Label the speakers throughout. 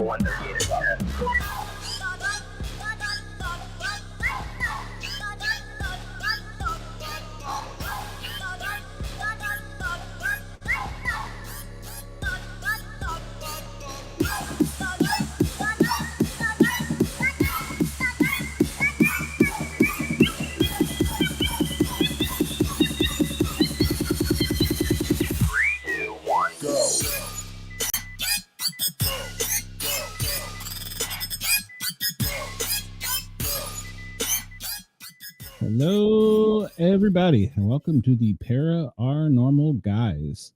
Speaker 1: one they're gay about.
Speaker 2: Hello, everybody, and welcome to the Paranormal Guyz.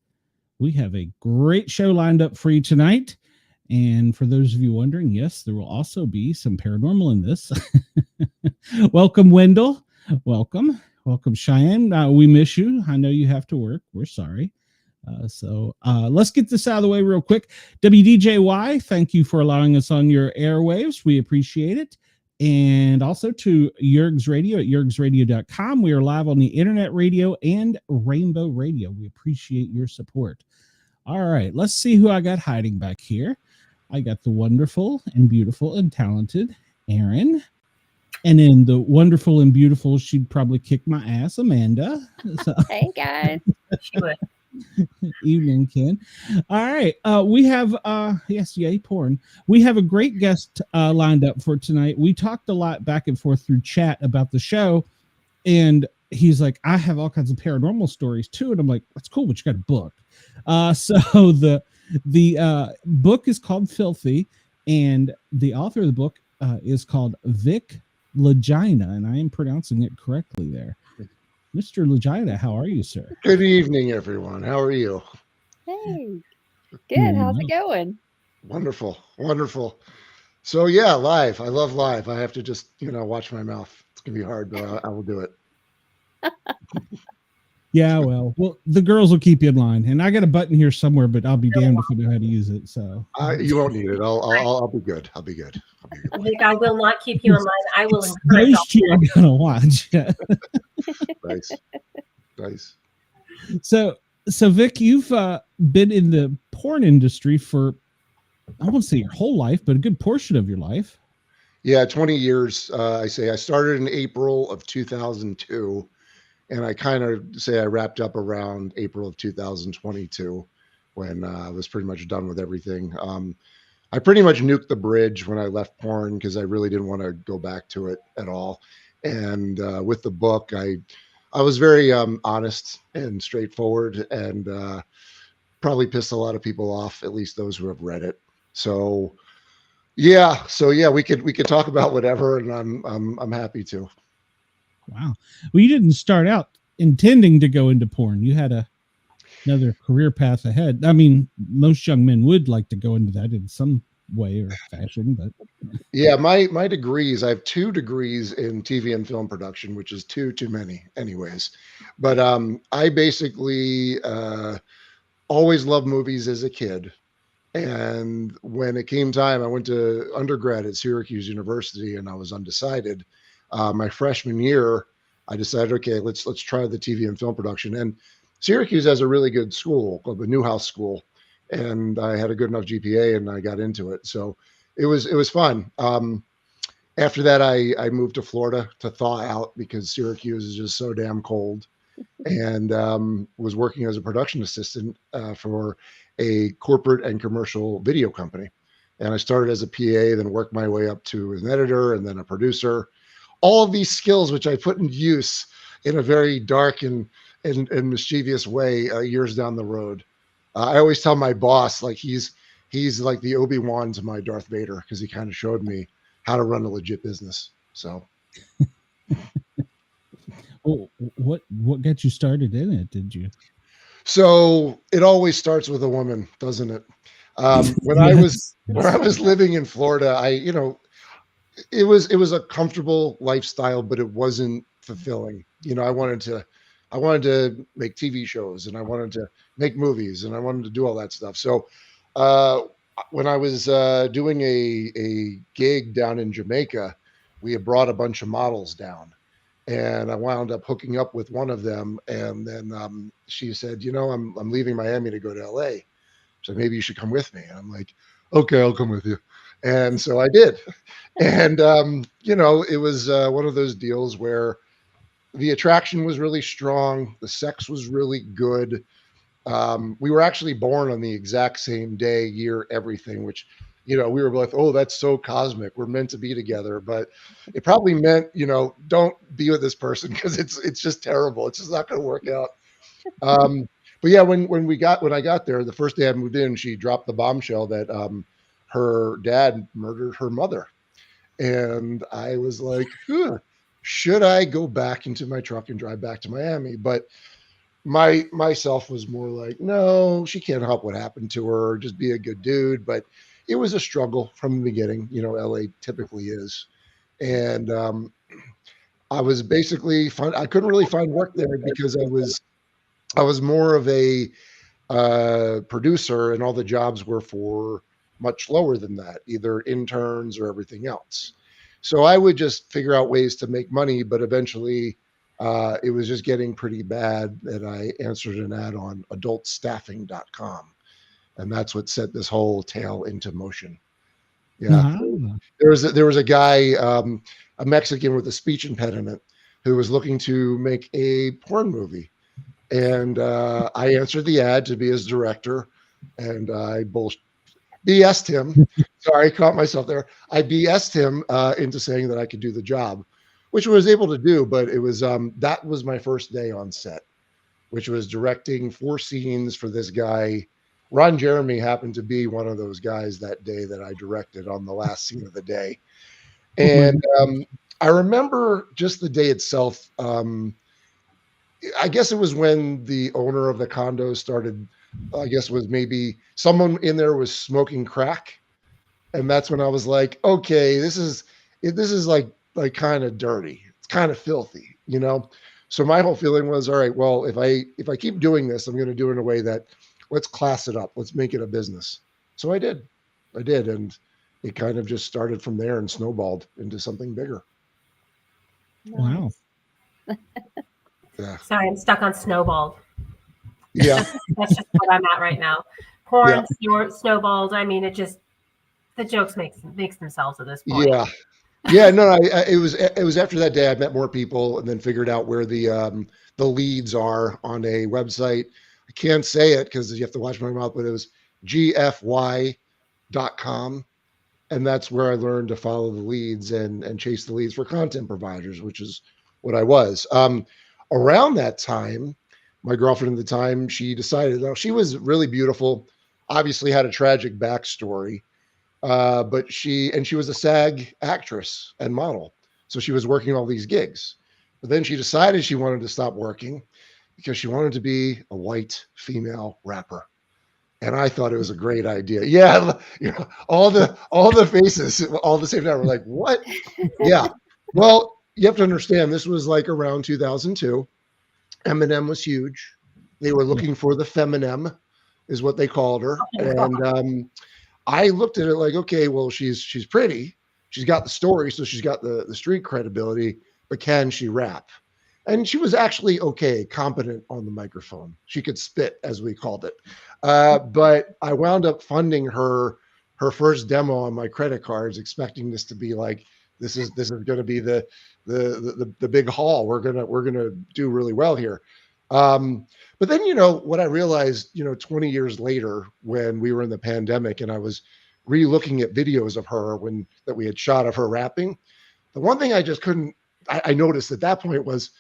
Speaker 2: We have a great show lined up for you tonight. And for those of you wondering, yes, there will also be some paranormal in this. Welcome, Wendell. Welcome, Cheyenne. We miss you. I know you have to work. We're sorry. So let's get this out of the way real quick. WDJY, thank you for allowing us on your airwaves. We appreciate it. And also to Guyz Radio at guyzradio.com. We are live on the internet radio and Rainbow Radio. We appreciate your support. All right, let's see who I got hiding back here. I got the wonderful and beautiful and talented Aaron. And then the wonderful and beautiful, she'd probably kick my ass, Amanda. So,
Speaker 3: hey, guys.
Speaker 1: She would.
Speaker 2: Evening, Ken. All right. We have yes, yay, porn. We have a great guest lined up for tonight. We talked a lot back and forth through chat about the show, and he's like, I have all kinds of paranormal stories too. And I'm like, that's cool, but you got a book. So the book is called Filthy, and the author of the book is called Vic Lagina, and I am pronouncing it correctly there. Mr. Lagina, how are you, sir?
Speaker 4: Good evening, everyone. How are you?
Speaker 3: Hey, good. How's it going?
Speaker 4: Wonderful, wonderful. So yeah, live. I love live. I have to just, watch my mouth. It's gonna be hard, but I will do it.
Speaker 2: Yeah, well, the girls will keep you in line, and I got a button here somewhere, but I'll be damned if I know how to use it. So
Speaker 4: you won't need it. I'll be good. I'll be good.
Speaker 1: Vic, I will not keep you in line. I will encourage.
Speaker 2: Those two I'm gonna watch.
Speaker 4: Nice.
Speaker 2: So Vic, you've been in the porn industry for, I won't say your whole life, but a good portion of your life.
Speaker 4: Yeah, 20 years. I started in April of 2002. And I kind of say I wrapped up around April of 2022 when I was pretty much done with everything. I pretty much nuked the bridge when I left porn because I really didn't want to go back to it at all. And with the book, I was very honest and straightforward, and probably pissed a lot of people off, at least those who have read it. So yeah, we could talk about whatever, and I'm happy to.
Speaker 2: Wow. Well, you didn't start out intending to go into porn. You had another career path ahead. I mean, most young men would like to go into that in some way or fashion, but
Speaker 4: yeah, my degrees, I have 2 degrees in TV and film production, which is too many anyways. But I basically always loved movies as a kid. And when it came time, I went to undergrad at Syracuse University, and I was undecided. My freshman year, I decided, okay, let's try the TV and film production. And Syracuse has a really good school called the Newhouse School, and I had a good enough GPA, and I got into it. So it was fun. After that, I moved to Florida to thaw out because Syracuse is just so damn cold, and was working as a production assistant for a corporate and commercial video company. And I started as a PA, then worked my way up to an editor and then a producer. All of these skills, which I put in use in a very dark and mischievous way years down the road. I always tell my boss, like he's like the Obi-Wan to my Darth Vader, because he kind of showed me how to run a legit business. So,
Speaker 2: well, what got you started in it? Did you?
Speaker 4: So it always starts with a woman, doesn't it? When I was living in Florida, it was a comfortable lifestyle, but it wasn't fulfilling. I wanted to make TV shows, and I wanted to make movies, and I wanted to do all that stuff. So when I was doing a gig down in Jamaica, we had brought a bunch of models down, and I wound up hooking up with one of them. And then she said, I'm leaving Miami to go to LA. So maybe you should come with me. And I'm like, okay, I'll come with you. And so I did. And, it was one of those deals where the attraction was really strong. The sex was really good. We were actually born on the exact same day, year, everything, which, we were like, oh, that's so cosmic. We're meant to be together. But it probably meant, don't be with this person because it's just terrible. It's just not going to work out. But yeah, when I got there, the first day I moved in, she dropped the bombshell that her dad murdered her mother. And I was like, should I go back into my truck and drive back to Miami? But myself was more like, no, she can't help what happened to her. Just be a good dude. But it was a struggle from the beginning. LA typically is. And I was basically I couldn't really find work there because I was more of a producer, and all the jobs were for much lower than that, either interns or everything else. So I would just figure out ways to make money, but eventually it was just getting pretty bad that I answered an ad on adultstaffing.com. And that's what set this whole tale into motion. Yeah. There was a guy, a Mexican with a speech impediment, who was looking to make a porn movie. And I answered the ad to be his director, and I BS'd him. Sorry, caught myself there. I BS'd him into saying that I could do the job, which I was able to do. But it was that was my first day on set, which was directing 4 scenes for this guy. Ron Jeremy happened to be one of those guys that day that I directed on the last scene of the day. And I remember just the day itself. I guess it was when the owner of the condo started, I guess it was maybe someone in there was smoking crack. And that's when I was like, okay, this is like kind of dirty. It's kind of filthy, So my whole feeling was, all right, well, if I keep doing this, I'm going to do it in a way that let's class it up. Let's make it a business. So I did. And it kind of just started from there and snowballed into something bigger.
Speaker 2: Wow.
Speaker 4: Yeah.
Speaker 1: Sorry, I'm stuck on snowballed.
Speaker 4: Yeah.
Speaker 1: That's just what I'm at right now. Porn, snowballed. I mean, the jokes makes themselves at this point.
Speaker 4: Yeah. No, it was after that day I met more people and then figured out where the leads are on a website. I can't say it because you have to watch my mouth, but it was gfy.com. And that's where I learned to follow the leads and chase the leads for content providers, which is what I was. Around that time, my girlfriend at the time, she decided, she was really beautiful, obviously had a tragic backstory, but she was a SAG actress and model. So she was working all these gigs. But then she decided she wanted to stop working because she wanted to be a white female rapper. And I thought it was a great idea. Yeah, all the faces all the same time. We're like, what? Yeah. Well, you have to understand, this was like around 2002. Eminem was huge. They were looking for the feminem, is what they called her. And I looked at it like, okay, well, she's pretty. She's got the story, so she's got the street credibility, but can she rap? And she was actually okay, competent on the microphone. She could spit, as we called it. But I wound up funding her first demo on my credit cards, expecting this to be like, this is going to be the big haul. We're gonna do really well here. But then what I realized 20 years later, when we were in the pandemic and I was re-looking at videos of her that we had shot of her rapping, the one thing I just couldn't I noticed at that point was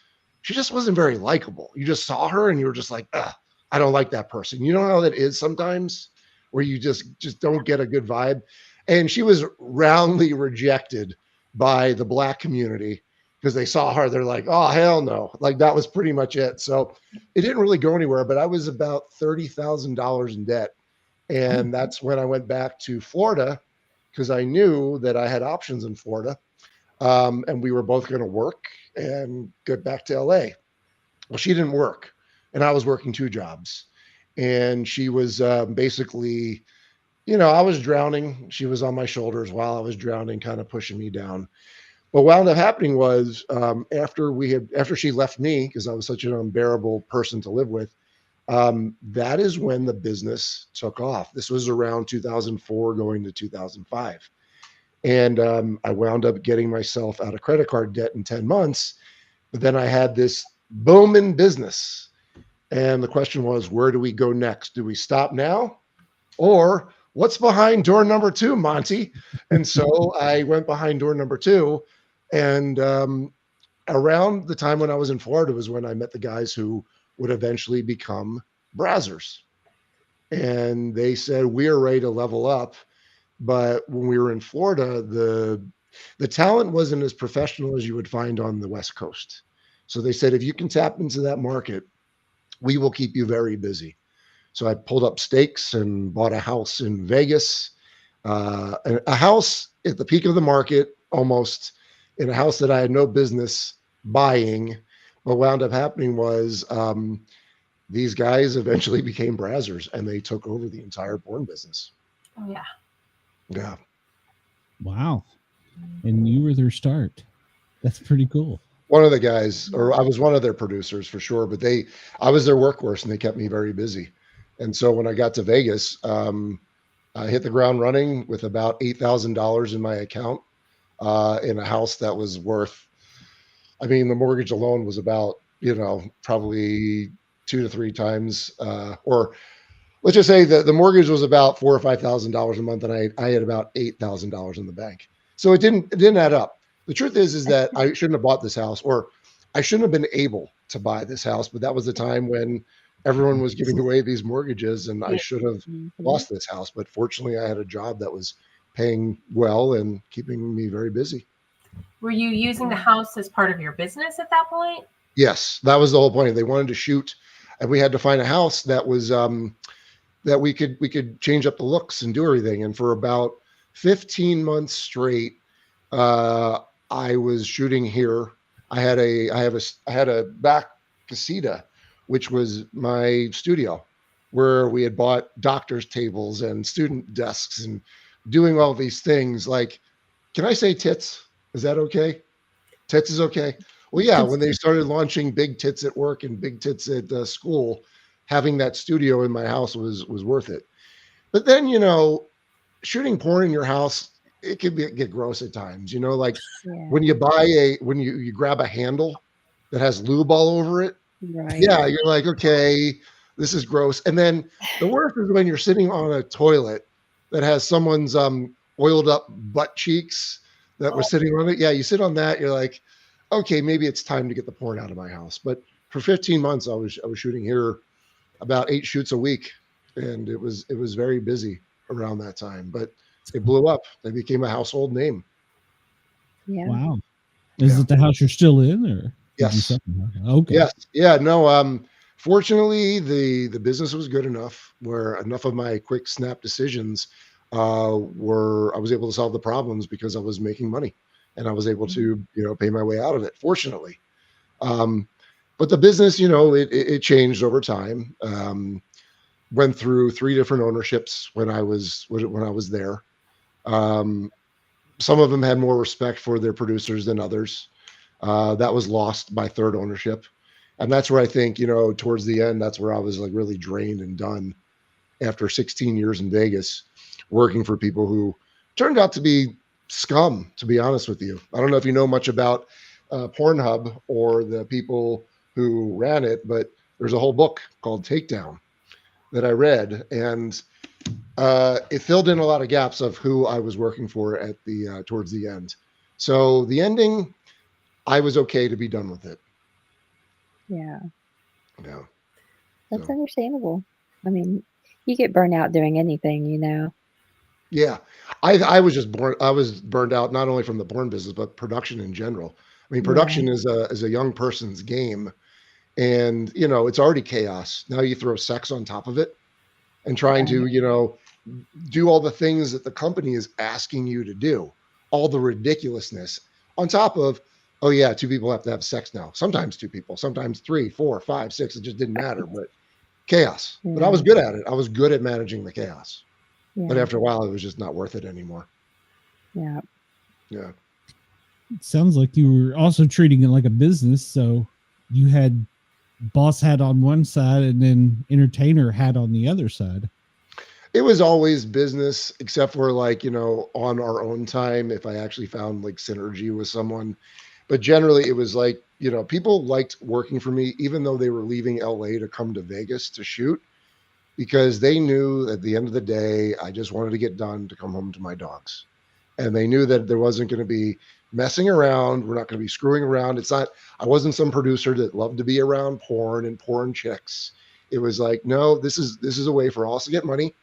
Speaker 4: she just wasn't very likable. You just saw her and you were just like, I don't like that person. You know how that is sometimes, where you just don't get a good vibe. And she was roundly rejected by the Black community because they saw her. They're like, oh, hell no. Like, that was pretty much it. So it didn't really go anywhere, but I was about $30,000 in debt. And that's when I went back to Florida because I knew that I had options in Florida. And we were both going to work and get back to LA. Well, she didn't work and I was working 2 jobs, and she was basically, I was drowning. She was on my shoulders while I was drowning, kind of pushing me down. But what wound up happening was after she left me, because I was such an unbearable person to live with, that is when the business took off. This was around 2004 going to 2005. And I wound up getting myself out of credit card debt in 10 months. But then I had this booming business. And the question was, where do we go next? Do we stop now? Or what's behind door number 2, Monty? And so I went behind door number 2. And around the time when I was in Florida was when I met the guys who would eventually become Brazzers. And they said, we are ready to level up. But when we were in Florida, the talent wasn't as professional as you would find on the West Coast. So they said, if you can tap into that market, we will keep you very busy. So I pulled up stakes and bought a house in Vegas, a house at the peak of the market, almost, in a house that I had no business buying. What wound up happening was these guys eventually became Brazzers, and they took over the entire porn business.
Speaker 1: Oh, yeah.
Speaker 4: Yeah.
Speaker 2: Wow. And you were their start. That's pretty cool.
Speaker 4: One of the guys, or I was one of their producers for sure, but I was their workhorse and they kept me very busy. And so when I got to Vegas, I hit the ground running with about $8,000 in my account in a house that was worth, I mean, the mortgage alone was about, probably 2 to 3 times, or let's just say that the mortgage was about $4,000 or $5,000 a month, and I had about $8,000 in the bank. So it didn't add up. The truth is that I shouldn't have bought this house, or I shouldn't have been able to buy this house, but that was the time when everyone was giving away these mortgages, and I should have lost this house. But fortunately, I had a job that was paying well and keeping me very busy.
Speaker 1: Were you using the house as part of your business at that point?
Speaker 4: Yes, that was the whole point. They wanted to shoot, and we had to find a house that was that we could change up the looks and do everything. And for about 15 months straight, I was shooting here. I had a back casita, which was my studio, where we had bought doctor's tables and student desks and doing all these things. Like, can I say tits? Is that okay? Tits is okay. Well, yeah, when they started launching Big Tits at work and Big Tits at school, having that studio in my house was worth it. But then, shooting porn in your house, it could get gross at times, like when you buy when you grab a handle that has lube all over it.
Speaker 3: Right.
Speaker 4: Yeah. You're like, okay, this is gross. And then the worst is when you're sitting on a toilet that has someone's oiled up butt cheeks that were sitting on it. Yeah. You sit on that. You're like, okay, maybe it's time to get the porn out of my house. But for 15 months, I was shooting here about 8 shoots a week, and it was very busy around that time, but it blew up. They became a household name.
Speaker 3: Yeah.
Speaker 2: Wow. Is it the house you're still in, or?
Speaker 4: Yes.
Speaker 2: Okay.
Speaker 4: Yes. Yeah. No. Fortunately, the business was good enough where enough of my quick snap decisions I was able to solve the problems because I was making money, and I was able to pay my way out of it. Fortunately, but the business, it changed over time. Went through 3 different ownerships when I was there. Some of them had more respect for their producers than others. That was lost by 3rd ownership. And that's where I think, towards the end, that's where I was like really drained and done after 16 years in Vegas, working for people who turned out to be scum, to be honest with you. I don't know if you know much about Pornhub or the people who ran it, but there's a whole book called Takedown that I read, and it filled in a lot of gaps of who I was working for at the towards the end. So the ending, I was okay to be done with it.
Speaker 3: Yeah.
Speaker 4: Yeah.
Speaker 3: That's understandable. I mean, you get burnt out doing anything,
Speaker 4: Yeah. I was burned out not only from the porn business, but production in general. I mean, production is a young person's game, and it's already chaos. Now you throw sex on top of it and trying to, do all the things that the company is asking you to do, all the ridiculousness on top of, oh yeah, 2 people have to have sex now. Sometimes 2 people, sometimes 3, 4, 5, 6. It just didn't matter, but chaos. But I was good at it. I was good at managing the chaos.
Speaker 3: Yeah.
Speaker 4: But after a while, it was just not worth it anymore.
Speaker 3: Yeah.
Speaker 4: Yeah.
Speaker 2: It sounds like you were also treating it like a business. So you had boss hat on one side and then entertainer hat on the other side.
Speaker 4: it was always business, except for like, on our own time, if I actually found like synergy with someone. But generally it was like, people liked working for me, even though they were leaving LA to come to Vegas to shoot, because they knew at the end of the day, I just wanted to get done to come home to my dogs. And they knew that there wasn't going to be messing around. We're not going to be screwing around. I wasn't some producer that loved to be around porn and porn chicks. It was like, no, this is a way for us to get money.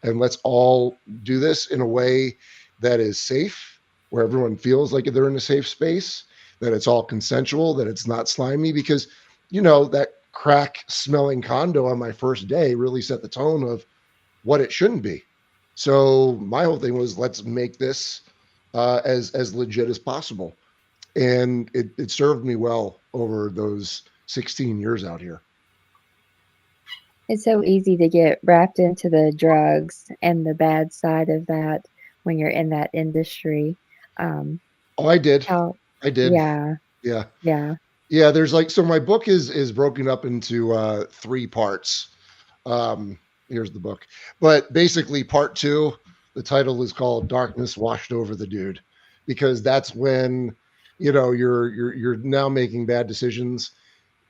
Speaker 4: And let's all do this in a way that is safe, where everyone feels like they're in a safe space, that it's all consensual, that it's not slimy, because, that crack smelling condo on my first day really set the tone of what it shouldn't be. So my whole thing was, let's make this as legit as possible. And it served me well over those 16 years out here.
Speaker 3: It's so easy to get wrapped into the drugs and the bad side of that when you're in that industry.
Speaker 4: Oh, I did. I did.
Speaker 3: Yeah.
Speaker 4: Yeah.
Speaker 3: Yeah.
Speaker 4: Yeah. There's like, so my book is broken up into 3 parts. Here's the book, but basically part 2, the title is called Darkness Washed Over the Dude, because that's when, you're now making bad decisions,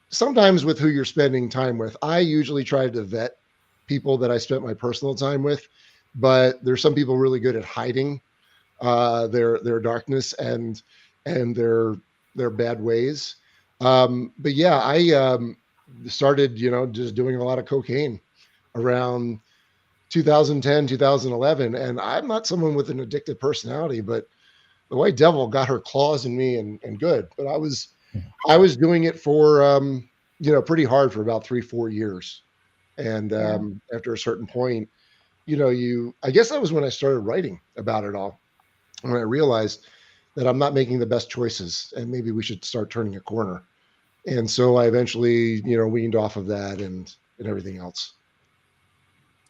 Speaker 4: sometimes with who you're spending time with. I usually try to vet people that I spent my personal time with, but there's some people really good at hiding their darkness and their bad ways. But yeah, I started, just doing a lot of cocaine around 2010, 2011. And I'm not someone with an addictive personality, but the white devil got her claws in me and good. But I was doing it for, pretty hard for about 3-4 years. And after a certain point, I guess that was when I started writing about it all. When I realized that I'm not making the best choices and maybe we should start turning a corner. And so I eventually, weaned off of that and everything else.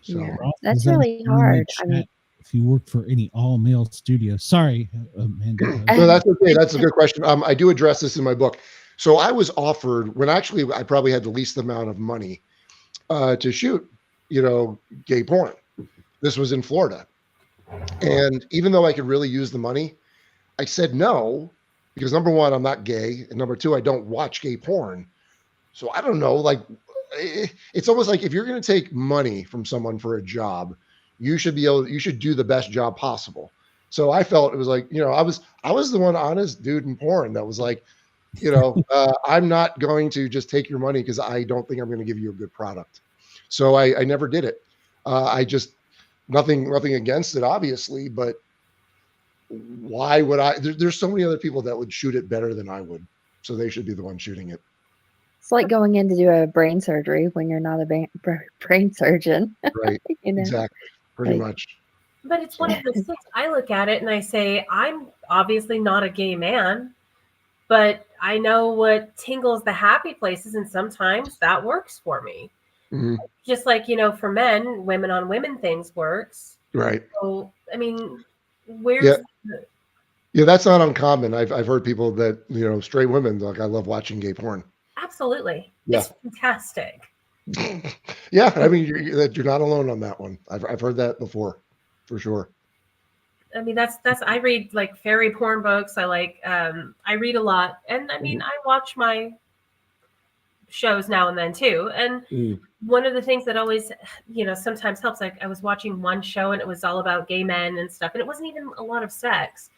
Speaker 4: So
Speaker 3: yeah, that's really hard. I mean,
Speaker 2: if you work for any all-male studio, sorry, Amanda.
Speaker 4: No, that's okay. That's a good question. I do address this in my book. So I was offered, when actually I probably had the least amount of money to shoot, gay porn. This was in Florida. And even though I could really use the money, I said no, because number one, I'm not gay. And number two, I don't watch gay porn. So I don't know, like, it's almost like if you're going to take money from someone for a job, you should do the best job possible. So I felt it was like, I was the one honest dude in porn that was like, I'm not going to just take your money because I don't think I'm going to give you a good product. So I never did it. I just, nothing against it, obviously, but why would I? There's so many other people that would shoot it better than I would. So they should be the one shooting it.
Speaker 3: it's like going in to do a brain surgery when you're not a brain surgeon.
Speaker 4: Right. Exactly. Pretty much.
Speaker 1: But it's one of those things. I look at it and I say, I'm obviously not a gay man, but I know what tingles the happy places, and sometimes that works for me. Mm-hmm. Just like, for men, women on women things works.
Speaker 4: Right.
Speaker 1: So, I mean, where's
Speaker 4: yeah, that's not uncommon. I've heard people that, straight women, like, I love watching gay porn.
Speaker 1: Absolutely.
Speaker 4: Yeah.
Speaker 1: It's fantastic.
Speaker 4: Yeah, I mean, you're not alone on that one. I've heard that before, for sure.
Speaker 1: I mean, that's I read like fairy porn books. I read a lot, and I mean, I watch my shows now and then too. And one of the things that always, sometimes helps, like I was watching one show and it was all about gay men and stuff, and it wasn't even a lot of sex,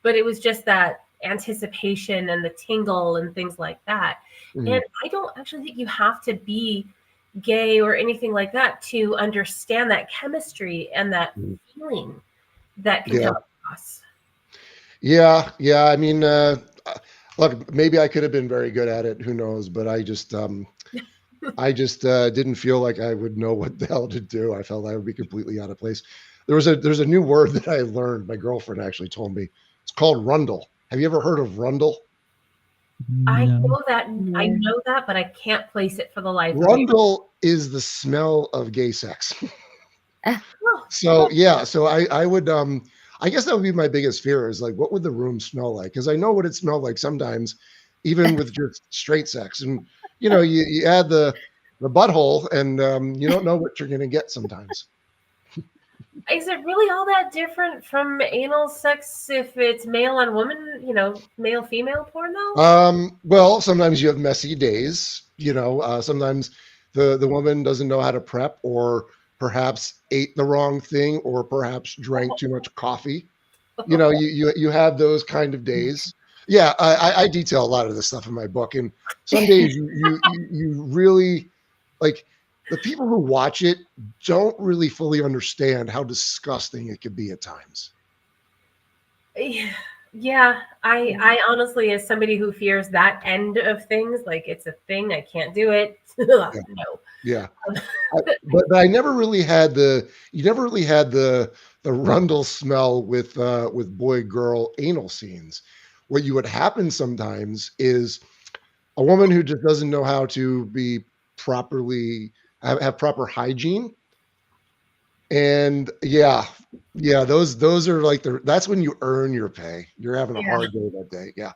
Speaker 1: but it was just that anticipation and the tingle and things like that. And I don't actually think you have to be gay or anything like that to understand that chemistry and that feeling that can come across. Yeah.
Speaker 4: I mean, look, maybe I could have been very good at it. Who knows? But I just didn't feel like I would know what the hell to do. I felt I would be completely out of place. There's a new word that I learned. My girlfriend actually told me. It's called rundle. Have you ever heard of rundle?
Speaker 2: No.
Speaker 1: I know that, but I can't place it for the life of me.
Speaker 4: Rundle is the smell of gay sex. So I would, I guess that would be my biggest fear, is like, what would the room smell like? Because I know what it smelled like sometimes, even with just straight sex. And, you add the butthole and you don't know what you're going to get sometimes.
Speaker 1: Is it really all that different from anal sex if it's male on woman, male female porn though?
Speaker 4: Well, sometimes you have messy days. Sometimes the woman doesn't know how to prep, or perhaps ate the wrong thing, or perhaps drank too much coffee. You have those kind of days. Yeah, I detail a lot of this stuff in my book, and some days you really like the people who watch it don't really fully understand how disgusting it could be at times.
Speaker 1: Yeah, I honestly, as somebody who fears that end of things, like it's a thing, I can't do it. No.
Speaker 4: Yeah. But I never really had the Rundle smell with boy girl anal scenes. What you would happen sometimes is a woman who just doesn't know how to be properly have proper hygiene. And yeah, those are like that's when you earn your pay. You're having a hard day that day. Yeah.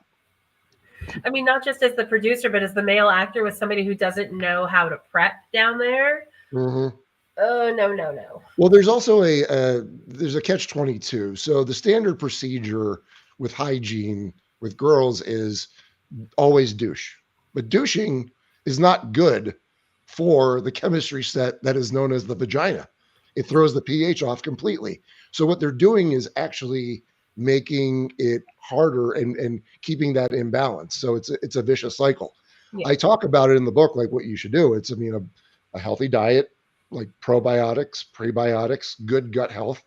Speaker 1: I mean, not just as the producer, but as the male actor with somebody who doesn't know how to prep down there.
Speaker 4: Mm-hmm.
Speaker 1: Oh, no.
Speaker 4: Well, there's also there's a catch-22. So the standard procedure with hygiene with girls is always douche. But douching is not good for the chemistry set that is known as the vagina. It throws the pH off completely. So what they're doing is actually making it harder and keeping that imbalance. So it's a vicious cycle.
Speaker 1: Yeah.
Speaker 4: I talk about it in the book, like what you should do. It's, a healthy diet, like probiotics, prebiotics, good gut health,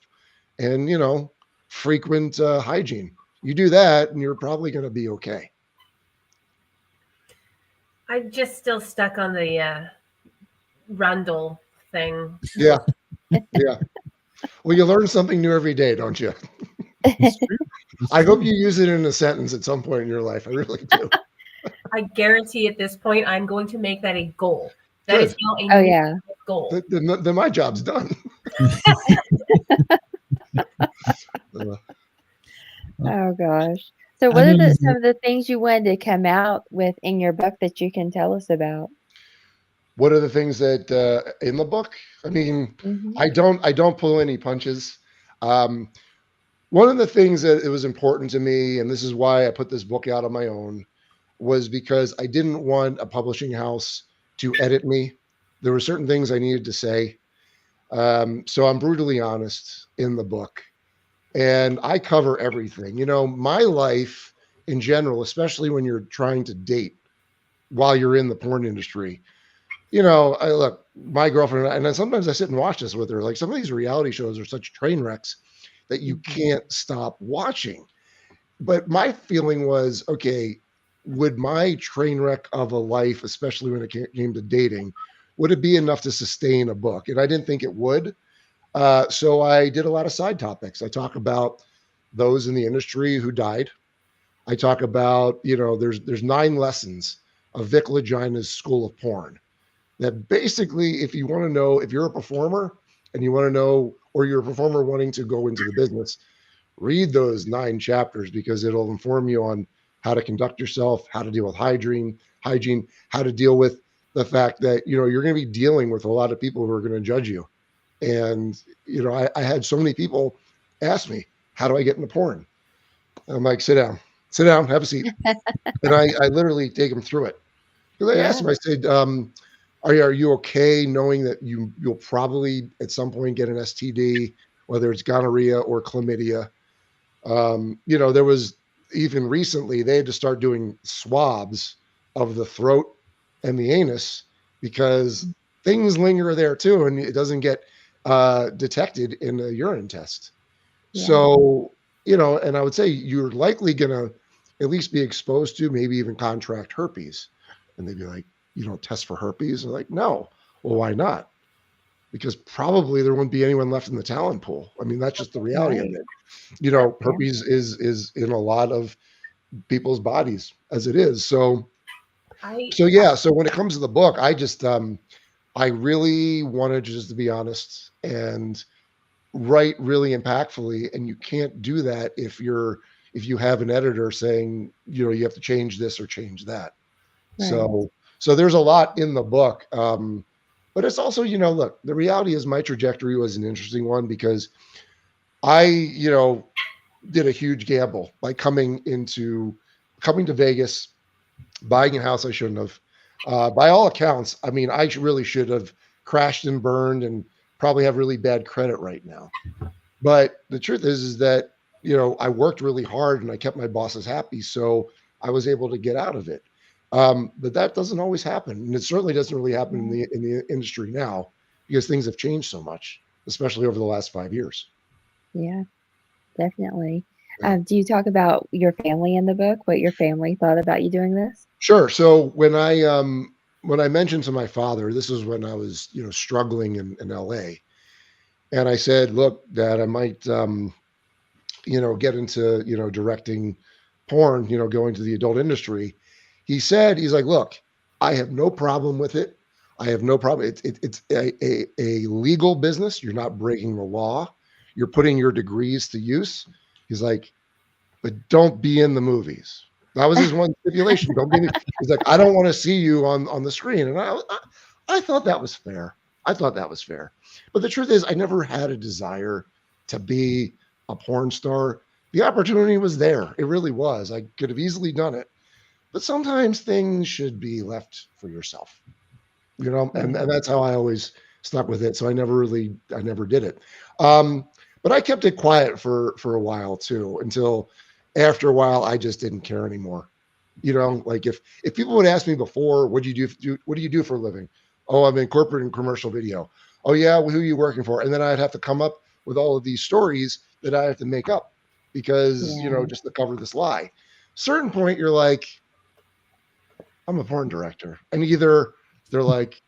Speaker 4: and, frequent hygiene. You do that and you're probably going to be okay.
Speaker 1: I'm just still stuck on the Rundle thing.
Speaker 4: Yeah. Yeah. Well, you learn something new every day, don't you? I hope you use it in a sentence at some point in your life. I really do.
Speaker 1: I guarantee at this point, I'm going to make that a goal. That
Speaker 4: Good.
Speaker 1: is now a goal.
Speaker 4: Then my job's done.
Speaker 3: Oh gosh. So what are some of the things you wanted to come out with in your book that you can tell us about?
Speaker 4: What are the things that in the book? I mean, I don't pull any punches. One of the things that it was important to me, and this is why I put this book out on my own, was because I didn't want a publishing house to edit me. There were certain things I needed to say. So I'm brutally honest in the book. And I cover everything. My life in general, especially when you're trying to date while you're in the porn industry, I look, my girlfriend, and sometimes I sit and watch this with her. Like, some of these reality shows are such train wrecks that you can't stop watching. But my feeling was, okay, would my train wreck of a life, especially when it came to dating, would it be enough to sustain a book? And I didn't think it would. So I did a lot of side topics. I talk about those in the industry who died. I talk about, there's 9 lessons of Vic Lagina's School of Porn that basically, if you want to know, if you're a performer and you want to know, or you're a performer wanting to go into the business, read those 9 chapters, because it'll inform you on how to conduct yourself, how to deal with hygiene, how to deal with the fact that, you're going to be dealing with a lot of people who are going to judge you. And, I had so many people ask me, how do I get into porn? I'm like, sit down, have a seat. And I literally take them through it. Because I asked them, I said, are you okay knowing that you'll probably at some point get an STD, whether it's gonorrhea or chlamydia? There was, even recently, they had to start doing swabs of the throat and the anus because things linger there too, and it doesn't get detected in a urine test. Yeah. So, and I would say you're likely going to at least be exposed to, maybe even contract herpes. And they'd be like, you don't test for herpes? They're like, no. Well, why not? Because probably there wouldn't be anyone left in the talent pool. I mean, that's just the reality of it. Herpes is in a lot of people's bodies as it is. So when it comes to the book, I really wanted just to be honest and write really impactfully. And you can't do that if you have an editor saying, you have to change this or change that. Right. So there's a lot in the book. But it's also, look, the reality is my trajectory was an interesting one because I, did a huge gamble by coming to Vegas, buying a house I shouldn't have. By all accounts, I mean, I really should have crashed and burned and probably have really bad credit right now. But the truth is that, I worked really hard and I kept my bosses happy. So I was able to get out of it. But that doesn't always happen. And it certainly doesn't really happen in the industry now because things have changed so much, especially over the last 5 years.
Speaker 3: Yeah, definitely.
Speaker 4: Yeah.
Speaker 3: Do you talk about your family in the book? What your family thought about you doing this?
Speaker 4: Sure. So when I mentioned to my father, this is when I was, struggling in LA. And I said, look, Dad, I might, get into, directing porn, going to the adult industry. He's like, look, I have no problem with it. I have no problem. It's a legal business. You're not breaking the law. You're putting your degrees to use. He's like, but don't be in the movies. That was his one stipulation. Don't be. He's like, I don't want to see you on the screen. And I thought that was fair. But the truth is, I never had a desire to be a porn star. The opportunity was there. It really was. I could have easily done it. But sometimes things should be left for yourself, and that's how I always stuck with it. So I never did it. But I kept it quiet for a while too, until after a while, I just didn't care anymore. Like if people would ask me before, what do you do for a living? Oh, I'm in corporate and commercial video. Oh yeah, well, who are you working for? And then I'd have to come up with all of these stories that I have to make up because, just to cover this lie. Certain point, you're like, I'm a porn director. And either they're like,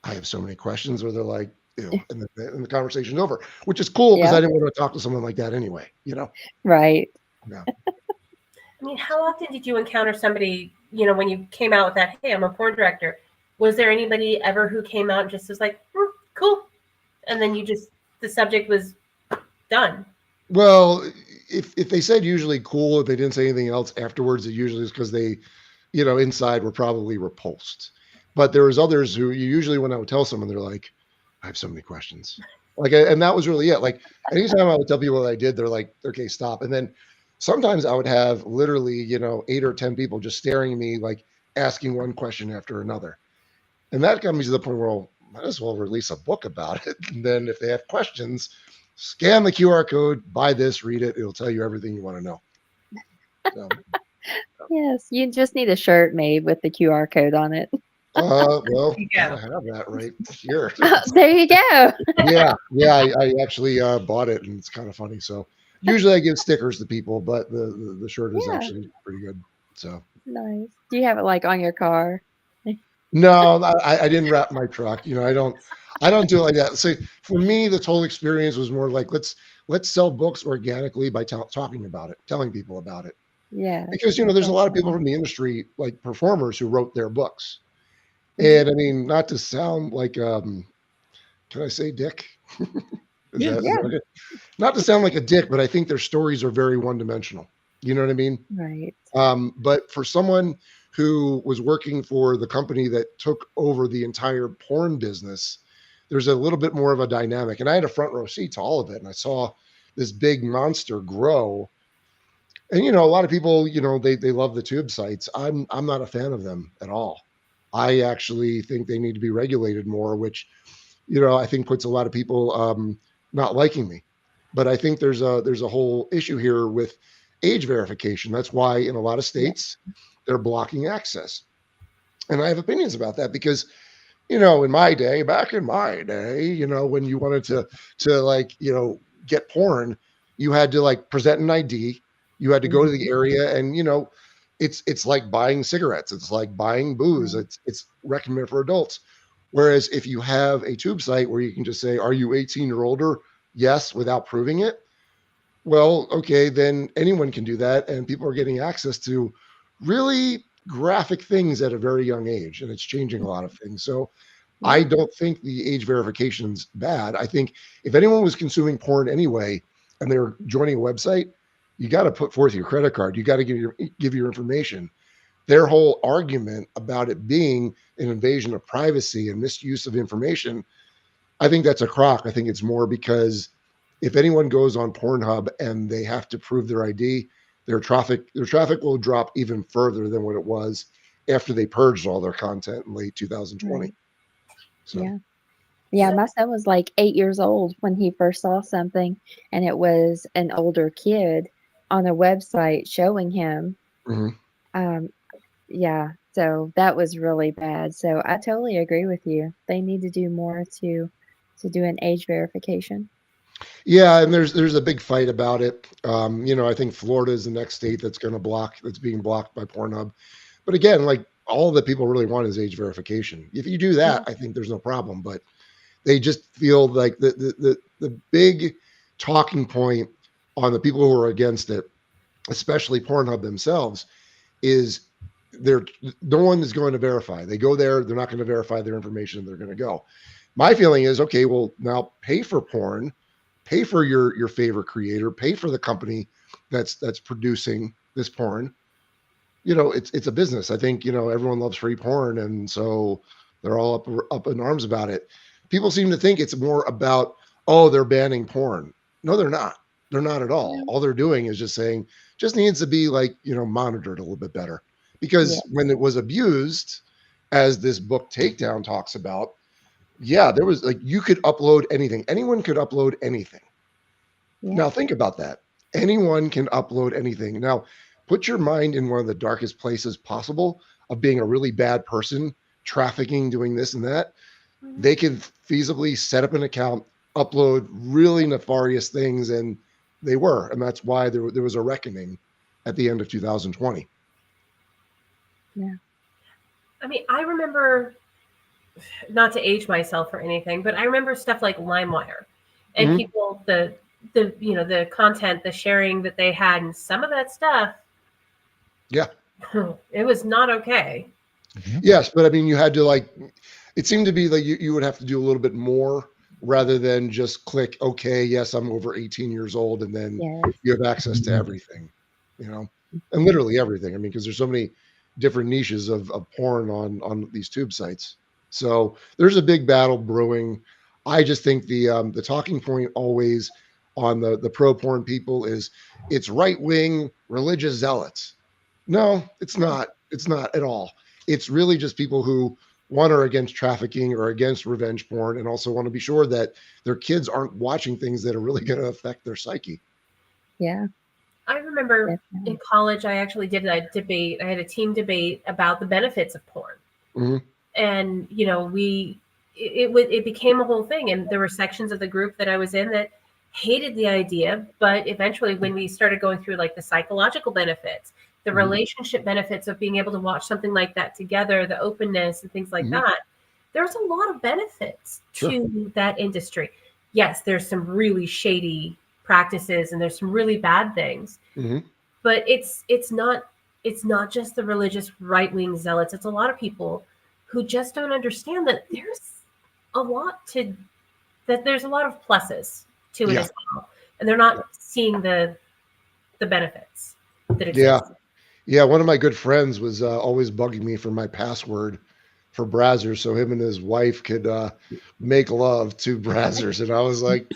Speaker 4: I have so many questions, or they're like, ew, and the conversation's over, which is cool because I didn't want to talk to someone like that anyway,
Speaker 3: Right.
Speaker 4: Yeah.
Speaker 1: I mean, how often did you encounter somebody, when you came out with that, hey, I'm a porn director? Was there anybody ever who came out and just was like, cool? And then the subject was done.
Speaker 4: Well, if they said usually cool, if they didn't say anything else afterwards, it usually is because they, inside were probably repulsed. But there was others who usually when I would tell someone, they're like, I have so many questions. And that was really it. Like anytime I would tell people what I did, they're like, okay, stop. And then sometimes I would have literally, 8 or 10 people just staring at me, like asking one question after another. And that got me to the point where I might as well release a book about it. And then if they have questions, scan the QR code, buy this, read it. It'll tell you everything you want to know. So,
Speaker 3: Yes, you just need a shirt made with the QR code on it.
Speaker 4: well, I have that right here.
Speaker 3: There you go.
Speaker 4: Yeah. I actually bought it, and it's kind of funny. So usually I give stickers to people, but the shirt is actually pretty good. So
Speaker 3: nice. Do you have it like on your car?
Speaker 4: No, I didn't wrap my truck. I don't do it like that. So for me, the total experience was more like let's sell books organically by talking about it, telling people about it.
Speaker 3: Yeah.
Speaker 4: Because there's a lot of people from the industry, like performers, who wrote their books. And I mean, not to sound like can I say dick?
Speaker 2: Yeah.
Speaker 4: Okay? Not to sound like a dick, but I think their stories are very one-dimensional. You know what I mean?
Speaker 3: Right.
Speaker 4: But for someone who was working for the company that took over the entire porn business, there's a little bit more of a dynamic. And I had a front row seat to all of it. And I saw this big monster grow. And, a lot of people, they love the tube sites. I'm not a fan of them at all. I actually think they need to be regulated more, which, I think puts a lot of people not liking me. But I think there's a whole issue here with age verification. That's why in a lot of states, they're blocking access. And I have opinions about that because, back in my day, when you wanted to get porn, you had to present an ID. You had to go to the area and, it's like buying cigarettes. It's like buying booze. It's recommended for adults. Whereas if you have a tube site where you can just say, are you 18 or older? Yes, without proving it. Well, okay, then anyone can do that. And people are getting access to really graphic things at a very young age. And it's changing a lot of things. So I don't think the age verification's bad. I think if anyone was consuming porn anyway, and they're joining a website, you got to put forth your credit card. You got to give your information. their whole argument about it being an invasion of privacy and misuse of information, I think that's a crock. I think it's more because if anyone goes on Pornhub and they have to prove their ID, their traffic will drop even further than what it was after they purged all their content in late 2020.
Speaker 3: Right.
Speaker 4: So
Speaker 3: Yeah, my son was like 8 years old when he first saw something, and it was an older kid on a website showing him. Yeah, so that was really bad. So I totally agree with you. They need to do more to do an age verification.
Speaker 4: yeah, and there's a big fight about it. I think Florida is the next state that's being blocked by Pornhub. But again, like all that people really want is age verification. If you do that, I think there's no problem. But they just feel like the big talking point on the people who are against it, especially Pornhub themselves, is no one is going to verify. They go there, they're not going to verify their information, they're going to go. My feeling is, okay, well, now pay for porn, pay for your favorite creator, pay for the company that's producing this porn. It's a business. I think, everyone loves free porn, and so they're all up in arms about it. People seem to think it's more about, oh, they're banning porn. No, they're not. They're not at all. All they're doing is just saying, just needs to be monitored a little bit better. Because when it was abused, as this book Takedown talks about, there was you could upload anything. Anyone could upload anything. Yeah. Now think about that. Anyone can upload anything. Now, put your mind in one of the darkest places possible of being a really bad person, trafficking, doing this and that. They could feasibly set up an account, upload really nefarious things, and they were. And that's why there was a reckoning at the end of 2020.
Speaker 3: Yeah.
Speaker 1: I mean, I remember, not to age myself or anything, but I remember stuff like LimeWire and people, the content, the sharing that they had, and some of that stuff.
Speaker 4: Yeah.
Speaker 1: It was not okay.
Speaker 4: Yes, but I mean, you had to it seemed to be like you would have to do a little bit more rather than just click, okay, yes, I'm over 18 years old, and then you have access to everything, and literally everything. I mean, because there's so many different niches of porn on these tube sites. So there's a big battle brewing. I just think the talking point always on the pro porn people is it's right-wing religious zealots. No, it's not. It's not at all. It's really just people who one are against trafficking or against revenge porn, and also want to be sure that their kids aren't watching things that are really going to affect their psyche.
Speaker 3: Yeah.
Speaker 1: I remember in college, I actually did a debate. I had a team debate about the benefits of porn. And, it became a whole thing. And there were sections of the group that I was in that hated the idea. But eventually when we started going through the psychological benefits, the relationship benefits of being able to watch something like that together, the openness and things like that, there's a lot of benefits to that industry. Yes, there's some really shady practices and there's some really bad things, but it's not just the religious right-wing zealots. It's a lot of people who just don't understand that there's a lot of pluses to it as well, and they're not seeing the benefits that exist.
Speaker 4: One of my good friends was always bugging me for my password for Brazzers, so him and his wife could make love to Brazzers. And I was like,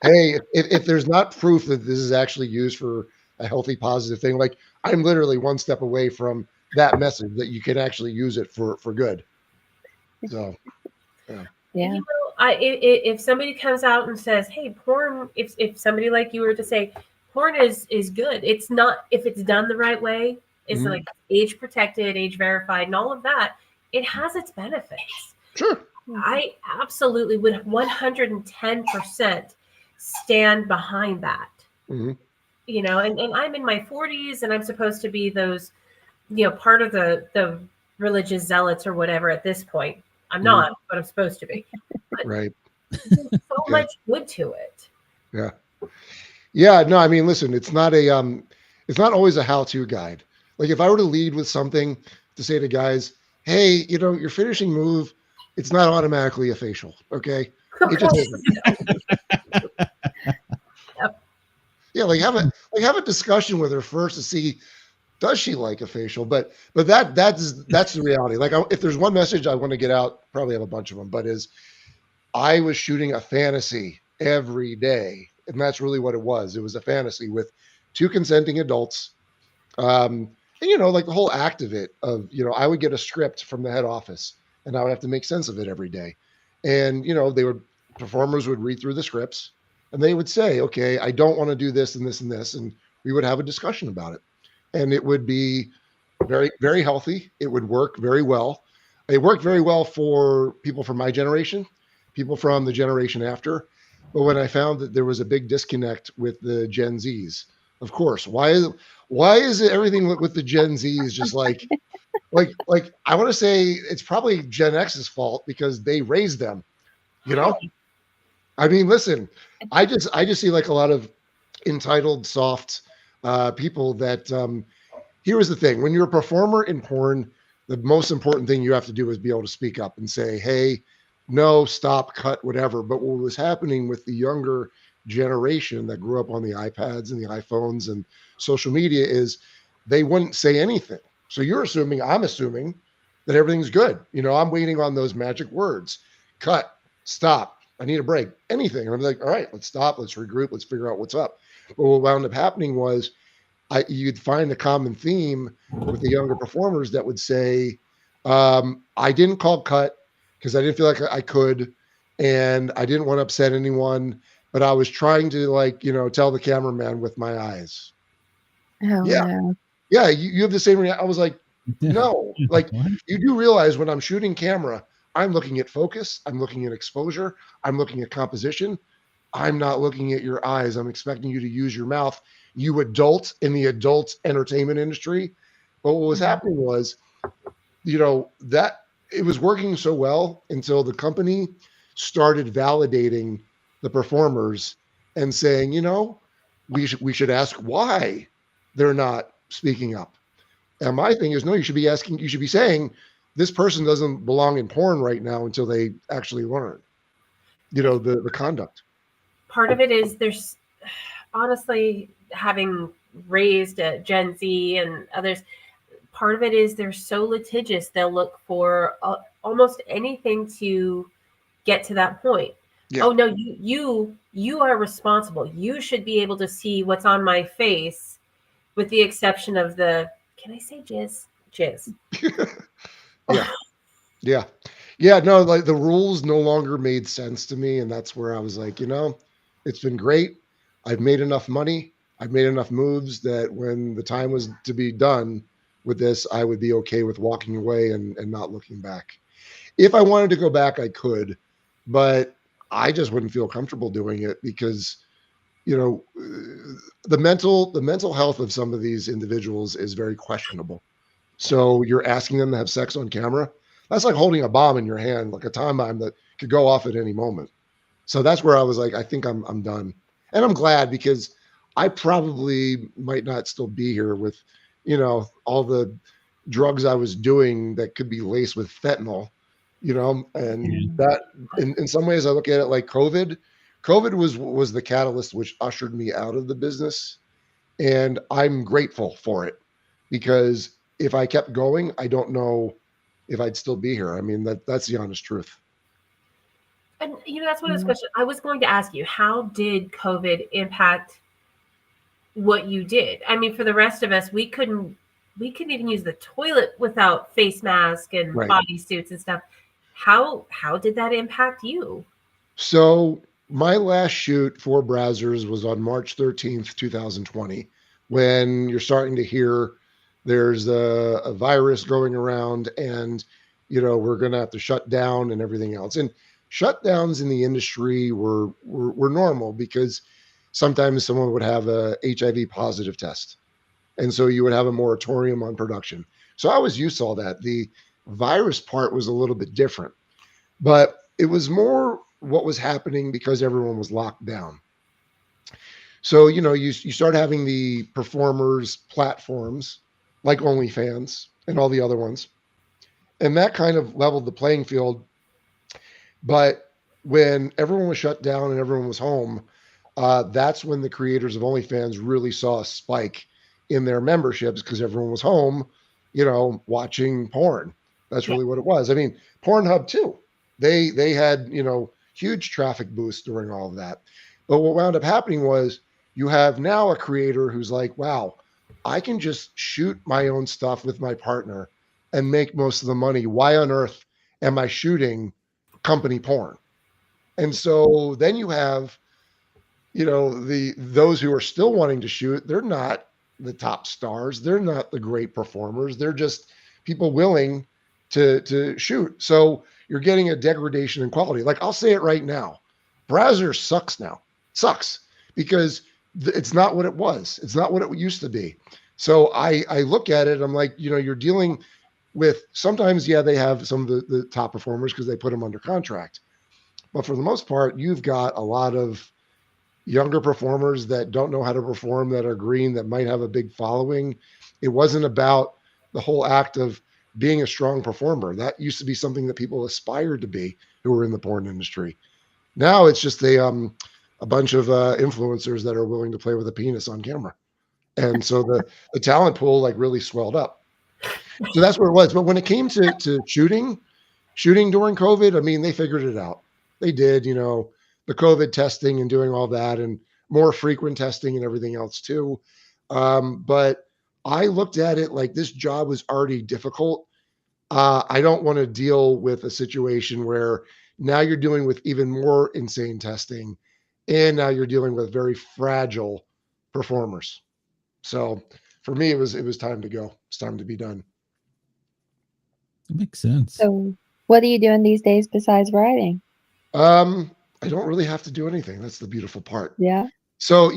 Speaker 4: hey, if there's not proof that this is actually used for a healthy, positive thing, I'm literally one step away from that message that you can actually use it for good. So,
Speaker 3: yeah.
Speaker 1: If somebody comes out and says, hey, porn, if somebody like you were to say, porn is good. It's not, if it's done the right way, it's age protected, age verified, and all of that. It has its benefits.
Speaker 4: Sure.
Speaker 1: I absolutely would 110% stand behind that. And I'm in my 40s, and I'm supposed to be those, part of the religious zealots or whatever at this point. I'm not, but I'm supposed to be. But
Speaker 4: right.
Speaker 1: There's so much good to it.
Speaker 4: Yeah. Yeah. No, I mean, listen, it's not always a how-to guide. If I were to lead with something to say to guys, hey, your finishing move, it's not automatically a facial. Okay. It just isn't. Yeah. Have a discussion with her first to see, Does she like a facial? But that's the reality. Like, if there's one message I want to get out, probably have a bunch of them, but is I was shooting a fantasy every day, and that's really what it was. It was a fantasy with two consenting adults. And like the whole act of it, of I would get a script from the head office, and I would have to make sense of it every day. And performers would read through the scripts, and they would say, "Okay, I don't want to do this and this and this," and we would have a discussion about it, and it would be very, very healthy. It would work very well. It worked very well for people from my generation, people from the generation after. But when I found that there was a big disconnect with the Gen Zs, of course, why is it everything with the Gen Zs just like I want to say it's probably Gen X's fault because they raised them, I mean, listen, I just see like a lot of entitled, soft people that here is the thing. When you're a performer in porn, the most important thing you have to do is be able to speak up and say, hey, no, stop, cut, whatever. But what was happening with the younger generation that grew up on the iPads and the iPhones and social media is they wouldn't say anything. So I'm assuming that everything's good. I'm waiting on those magic words. Cut, stop, I need a break, anything. And I'm like, all right, let's stop, let's regroup, let's figure out what's up. But what wound up happening was you'd find a common theme with the younger performers that would say, I didn't call cut because I didn't feel like I could, and I didn't want to upset anyone, but I was trying to tell the cameraman with my eyes.
Speaker 3: Oh,
Speaker 4: yeah.
Speaker 3: No.
Speaker 4: Yeah, you have the same reaction. I was like, no, like you do realize when I'm shooting camera, I'm looking at focus, I'm looking at exposure, I'm looking at composition. I'm not looking at your eyes. I'm expecting you to use your mouth. You adult in the adult entertainment industry. But what was happening was, that it was working so well until the company started validating the performers and saying, we should ask why they're not speaking up. And my thing is, no, you should be saying this person doesn't belong in porn right now until they actually learn, the conduct.
Speaker 1: Part of it is there's honestly, having raised Gen Z and others, part of it is they're so litigious. They'll look for almost anything to get to that point. Yeah. Oh no, you are responsible. You should be able to see what's on my face, with the exception of can I say jizz? Jizz.
Speaker 4: Yeah. No, like the rules no longer made sense to me, and that's where I was like, it's been great. I've made enough money. I've made enough moves that when the time was to be done with this, I would be okay with walking away and not looking back. If I wanted to go back, I could, but I just wouldn't feel comfortable doing it because, the mental health of some of these individuals is very questionable. So you're asking them to have sex on camera. That's like holding a bomb in your hand, like a time bomb that could go off at any moment. So that's where I was like, I think I'm done. And I'm glad because I probably might not still be here with, all the drugs I was doing that could be laced with fentanyl, and that in some ways I look at it like COVID. COVID was the catalyst which ushered me out of the business. And I'm grateful for it because if I kept going, I don't know if I'd still be here. I mean, that's the honest truth.
Speaker 1: And that's one of those questions I was going to ask you. How did COVID impact what you did? I mean, for the rest of us, we couldn't even use the toilet without face mask and body suits and stuff. How did that impact you?
Speaker 4: So my last shoot for Brazzers was on March 13th, 2020, when you're starting to hear there's a virus going around and, we're going to have to shut down and everything else. And shutdowns in the industry were normal because sometimes someone would have a HIV positive test. And so you would have a moratorium on production. So I was used to all that. The virus part was a little bit different, but it was more what was happening because everyone was locked down. So, you start having the performers platforms like OnlyFans and all the other ones. And that kind of leveled the playing field. But when everyone was shut down and everyone was home, that's when the creators of OnlyFans really saw a spike in their memberships because everyone was home, watching porn. That's really what it was. I mean, Pornhub too. They had, huge traffic boosts during all of that. But what wound up happening was you have now a creator who's like, wow, I can just shoot my own stuff with my partner and make most of the money. Why on earth am I shooting company porn? And so then you have, those who are still wanting to shoot, they're not the top stars. They're not the great performers. They're just people willing to shoot. So you're getting a degradation in quality. Like, I'll say it right now. Brazzers sucks now. Sucks because it's not what it was. It's not what it used to be. So I look at it, I'm like, you're dealing with sometimes, they have some of the top performers because they put them under contract. But for the most part, you've got a lot of younger performers that don't know how to perform, that are green, that might have a big following. It wasn't about the whole act of being a strong performer. That used to be something that people aspired to be who were in the porn industry. Now it's just a bunch of influencers that are willing to play with a penis on camera. And so the talent pool like really swelled up. So that's where it was. But when it came to shooting during COVID, I mean, they figured it out. They did, the COVID testing and doing all that and more frequent testing and everything else too. But I looked at it like this job was already difficult. I don't want to deal with a situation where now you're dealing with even more insane testing and now you're dealing with very fragile performers. So for me, it was time to go. It's time to be done.
Speaker 2: That makes sense.
Speaker 3: So what are you doing these days besides writing?
Speaker 4: I don't really have to do anything. That's the beautiful part.
Speaker 3: Yeah.
Speaker 4: So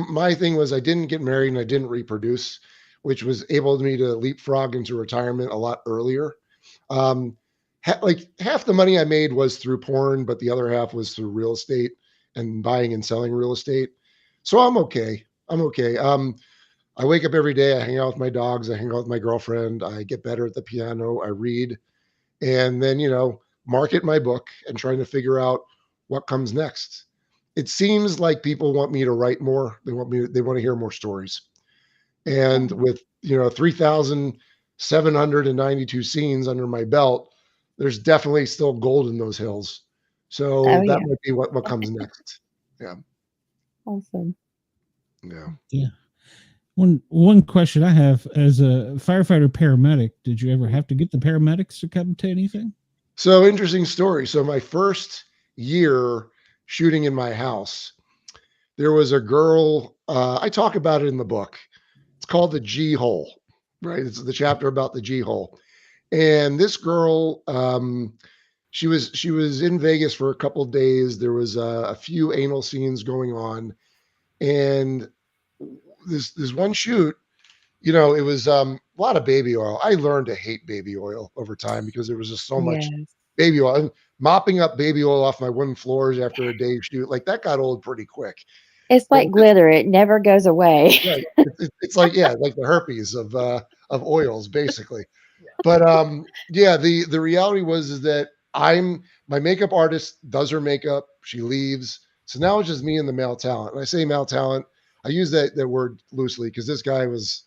Speaker 4: my thing was I didn't get married and I didn't reproduce, which was able me to leapfrog into retirement a lot earlier. Like half the money I made was through porn, but the other half was through real estate and buying and selling real estate. So I'm okay. I wake up every day. I hang out with my dogs. I hang out with my girlfriend. I get better at the piano. I read, and then, market my book and trying to figure out what comes next. It seems like people want me to write more. They want to hear more stories. And with, 3,792 scenes under my belt, there's definitely still gold in those hills. So that might be what comes next. Yeah.
Speaker 3: Awesome.
Speaker 2: Yeah. One question I have as a firefighter paramedic, did you ever have to get the paramedics to come to anything?
Speaker 4: So interesting story. So my first year shooting in my house, there was a girl, I talk about it in the book. It's called the G hole, right? It's the chapter about the G hole. And this girl, she was in Vegas for a couple of days. There was a few anal scenes going on. And this one shoot, it was a lot of baby oil. I learned to hate baby oil over time because there was just so much baby oil. And mopping up baby oil off my wooden floors after a day shoot, like that got old pretty quick.
Speaker 3: It's like glitter; it never goes away.
Speaker 4: Right. It's like like the herpes of oils, basically. But the reality is that my makeup artist does her makeup. She leaves, so now it's just me and the male talent. And I say male talent, I use that word loosely because this guy was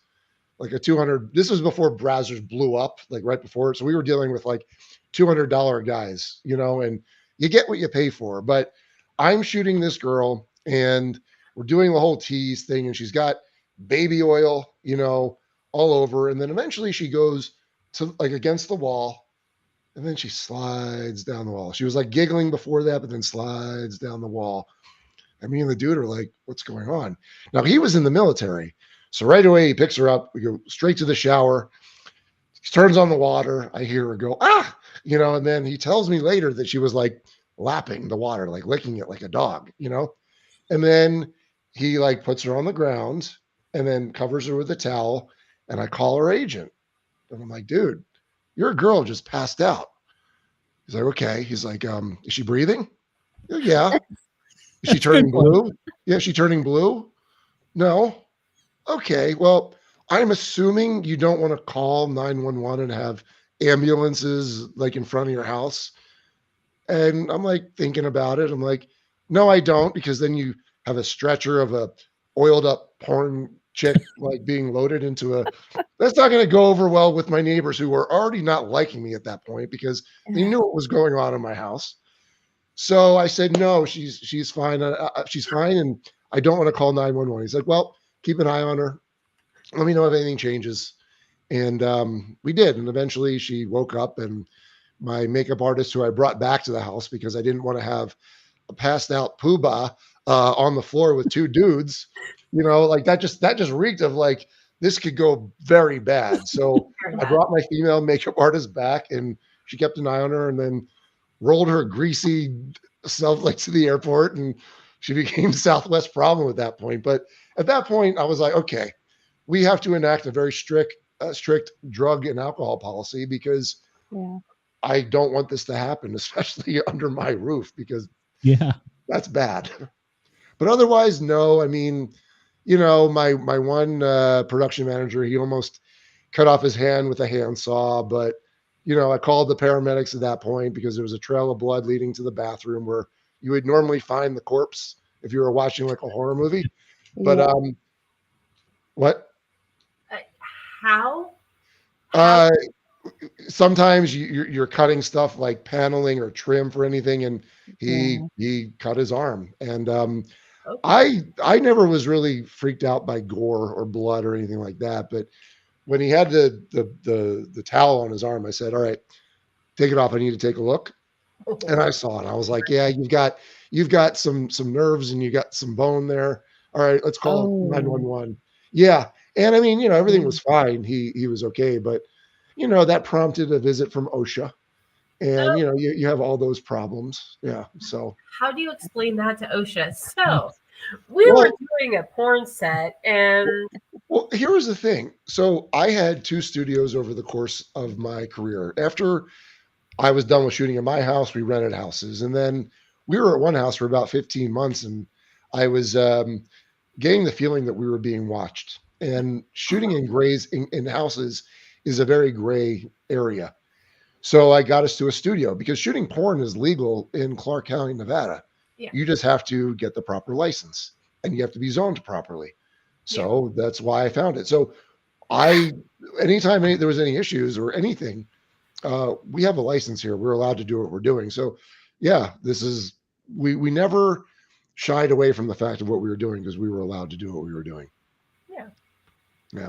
Speaker 4: like a 200. This was before Brazzers blew up, like right before it. So we were dealing with like $200 guys, and you get what you pay for. But I'm shooting this girl and we're doing the whole tease thing, and she's got baby oil, all over. And then eventually she goes to like against the wall, and then she slides down the wall. She was like giggling before that, but then slides down the wall. And me and the dude are like, what's going on? Now he was in the military. So right away he picks her up. We go straight to the shower. He turns on the water. I hear her go, ah, and then he tells me later that she was like lapping the water, like licking it like a dog, and then he like puts her on the ground and then covers her with a towel. And I call her agent. And I'm like, dude, your girl just passed out. He's like, okay. He's like, is she breathing? Yeah. Is she turning blue? Yeah. Is she turning blue? No. Okay. Well, I'm assuming you don't want to call 911 and have ambulances like in front of your house. And I'm like thinking about it. I'm like, no, I don't, because then you have a stretcher of a oiled up porn chick like being loaded into a. That's not going to go over well with my neighbors who were already not liking me at that point because they knew what was going on in my house. So I said, no, she's fine. She's fine, and I don't want to call 911. He's like, well, keep an eye on her. Let me know if anything changes. And we did. And eventually she woke up, and my makeup artist, who I brought back to the house because I didn't want to have a passed out poobah on the floor with two dudes, like that just reeked of like, this could go very bad. So I brought my female makeup artist back, and she kept an eye on her, and then rolled her greasy self like to the airport, and she became Southwest problem at that point. But at that point, I was like, okay, we have to enact a very strict drug and alcohol policy because I don't want this to happen, especially under my roof, because that's bad. But otherwise, no. I mean, my one production manager, he almost cut off his hand with a handsaw, but I called the paramedics at that point because there was a trail of blood leading to the bathroom where you would normally find the corpse if you were watching like a horror movie. But what?
Speaker 1: How?
Speaker 4: Sometimes you're cutting stuff like paneling or trim for anything, and he cut his arm. And I never was really freaked out by gore or blood or anything like that. But when he had the towel on his arm, I said, all right, take it off. I need to take a look. And I saw it. I was like, yeah, you've got some nerves and you got some bone there. All right, let's call 911. Yeah. And I mean, everything was fine. He was okay. But, that prompted a visit from OSHA. And, you have all those problems. Yeah. So
Speaker 1: how do you explain that to OSHA? So we were doing a porn set, and
Speaker 4: well, here was the thing. So I had 2 studios over the course of my career. After I was done with shooting in my house, we rented houses, and then we were at one house for about 15 months, and I was getting the feeling that we were being watched. And shooting in houses is a very gray area. So I got us to a studio because shooting porn is legal in Clark County, Nevada.
Speaker 1: Yeah.
Speaker 4: You just have to get the proper license, and you have to be zoned properly. So that's why I found it. So anytime there was any issues or anything, we have a license here. We're allowed to do what we're doing. So we never shied away from the fact of what we were doing because we were allowed to do what we were doing. Yeah.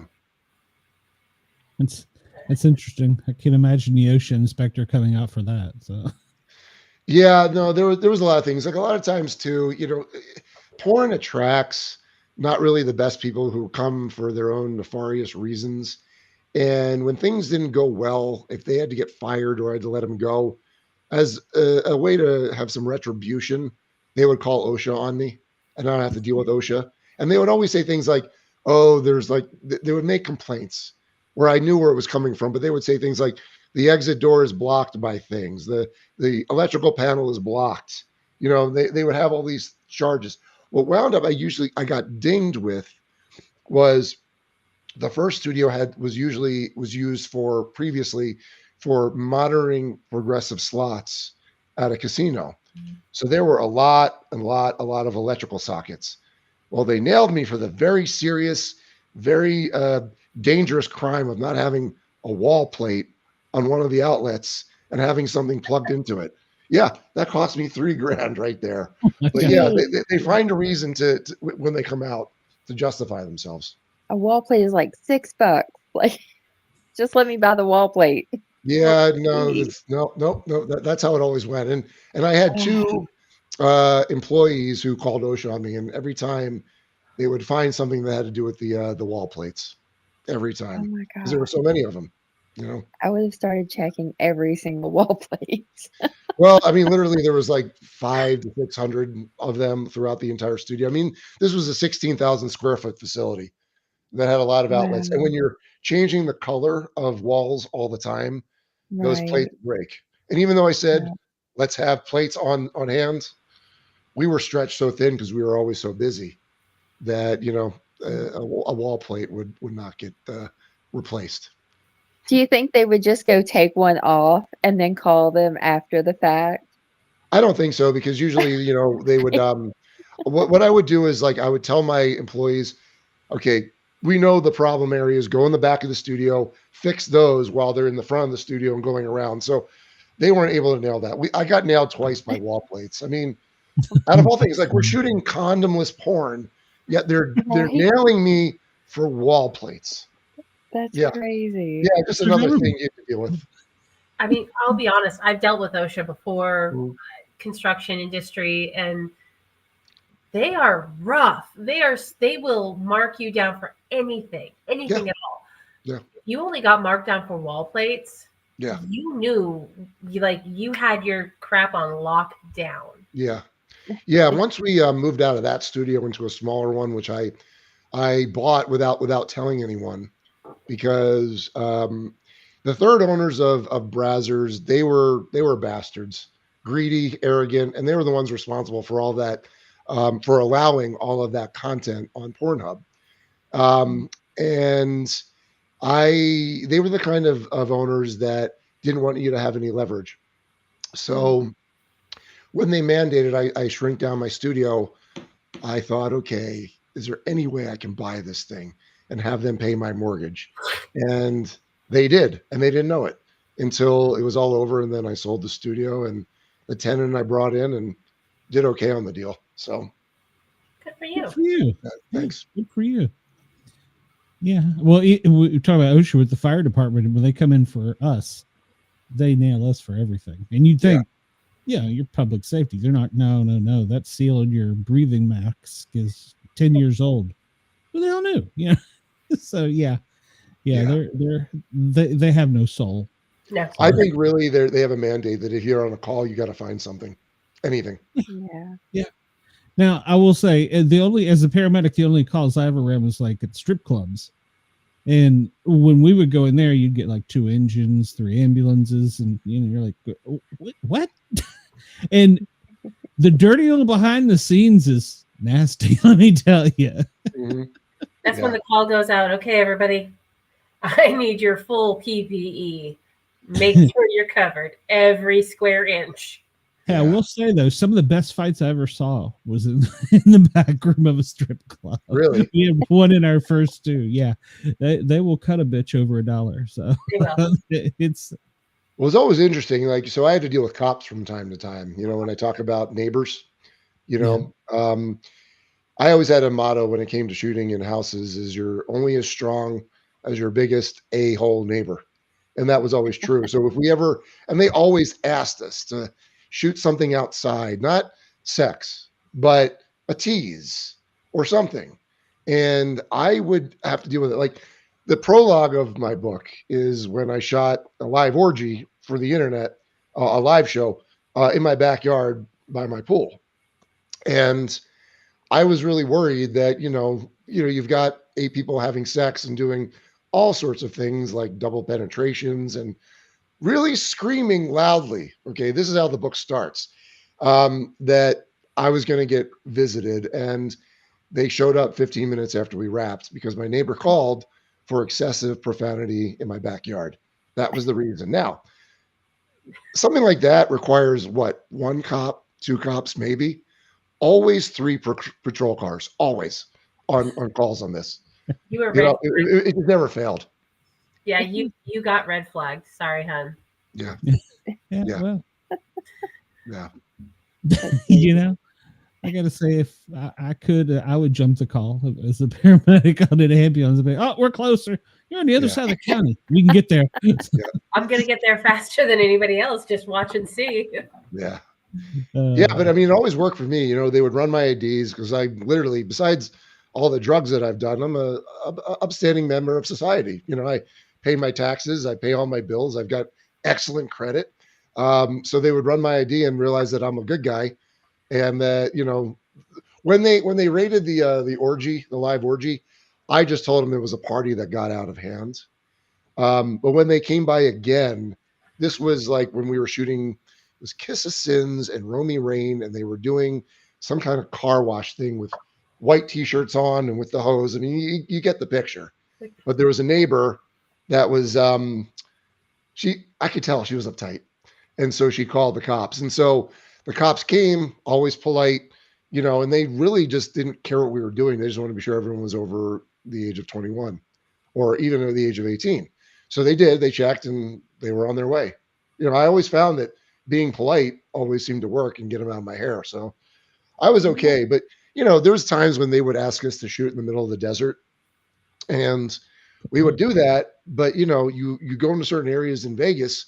Speaker 2: It's interesting. I can imagine the OSHA inspector coming out for that. So
Speaker 4: yeah, no, there was a lot of things. Like a lot of times too, porn attracts not really the best people who come for their own nefarious reasons. And when things didn't go well, if they had to get fired or I had to let them go, as a way to have some retribution, they would call OSHA on me, and I don't have to deal with OSHA. And they would always say things like, oh, they would make complaints where I knew where it was coming from, but they would say things like, the exit door is blocked by things. The electrical panel is blocked. They would have all these charges. What wound up, I got dinged with was the first studio was used previously for monitoring progressive slots at a casino. So there were a lot of electrical sockets. Well, they nailed me for the very serious, very dangerous crime of not having a wall plate on one of the outlets and having something plugged into it. Yeah, that cost me $3,000 right there. But yeah, they find a reason to when they come out to justify themselves.
Speaker 3: A wall plate is like $6. Like, just let me buy the wall plate.
Speaker 4: Yeah, no. That's how it always went. And I had 2 employees who called OSHA on me, and every time they would find something that had to do with the wall plates. Every time.
Speaker 3: Oh my god!
Speaker 4: Because there were so many of them.
Speaker 3: I would have started checking every single wall plate.
Speaker 4: Well, I mean, literally there was like 500 to 600 of them throughout the entire studio. I mean, this was a 16,000 square foot facility that had a lot of outlets. And when you're changing the color of walls all the time, those plates break. And even though I said, let's have plates on hand, we were stretched so thin because we were always so busy that, a wall plate would not get replaced.
Speaker 3: Do you think they would just go take one off and then call them after the fact?
Speaker 4: I don't think so, because usually, they would, what I would do is like, I would tell my employees, okay, we know the problem areas, go in the back of the studio, fix those while they're in the front of the studio and going around. So they weren't able to nail that. I got nailed twice by wall plates. I mean, out of all things, like we're shooting condomless porn, yet they're
Speaker 3: Right.
Speaker 4: nailing me for wall plates.
Speaker 3: That's
Speaker 4: Yeah.
Speaker 3: crazy.
Speaker 4: Yeah, just another thing you have to deal with.
Speaker 1: I mean, I'll be honest. I've dealt with OSHA before,
Speaker 4: Mhm.
Speaker 1: construction industry, and they are rough. They will mark you down for anything at all.
Speaker 4: Yeah.
Speaker 1: If you only got marked down for wall plates,
Speaker 4: Yeah.
Speaker 1: you knew you had your crap on lockdown.
Speaker 4: Yeah. Yeah. Once we moved out of that studio into a smaller one, which I bought without telling anyone, because the third owners of Brazzers, they were bastards, greedy, arrogant, and they were the ones responsible for all that, for allowing all of that content on Pornhub. And they were the kind of owners that didn't want you to have any leverage. So when they mandated I shrink down my studio, I thought, okay, is there any way I can buy this thing and have them pay my mortgage? And they did, and they didn't know it until it was all over. And then I sold the studio, and the tenant I brought in and did okay on the deal. So
Speaker 1: Good for you.
Speaker 2: Good for you.
Speaker 4: thanks.
Speaker 2: Good for you. Yeah. Well, we talk about OSHA with the fire department. When they come in for us, they nail us for everything. And you'd think, yeah, your public safety. They're not. No. That seal in your breathing mask is 10 years old. Well, they all knew. Yeah. So yeah. They have no soul.
Speaker 1: No.
Speaker 4: I think really they have a mandate that if you're on a call, you got to find something, anything.
Speaker 3: Yeah.
Speaker 2: Now, I will say, as a paramedic, the only calls I ever ran was like at strip clubs. And when we would go in there, you'd get like 2 engines, 3 ambulances, and you're like, what? And the dirty little behind the scenes is nasty, let me tell you.
Speaker 4: Mm-hmm.
Speaker 1: That's when the call goes out. Okay, everybody, I need your full PPE. Make sure you're covered every square inch.
Speaker 2: Yeah, I will say though, some of the best fights I ever saw was in the back room of a strip club.
Speaker 4: Really?
Speaker 2: We had one in our first 2. Yeah, they will cut a bitch over $1. So it's.
Speaker 4: Well, it's always interesting. Like, so I had to deal with cops from time to time. When I talk about neighbors, I always had a motto when it came to shooting in houses: is you're only as strong as your biggest a-hole neighbor. And that was always true. So if we ever, and they always asked us to shoot something outside, not sex, but a tease or something. And I would have to deal with it. Like the prologue of my book is when I shot a live orgy for the internet, a live show in my backyard by my pool. And I was really worried that, you've got 8 people having sex and doing all sorts of things like double penetrations and really screaming loudly. Okay, this is how the book starts. That I was going to get visited, and they showed up 15 minutes after we wrapped because my neighbor called for excessive profanity in my backyard. That was the reason. Now, something like that requires what? 1 cop, 2 cops, maybe. Always 3 patrol cars, always on calls on this.
Speaker 1: You were
Speaker 4: it never failed.
Speaker 1: Yeah, you got red flagged. Sorry, hun.
Speaker 4: Yeah.
Speaker 2: Well.
Speaker 4: Yeah.
Speaker 2: I gotta say, if I could, I would jump the call as a paramedic on an ambulance. And be, oh, we're closer. You're on the other side of the county. We can get there.
Speaker 1: I'm gonna get there faster than anybody else. Just watch and see.
Speaker 4: Yeah. But I mean, it always worked for me. They would run my IDs because I literally, besides all the drugs that I've done, I'm a upstanding member of society. I pay my taxes, I pay all my bills, I've got excellent credit. So they would run my ID and realize that I'm a good guy, and that when they raided the orgy, the live orgy, I just told them it was a party that got out of hand. But when they came by again, this was like when we were shooting. It was Kiss of Sins and Romy Rain, and they were doing some kind of car wash thing with white t-shirts on and with the hose. I mean, you get the picture. But there was a neighbor that was I could tell she was uptight, and so she called the cops. And so the cops came, always polite, and they really just didn't care what we were doing. They just wanted to be sure everyone was over the age of 21 or even at the age of 18. So they checked, and they were on their way. I always found that being polite always seemed to work and get them out of my hair. So I was okay. But, there was times when they would ask us to shoot in the middle of the desert, and we would do that. But, you go into certain areas in Vegas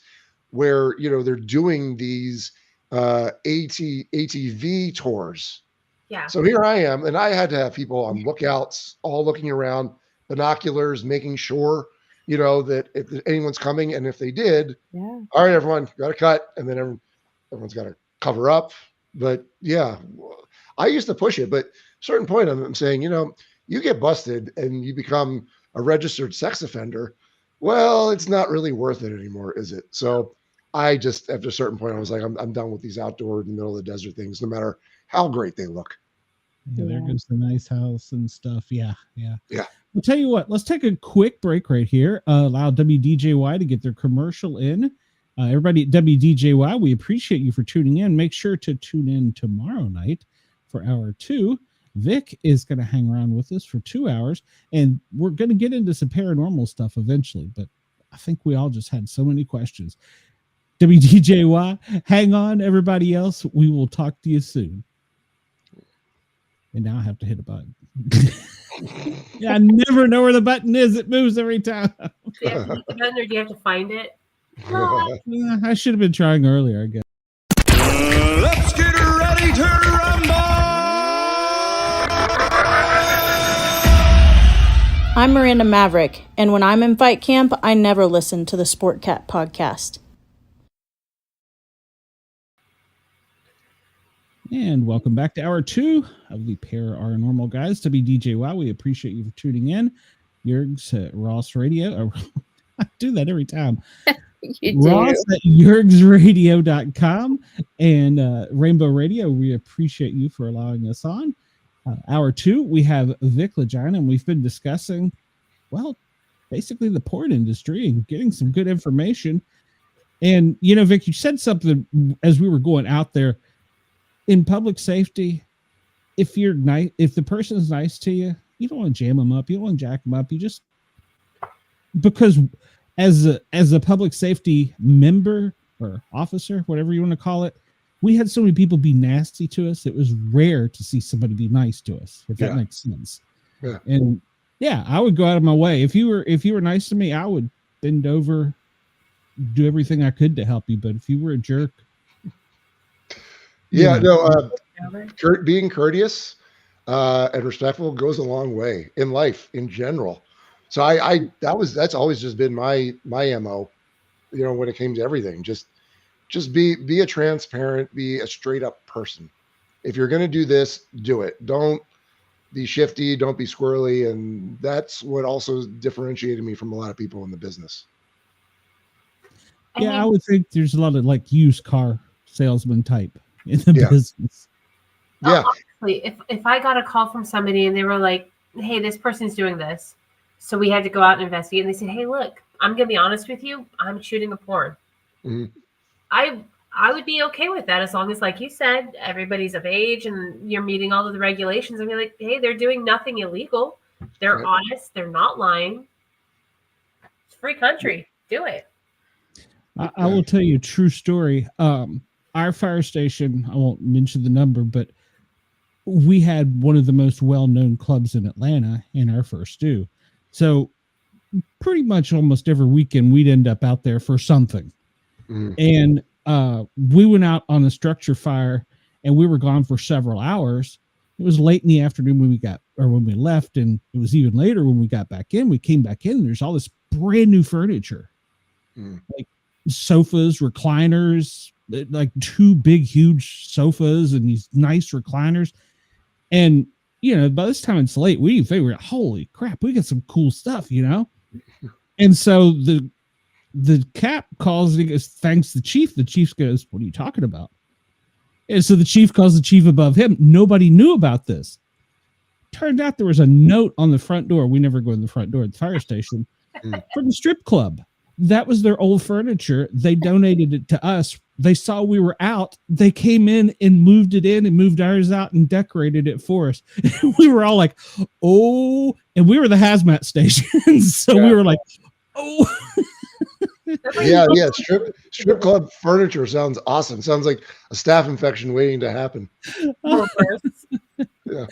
Speaker 4: where, they're doing these ATV tours.
Speaker 1: Yeah.
Speaker 4: So here I am, and I had to have people on lookouts, all looking around, binoculars, making sure, that if anyone's coming, and if they did, all right, everyone, got to cut, and then everyone's got to cover up. But yeah, I used to push it, but at a certain point, I'm saying, you get busted and you become a registered sex offender. Well, it's not really worth it anymore, is it? So I just, after a certain point, I was like, I'm done with these outdoor in the middle of the desert things, no matter how great they look.
Speaker 2: Yeah, there goes the nice house and stuff. Yeah. I'll tell you what, let's take a quick break right here. Allow WDJY to get their commercial in. Everybody at WDJY, we appreciate you for tuning in. Make sure to tune in tomorrow night for hour 2. Vic is going to hang around with us for 2 hours, and we're going to get into some paranormal stuff eventually, but I think we all just had so many questions. WDJY, hang on, everybody else. We will talk to you soon. And now I have to hit a button. Yeah, I never know where the button is. It moves every time.
Speaker 1: Do you have to hit the button, or do you have to find it?
Speaker 2: Yeah, I should have been trying earlier, I guess.
Speaker 5: Let's get ready to rumble!
Speaker 6: I'm Miranda Maverick, and when I'm in fight camp, I never listen to the Sport Cat podcast.
Speaker 2: And welcome back to hour 2 of the Paranormal Guys, WDJY. We appreciate you for tuning in. Jurgs at Ross Radio. I do that every time.
Speaker 3: You do.
Speaker 2: Ross at jurgsradio.com and Rainbow Radio. We appreciate you for allowing us on. Hour 2, we have Vic Lagina, and we've been discussing, basically the porn industry and getting some good information. And, Vic, you said something as we were going out there. In public safety, if the person is nice to you, you don't want to jam them up. You don't want to jack them up. You just, because as a public safety member or officer, whatever you want to call it, we had so many people be nasty to us. It was rare to see somebody be nice to us, if that makes sense.
Speaker 4: Yeah.
Speaker 2: And I would go out of my way. If you were nice to me, I would bend over, do everything I could to help you. But if you were a jerk,
Speaker 4: being courteous and respectful goes a long way in life in general. So that's always just been my MO, when it came to everything. Just be a transparent, be a straight up person. If you're going to do this, do it. Don't be shifty, don't be squirrely. And that's what also differentiated me from a lot of people in the business.
Speaker 2: Yeah, I would think there's a lot of used car salesman type in the business.
Speaker 4: Yeah.
Speaker 1: Honestly, if I got a call from somebody and they were like, hey, this person's doing this, so we had to go out and investigate, and they said, hey, look, I'm gonna be honest with you, I'm shooting a porn.
Speaker 4: Mm-hmm.
Speaker 1: I would be okay with that, as long as, like you said, everybody's of age and you're meeting all of the regulations. I'd be like, hey, they're doing nothing illegal, they're honest, they're not lying. It's a free country, do it.
Speaker 2: I will tell you a true story. Our fire station, I won't mention the number, but we had one of the most well-known clubs in Atlanta in our first due. So pretty much almost every weekend we'd end up out there for something. And we went out on a structure fire, and we were gone for several hours. It was late in the afternoon when we left, and it was even later when we got back in. We came back in, and there's all this brand new furniture, like sofas, recliners, like 2 big, huge sofas and these nice recliners. And, by this time it's late, we figured, holy crap, we got some cool stuff, And so the cap calls and he goes, thanks the chief. The chief goes, what are you talking about? And so the chief calls the chief above him. Nobody knew about this. Turned out there was a note on the front door. We never go in the front door at the fire station from the strip club. That was their old furniture. They donated it to us they saw we were out. They came in and moved it in and moved ours out and decorated it for us. We were all like, oh, and we were the hazmat station. So we were like, oh.
Speaker 4: Yeah. Strip club furniture sounds awesome. Sounds like a staph infection waiting to happen. Yeah.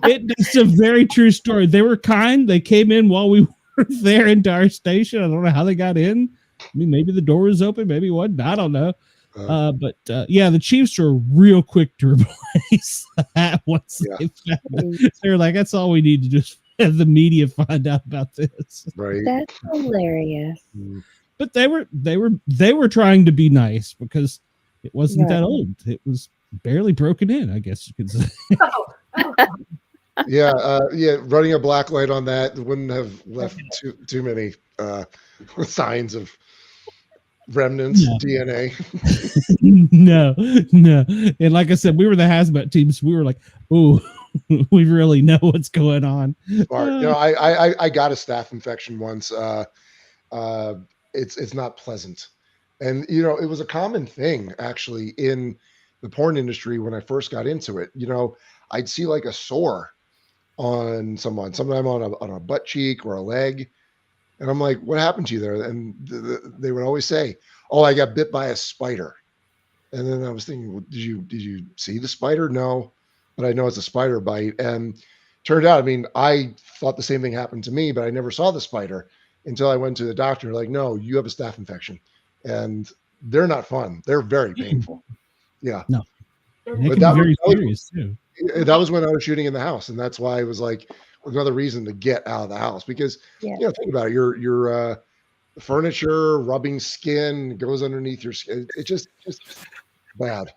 Speaker 2: It's a very true story. They were kind. They came in while we were there into our station. I don't know how they got in. I mean, maybe the door was open, maybe it wasn't. I don't know. But the Chiefs were real quick to replace that once they found it. They were like, that's all we need to just have the media find out about this.
Speaker 4: Right.
Speaker 3: That's hilarious.
Speaker 2: But they were trying to be nice because it wasn't that old. It was barely broken in, I guess you could say.
Speaker 4: Running a black light on that wouldn't have left too many signs of remnants, DNA.
Speaker 2: No. And like I said, we were the hazmat team, so we were like, "Ooh, we really know what's going on."
Speaker 4: Smart. I got a staph infection once. It's not pleasant, and it was a common thing actually in the porn industry when I first got into it. I'd see like a sore on someone, sometime on a butt cheek or a leg. And I'm like, what happened to you there? And they would always say, oh, I got bit by a spider. And then I was thinking, well, did you see the spider? No, but I know it's a spider bite. And turned out, I thought the same thing happened to me, but I never saw the spider until I went to the doctor. Like, no, you have a staph infection. And they're not fun. They're very painful. Yeah.
Speaker 2: No. But that was very serious too.
Speaker 4: That was when I was shooting in the house. And that's why it was like another reason to get out of the house because think about it. Your furniture rubbing skin goes underneath your skin. It's just bad.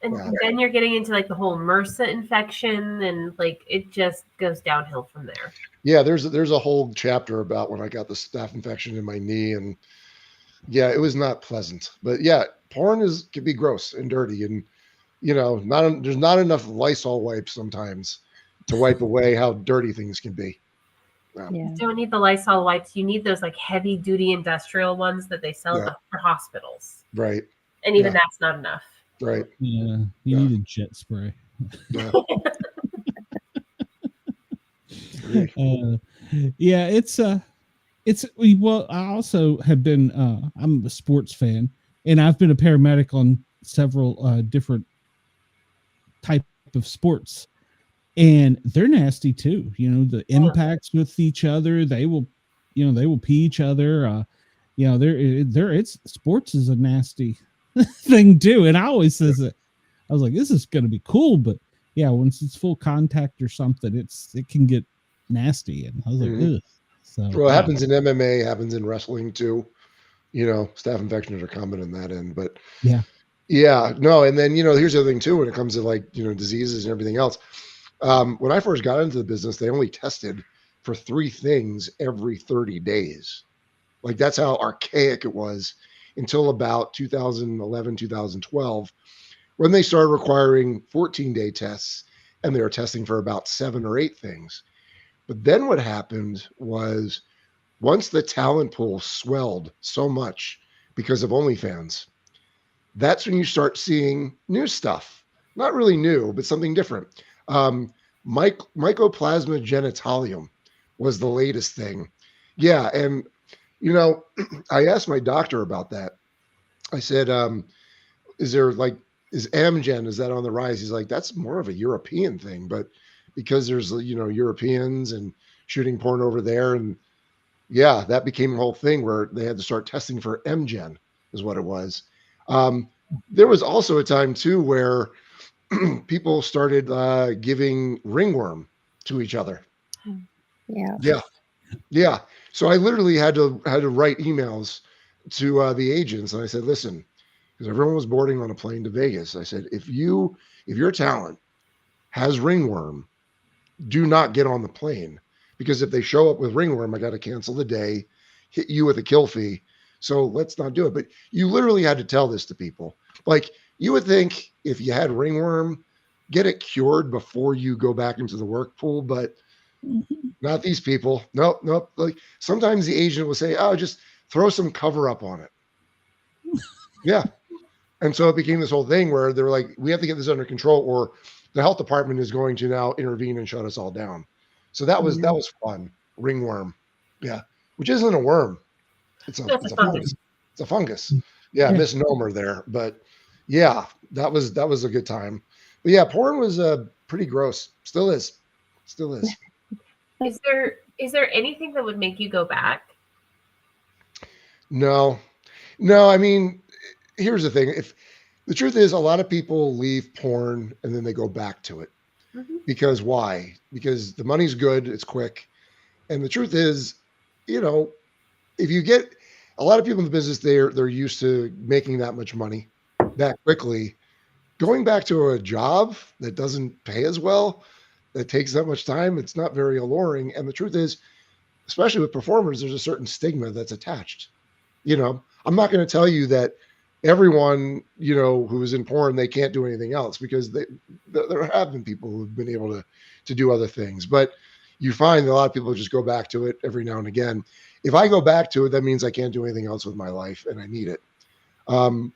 Speaker 1: And then you're getting into like the whole MRSA infection, and like it just goes downhill from there.
Speaker 4: Yeah, there's a whole chapter about when I got the staph infection in my knee, and it was not pleasant. But porn can be gross and dirty, and there's not enough Lysol wipes sometimes to wipe away how dirty things can be.
Speaker 1: You don't need the Lysol wipes. You need those like heavy duty industrial ones that they sell for hospitals.
Speaker 4: Right.
Speaker 1: And even that's not enough.
Speaker 4: Right.
Speaker 2: Yeah. You need a jet spray.
Speaker 4: Yeah.
Speaker 2: I also have been I'm a sports fan, and I've been a paramedic on several different type of sports, and they're nasty too. The impacts with each other, they will pee each other. Sports is a nasty thing too. And I always says that I was like, this is going to be cool, but once it's full contact or something, it can get nasty. And I was like, ugh. So
Speaker 4: it happens in MMA, happens in wrestling too. Staph infections are common in that end, but no. And then, here's the other thing too, when it comes to like, diseases and everything else. When I first got into the business, they only tested for 3 things every 30 days. Like that's how archaic it was until about 2011, 2012, when they started requiring 14-day tests, and they were testing for about 7 or 8 things. But then what happened was once the talent pool swelled so much because of OnlyFans, that's when you start seeing new stuff. Not really new, but something different. Mycoplasma genitalium was the latest thing. Yeah. And, I asked my doctor about that. I said, is Amgen, is that on the rise? He's like, that's more of a European thing, but because there's, Europeans and shooting porn over there. And that became a whole thing where they had to start testing for MGen is what it was. There was also a time too, where people started giving ringworm to each other. Yeah. So I literally had to write emails to the agents, and I said, listen, because everyone was boarding on a plane to Vegas. I said, if your talent has ringworm, do not get on the plane, because if they show up with ringworm, I got to cancel the day, hit you with a kill fee. So let's not do it. But you literally had to tell this to people. Like, you would think if you had ringworm, get it cured before you go back into the work pool, but not these people. Nope. Like sometimes the agent will say, oh, just throw some cover up on it. Yeah. And so it became this whole thing where they were like, we have to get this under control, or the health department is going to now intervene and shut us all down. So that was fun. Ringworm. Yeah. Which isn't a worm. It's a fungus. It's a fungus. Yeah, misnomer there. But yeah, that was a good time. But yeah, porn was pretty gross. Still is.
Speaker 1: Is there anything that would make you go back?
Speaker 4: No. I mean, here's the thing. If the truth is, a lot of people leave porn and then they go back to it. Because why? Because the money's good, it's quick. And the truth is, if you get a lot of people in the business, they're used to making that much money that quickly. Going back to a job that doesn't pay as well, that takes that much time, it's not very alluring. And the truth is, especially with performers, there's a certain stigma that's attached. I'm not going to tell you that everyone, who is in porn, they can't do anything else, because there have been people who've been able to do other things. But you find that a lot of people just go back to it every now and again. If I go back to it, that means I can't do anything else with my life, and I need it.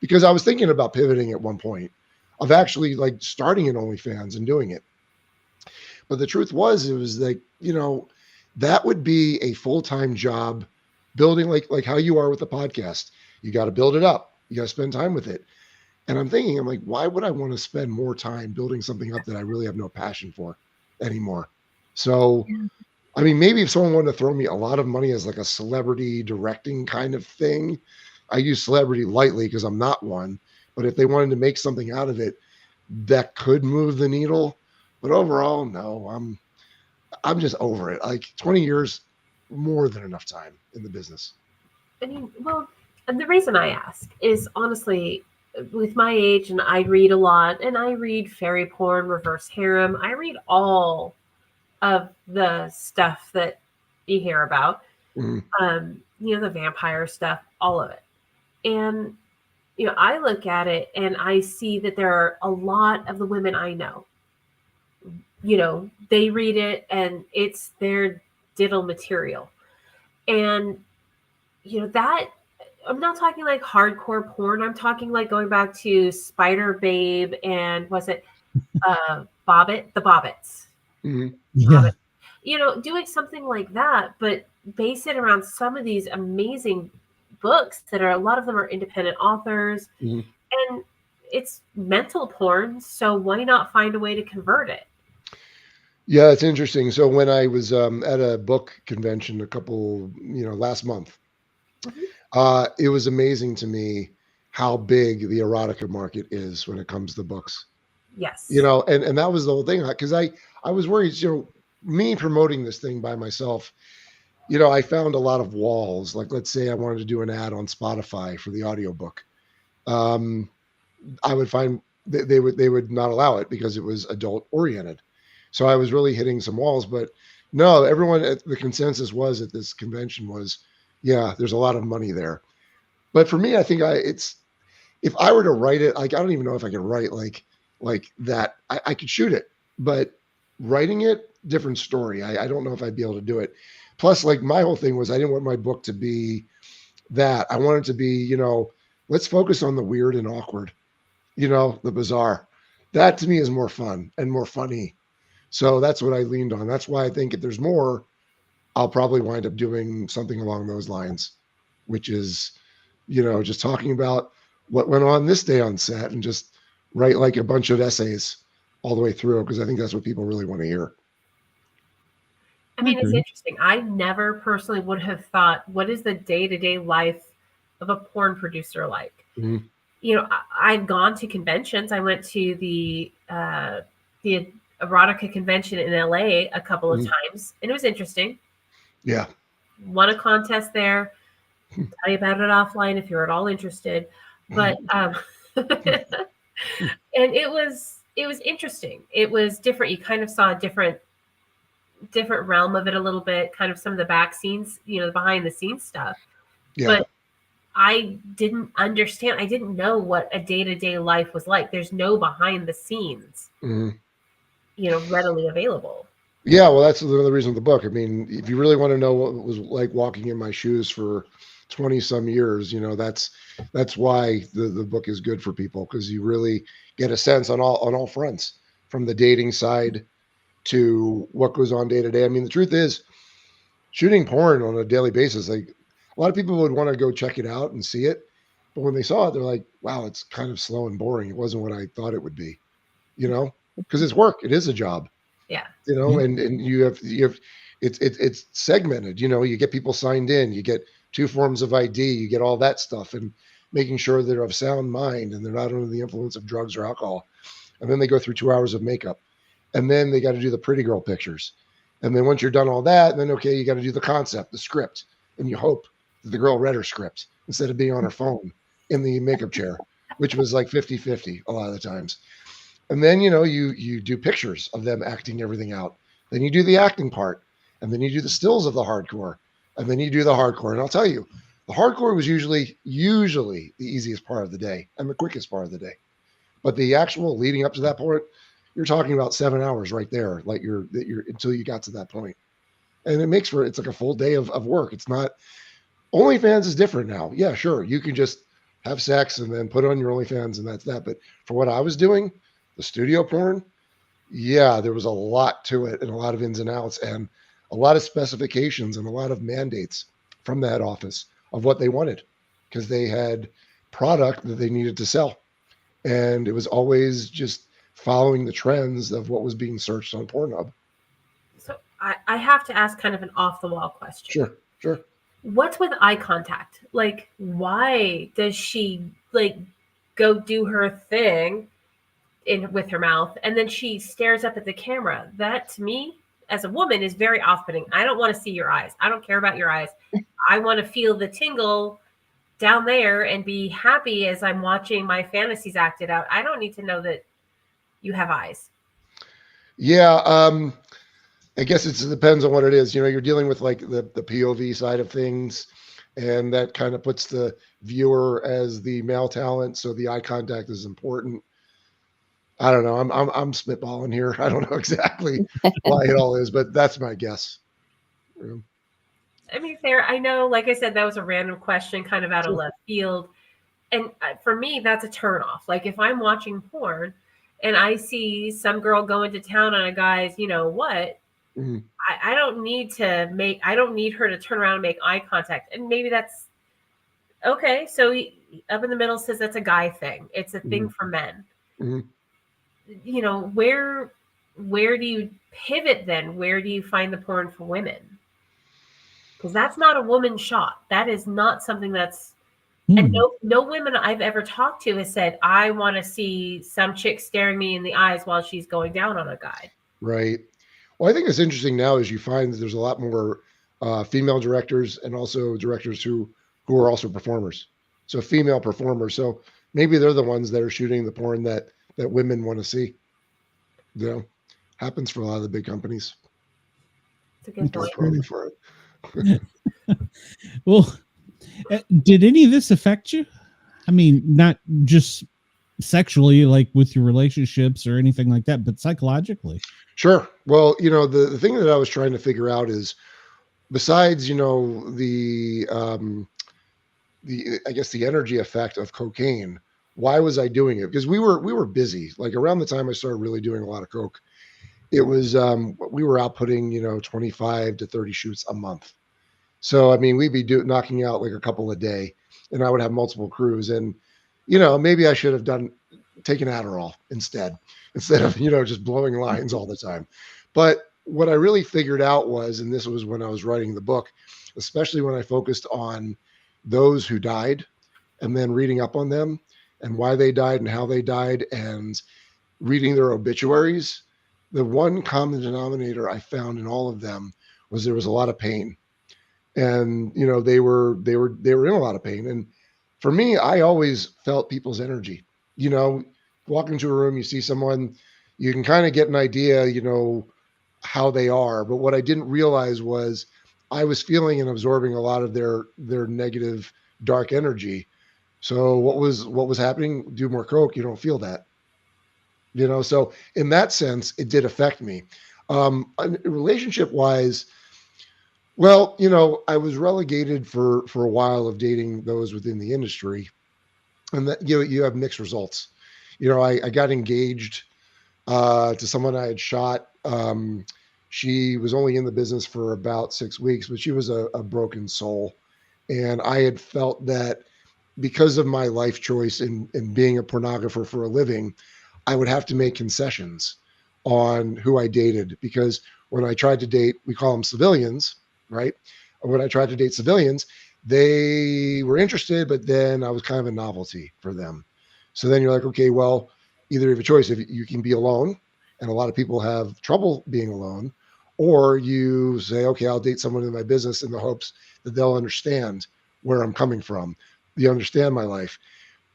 Speaker 4: Because I was thinking about pivoting at one point of actually like starting an OnlyFans and doing it. But the truth was, it was like, that would be a full-time job, building like how you are with the podcast. You got to build it up. You got to spend time with it. And I'm like, why would I want to spend more time building something up that I really have no passion for anymore? So, I mean, maybe if someone wanted to throw me a lot of money as like a celebrity directing kind of thing, I use celebrity lightly because I'm not one. But if they wanted to make something out of it, that could move the needle. But overall, no, I'm just over it. Like 20 years, more than enough time in the business.
Speaker 1: I mean, well, and the reason I ask is honestly, with my age, and I read a lot, and I read fairy porn, reverse harem. I read all of the stuff that you hear about, the vampire stuff, all of it. And, I look at it and I see that there are a lot of the women I know, they read it and it's their diddle material. And, that, I'm not talking like hardcore porn. I'm talking like going back to Spider Babe and was it the Bobbits.
Speaker 2: Yeah.
Speaker 1: Doing something like that, but base it around some of these amazing books that are, a lot of them are independent authors, and it's mental porn. So why not find a way to convert it?
Speaker 4: Yeah, it's interesting. So when I was at a book convention last month, it was amazing to me how big the erotica market is when it comes to books.
Speaker 1: Yes.
Speaker 4: And that was the whole thing, because I was worried, me promoting this thing by myself, I found a lot of walls. Like, let's say I wanted to do an ad on Spotify for the audiobook. I would find they would not allow it because it was adult oriented. So I was really hitting some walls, but no, the consensus was at this convention was, yeah, there's a lot of money there. But for me, I think if I were to write it, like, I don't even know if I could write like that. I could shoot it, but writing it, different story. I don't know if I'd be able to do it. Plus, like, my whole thing was I didn't want my book to be that. I wanted it to be, let's focus on the weird and awkward, the bizarre. That to me is more fun and more funny. So that's what I leaned on. That's why I think if there's more, I'll probably wind up doing something along those lines, which is, just talking about what went on this day on set and just write like a bunch of essays all the way through, because I think that's what people really want to hear.
Speaker 1: I mean, it's interesting. I never personally would have thought, what is the day-to-day life of a porn producer like? I've gone to conventions. I went to the erotica convention in LA a couple of times, and it was interesting.
Speaker 4: Yeah.
Speaker 1: Won a contest there. Tell you about it offline if you're at all interested. But and it was interesting. It was different. You kind of saw a different realm of it a little bit, kind of some of the back scenes, the behind the scenes stuff. Yeah. But I didn't understand. I didn't know what a day-to-day life was like. There's no behind the scenes, readily available.
Speaker 4: Yeah, well, that's the reason of the book. I mean, if you really want to know what it was like walking in my shoes for 20 some years, that's why the book is good for people, because you really get a sense on all fronts, from the dating side to what goes on day to day. I mean, the truth is, shooting porn on a daily basis, like, a lot of people would want to go check it out and see it, but when they saw it, they're like, wow, it's kind of slow and boring. It wasn't what I thought it would be, because it's work. It is a job.
Speaker 1: Yeah.
Speaker 4: And you have it's segmented. You get people signed in, you get 2 forms of ID, you get all that stuff, and making sure they're of sound mind and they're not under the influence of drugs or alcohol. And then they go through 2 hours of makeup, and then they got to do the pretty girl pictures. And then once you're done all that, then okay, you got to do the concept, the script, and you hope that the girl read her script instead of being on her phone in the makeup chair, which was like 50-50 a lot of the times. And then, you do pictures of them acting everything out. Then you do the acting part, and then you do the stills of the hardcore, and then you do the hardcore. And I'll tell you, the hardcore was usually the easiest part of the day and the quickest part of the day. But the actual leading up to that point, you're talking about 7 hours right there, like you're until you got to that point. And it's like a full day of work. It's not, OnlyFans is different now. Yeah, sure. You can just have sex and then put on your OnlyFans and that's that. But for what I was doing, the studio porn, yeah, there was a lot to it and a lot of ins and outs and a lot of specifications and a lot of mandates from the head office of what they wanted, because they had product that they needed to sell. And it was always just following the trends of what was being searched on Pornhub.
Speaker 1: So I have to ask kind of an off the wall question.
Speaker 4: Sure.
Speaker 1: What's with eye contact? Like, why does she go do her thing with her mouth and then she stares up at the camera? That, to me, as a woman, is very off-putting. I don't want to see your eyes. I don't care about your eyes. I want to feel the tingle down there and be happy as I'm watching my fantasies acted out. I don't need to know that you have eyes.
Speaker 4: Yeah, I guess it depends on what it is. You're dealing with like the POV side of things, and that kind of puts the viewer as the male talent, so the eye contact is important. I don't know. I'm spitballing here. I don't know exactly why it all is, but that's my guess.
Speaker 1: I mean, fair. I know, like I said, that was a random question, kind of out of left field. And for me, that's a turnoff. Like, if I'm watching porn and I see some girl going to town on a guy's, mm-hmm. I don't need her to turn around and make eye contact. And maybe that's okay. So he, up in the middle, says that's a guy thing. It's a thing for men.
Speaker 4: Mm-hmm.
Speaker 1: Where do you pivot then? Where do you find the porn for women? Because that's not a woman shot. That is not something that's, and no women I've ever talked to has said, I want to see some chick staring me in the eyes while she's going down on a guy.
Speaker 4: Right. Well, I think it's interesting now as you find that there's a lot more female directors and also directors who are also performers. So female performers. So maybe they're the ones that are shooting the porn that women want to see. Happens for a lot of the big companies.
Speaker 1: It's a good point.
Speaker 4: For it.
Speaker 2: Well, did any of this affect you? I mean, not just sexually, like with your relationships or anything like that, but psychologically.
Speaker 4: Sure. Well, the thing that I was trying to figure out is, besides, the I guess the energy effect of cocaine, why was I doing it? Because we were busy. Like, around the time I started really doing a lot of coke, it was we were outputting 25 to 30 shoots a month. So I mean, we'd be knocking out like a couple a day, and I would have multiple crews. And maybe I should have taken Adderall instead of just blowing lines all the time. But what I really figured out was, and this was when I was writing the book, especially when I focused on those who died and then reading up on them and why they died and how they died and reading their obituaries, the one common denominator I found in all of them was there was a lot of pain. And, they were in a lot of pain. And for me, I always felt people's energy. Walk into a room, you see someone, you can kind of get an idea, how they are. But what I didn't realize was I was feeling and absorbing a lot of their negative, dark energy. So what was happening? Do more coke, you don't feel that. So in that sense, it did affect me. Relationship wise, Well, I was relegated for a while of dating those within the industry, and that you have mixed results. I got engaged to someone I had shot. She was only in the business for about 6 weeks, but she was a broken soul, and I had felt that because of my life choice in being a pornographer for a living, I would have to make concessions on who I dated because when I tried to date, we call them civilians, right? When I tried to date civilians, they were interested, but then I was kind of a novelty for them. So then you're like, okay, well, either you have a choice if you can be alone, and a lot of people have trouble being alone, or you say, okay, I'll date someone in my business in the hopes that they'll understand where I'm coming from. They understand my life,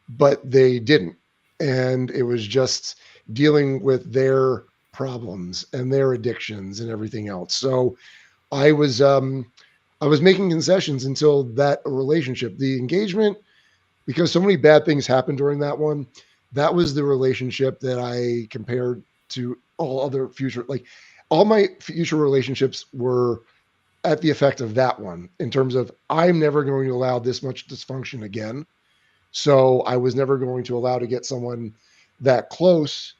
Speaker 4: but they didn't. And it was just dealing with their problems and their addictions and everything else. So I was I was making concessions until that relationship, the engagement, because so many bad things happened during that one. That was the relationship that I compared to all other future, like all my future relationships were at the effect of that one in terms of I'm never going to allow this much dysfunction again. So I was never going to allow to get someone that close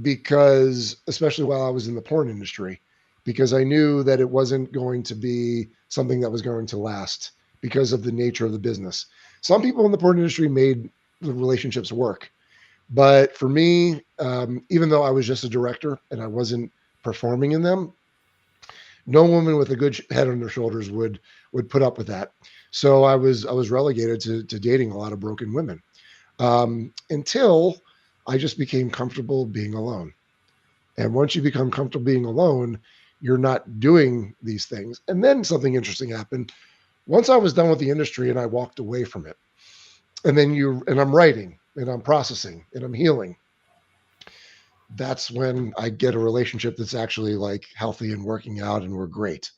Speaker 4: because, especially while I was in the porn industry, because I knew that it wasn't going to be something that was going to last because of the nature of the business. Some people in the porn industry made the relationships work. But for me, even though I was just a director and I wasn't performing in them, no woman with a good head on her shoulders would put up with that. So I was relegated to dating a lot of broken women until I just became comfortable being alone. And once you become comfortable being alone, you're not doing these things. And then something interesting happened. Once I was done with the industry and I walked away from it, and I'm writing and I'm processing and I'm healing. That's when I get a relationship that's actually like healthy and working out and we're great.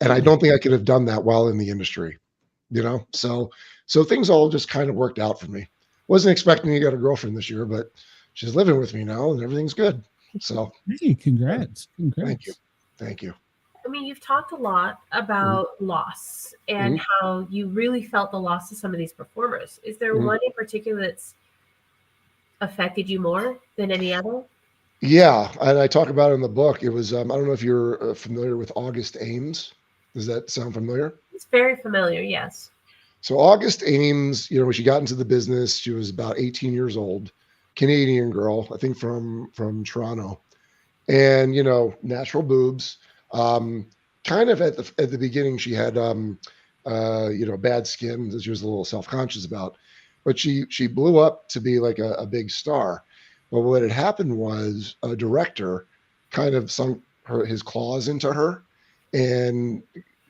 Speaker 4: And I don't think I could have done that while in the industry, So things all just kind of worked out for me. Wasn't expecting to get a girlfriend this year, but she's living with me now and everything's good. So
Speaker 2: hey, congrats.
Speaker 4: Thank you. Thank you.
Speaker 1: I mean, you've talked a lot about loss and how you really felt the loss of some of these performers. Is there one in particular that's affected you more than any other?
Speaker 4: Yeah, and I talk about it in the book. It was I don't know if you're familiar with August Ames. Does that sound familiar?
Speaker 1: It's very familiar, yes.
Speaker 4: So August Ames, when she got into the business, she was about 18 years old, Canadian girl, I think from Toronto, and natural boobs. Kind of at the beginning, she had bad skin that she was a little self-conscious about, but she blew up to be like a big star. But what had happened was a director kind of sunk his claws into her, and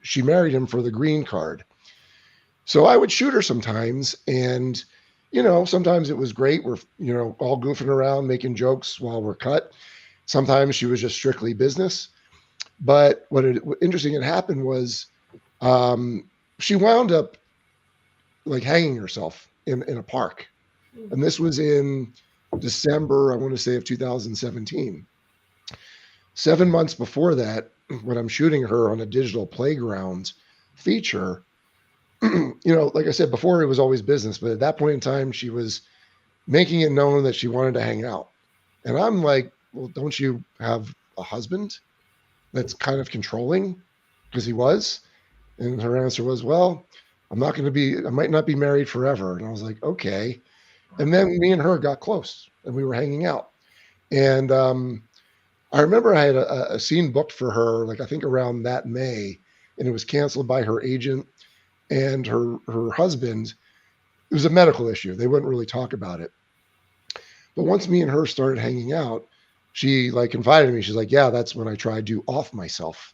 Speaker 4: she married him for the green card. So I would shoot her sometimes, and sometimes it was great. We're all goofing around, making jokes while we're cut. Sometimes she was just strictly business. But what interesting had happened was she wound up like hanging herself in a park, and this was in December, I want to say, of 2017. 7 months before that, when I'm shooting her on a digital playground feature, like I said before, it was always business, but at that point in time, she was making it known that she wanted to hang out. And I'm like, well, don't you have a husband that's kind of controlling? Because he was. And her answer was, well, I might not be married forever. And I was like, okay. And then me and her got close and we were hanging out. And I remember I had a scene booked for her, like I think around that May, and it was canceled by her agent and her husband. It was a medical issue. They wouldn't really talk about it. But once me and her started hanging out, she like confided in me. She's like, yeah, that's when I tried to off myself.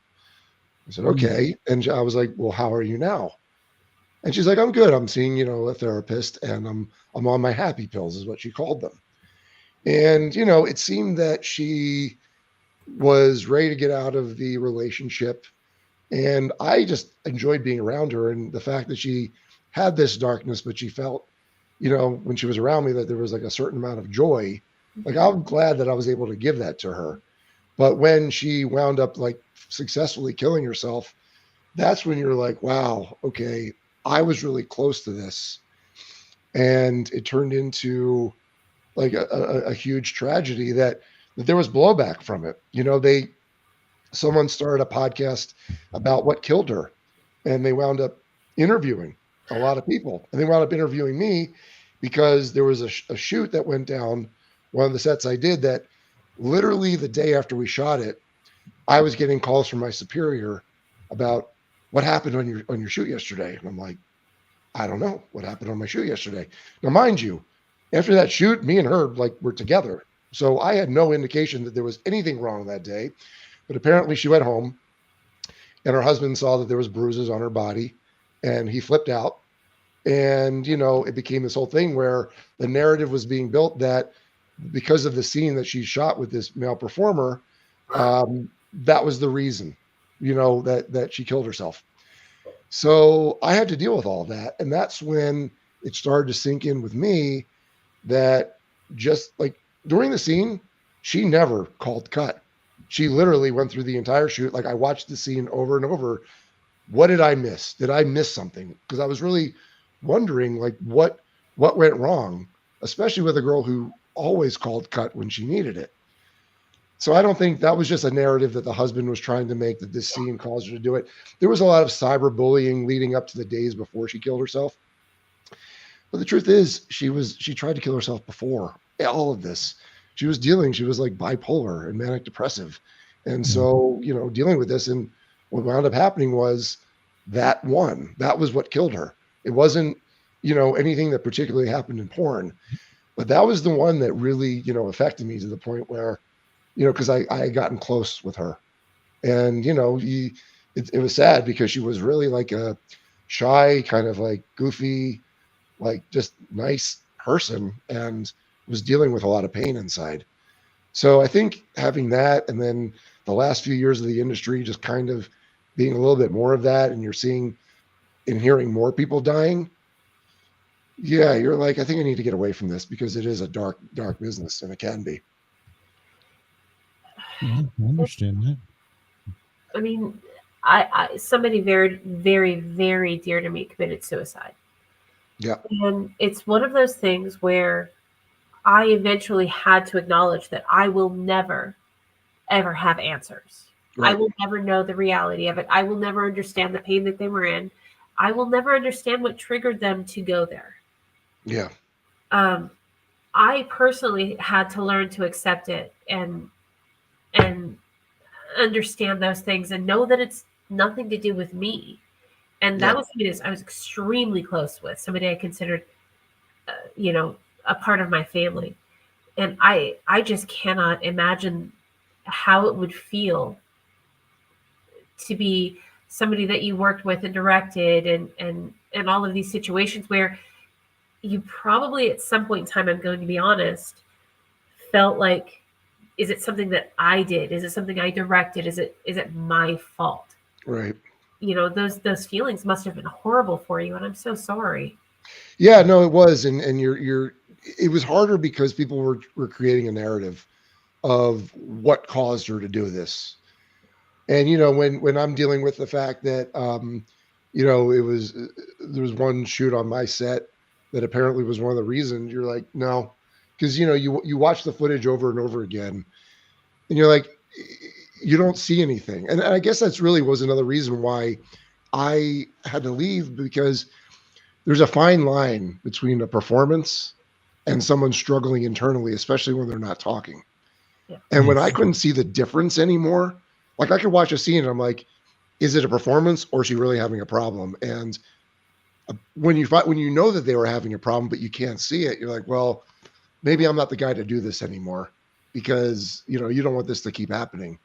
Speaker 4: I said, okay. And I was like, well, how are you now? And she's like, I'm good. I'm seeing, a therapist, and I'm on my happy pills is what she called them. And, it seemed that she was ready to get out of the relationship. And I just enjoyed being around her, and the fact that she had this darkness, but she felt, when she was around me, that there was like a certain amount of joy. Like, I'm glad that I was able to give that to her. But when she wound up like successfully killing herself, that's when you're like, wow, okay, I was really close to this. And it turned into like a huge tragedy that there was blowback from it. Someone started a podcast about what killed her, and they wound up interviewing a lot of people, and they wound up interviewing me because there was a shoot that went down, one of the sets I did, that literally the day after we shot it, I was getting calls from my superior about what happened on your shoot yesterday. And I'm like, I don't know what happened on my shoot yesterday. Now, mind you, after that shoot, me and her were together. So I had no indication that there was anything wrong that day. But apparently she went home and her husband saw that there was bruises on her body and he flipped out. And, it became this whole thing where the narrative was being built that because of the scene that she shot with this male performer, that was the reason, that she killed herself. So I had to deal with all that. And that's when it started to sink in with me that just like during the scene, she never called cut. She literally went through the entire shoot. Like I watched the scene over and over. What did I miss? Did I miss something? Because I was really wondering like what went wrong, especially with a girl who always called cut when she needed it. So I don't think that was just a narrative that the husband was trying to make, that this scene caused her to do it. There was a lot of cyberbullying leading up to the days before she killed herself. But the truth is, she tried to kill herself before all of this. She was like bipolar and manic depressive. And so, dealing with this, and what wound up happening was that was what killed her. It wasn't, anything that particularly happened in porn, but that was the one that really, affected me to the point where, because I had gotten close with her, and, it was sad because she was really like a shy, kind of like goofy, like just nice person, and was dealing with a lot of pain inside. So I think having that, and then the last few years of the industry, just kind of being a little bit more of that, and you're seeing and hearing more people dying. Yeah, you're like, I think I need to get away from this because it is a dark, dark business, and it can be.
Speaker 2: Yeah, I understand that.
Speaker 1: I mean, I somebody very, very, very dear to me committed suicide.
Speaker 4: Yeah.
Speaker 1: And it's one of those things where I eventually had to acknowledge that I will never, ever have answers. Right. I will never know the reality of it. I will never understand the pain that they were in. I will never understand what triggered them to go there.
Speaker 4: Yeah.
Speaker 1: I personally had to learn to accept it and understand those things and know that it's nothing to do with me. And that was somebody I was extremely close with, somebody I considered, a part of my family. And I just cannot imagine how it would feel to be somebody that you worked with and directed and all of these situations where you probably at some point in time, I'm going to be honest, felt like, is it something that I did? Is it something I directed? Is it my fault?
Speaker 4: Right.
Speaker 1: Those feelings must have been horrible for you. And I'm so sorry.
Speaker 4: Yeah, no, it was. And it was harder because people were creating a narrative of what caused her to do this. And, when I'm dealing with the fact that, there was one shoot on my set that apparently was one of the reasons, you're like, no, because, you watch the footage over and over again and you're like, you don't see anything. And I guess that's really was another reason why I had to leave, because there's a fine line between a performance and someone struggling internally, especially when they're not talking. Yeah. And when I couldn't see the difference anymore, like I could watch a scene and I'm like, is it a performance or is she really having a problem? And when you know that they were having a problem, but you can't see it, you're like, well, maybe I'm not the guy to do this anymore, because, you don't want this to keep happening.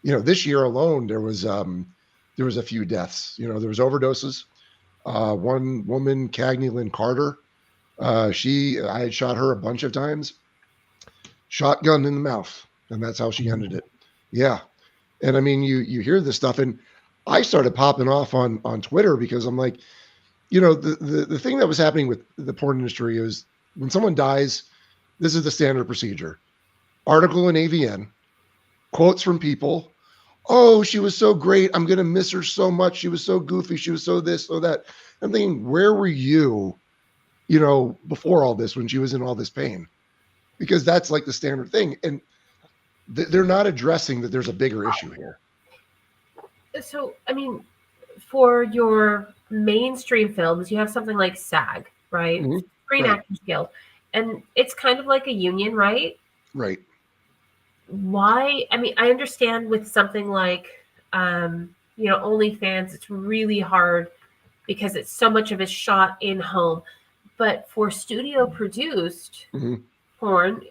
Speaker 4: This year alone, there was a few deaths. There was overdoses. One woman, Cagney Lynn Carter, I had shot her a bunch of times, shotgun in the mouth, and that's how she ended it. Yeah. And I mean, you hear this stuff, and I started popping off on Twitter because I'm like, the thing that was happening with the porn industry is when someone dies, this is the standard procedure: article in AVN, quotes from people, oh, she was so great. I'm going to miss her so much. She was so goofy. She was so this, so that. I'm thinking, where were you, before all this, when she was in all this pain? Because that's like the standard thing. And they're not addressing that there's a bigger issue here.
Speaker 1: So, I mean, for your mainstream films, you have something like SAG, right?
Speaker 4: Mm-hmm.
Speaker 1: Screen Actors Guild. And it's kind of like a union, right?
Speaker 4: Right.
Speaker 1: Why? I mean, I understand with something like, OnlyFans, it's really hard because it's so much of it shot in home. But for studio produced porn,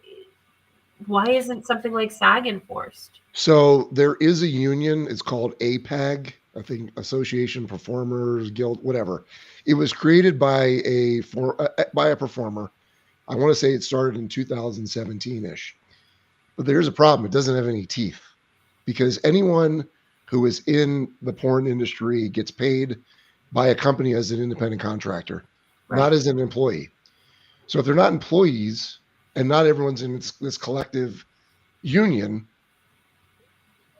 Speaker 1: why isn't something like SAG enforced?
Speaker 4: So there is a union. It's called APAG, I think, Association Performers Guild, whatever. It was created by a performer. I want to say it started in 2017-ish. But there's a problem. It doesn't have any teeth, because anyone who is in the porn industry gets paid by a company as an independent contractor, not as an employee. So if they're not employees and not everyone's in this collective union,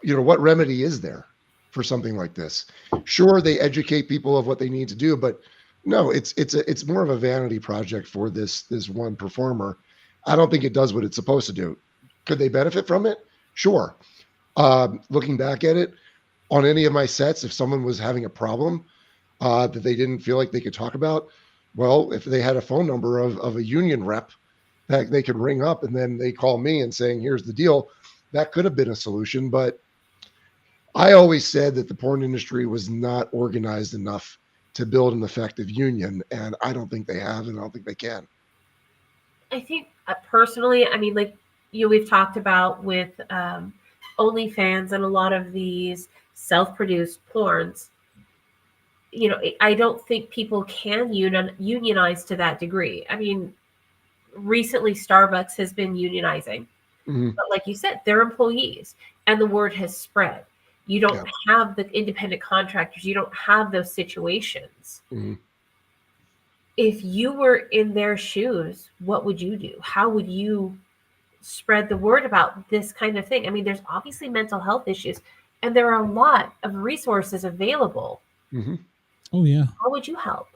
Speaker 4: what remedy is there for something like this? Sure, they educate people of what they need to do, but no, it's more of a vanity project for this one performer. I don't think it does what it's supposed to do. Could they benefit from it? Sure. Looking back at it, on any of my sets, if someone was having a problem that they didn't feel like they could talk about, well, if they had a phone number of a union rep that they could ring up, and then they call me and saying, here's the deal, that could have been a solution. But I always said that the porn industry was not organized enough to build an effective union, and I don't think they have, and I don't think they can.
Speaker 1: I think personally, I mean, like we've talked about with OnlyFans and a lot of these self-produced porns, I don't think people can unionize to that degree. I mean, recently Starbucks has been unionizing, but like you said, they're employees, and the word has spread. You don't have the independent contractors. You don't have those situations. If you were in their shoes, what would you do? How would you spread the word about this kind of thing? I mean, there's obviously mental health issues, and there are a lot of resources available.
Speaker 2: Oh, yeah.
Speaker 1: How would you help?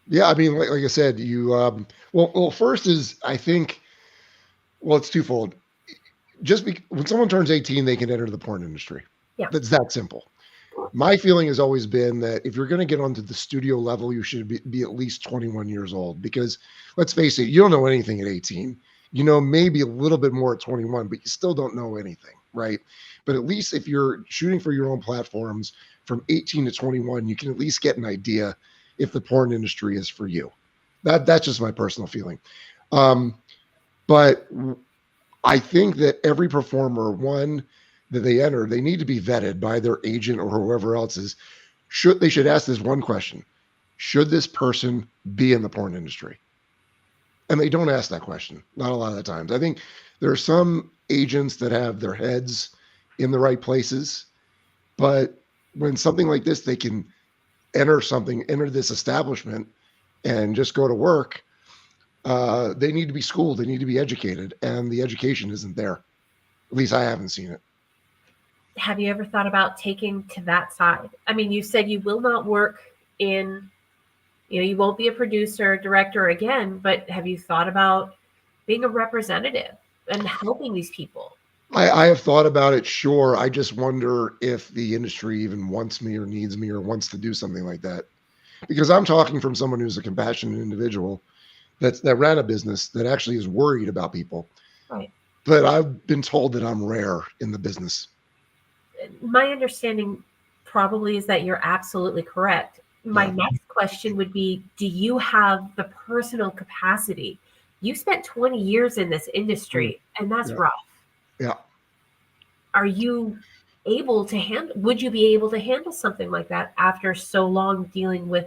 Speaker 4: Yeah, I mean, like I said, you well, first is, I think, it's twofold. When someone turns 18, they can enter the porn industry.
Speaker 1: Yeah,
Speaker 4: that's that simple. My feeling has always been that if you're going to get onto the studio level, you should be at least 21 years old, because let's face it, you don't know anything at 18. Maybe a little bit more at 21, but you still don't know anything, right? But at least if you're shooting for your own platforms from 18 to 21, you can at least get an idea if the porn industry is for you. That's just my personal feeling. But I think that every performer, one, that they enter, they need to be vetted by their agent or whoever else is. They should ask this one question: should this person be in the porn industry? And they don't ask that question, not a lot of the times. I think there are some agents that have their heads in the right places, but when something like this, they can enter this establishment and just go to work. They need to be schooled, they need to be educated, and the education isn't there. At least I haven't seen it.
Speaker 1: Have you ever thought about taking to that side? I mean, you said you will not work in, you won't be a producer, director again, but have you thought about being a representative and helping these people?
Speaker 4: I have thought about it, sure. I just wonder if the industry even wants me or needs me or wants to do something like that. Because I'm talking from someone who's a compassionate individual that ran a business that actually is worried about people.
Speaker 1: Right.
Speaker 4: But I've been told that I'm rare in the business.
Speaker 1: My understanding probably is that you're absolutely correct. My next question would be, do you have the personal capacity? You spent 20 years in this industry, and that's rough.
Speaker 4: Yeah.
Speaker 1: Are you able to would you be able to handle something like that after so long dealing with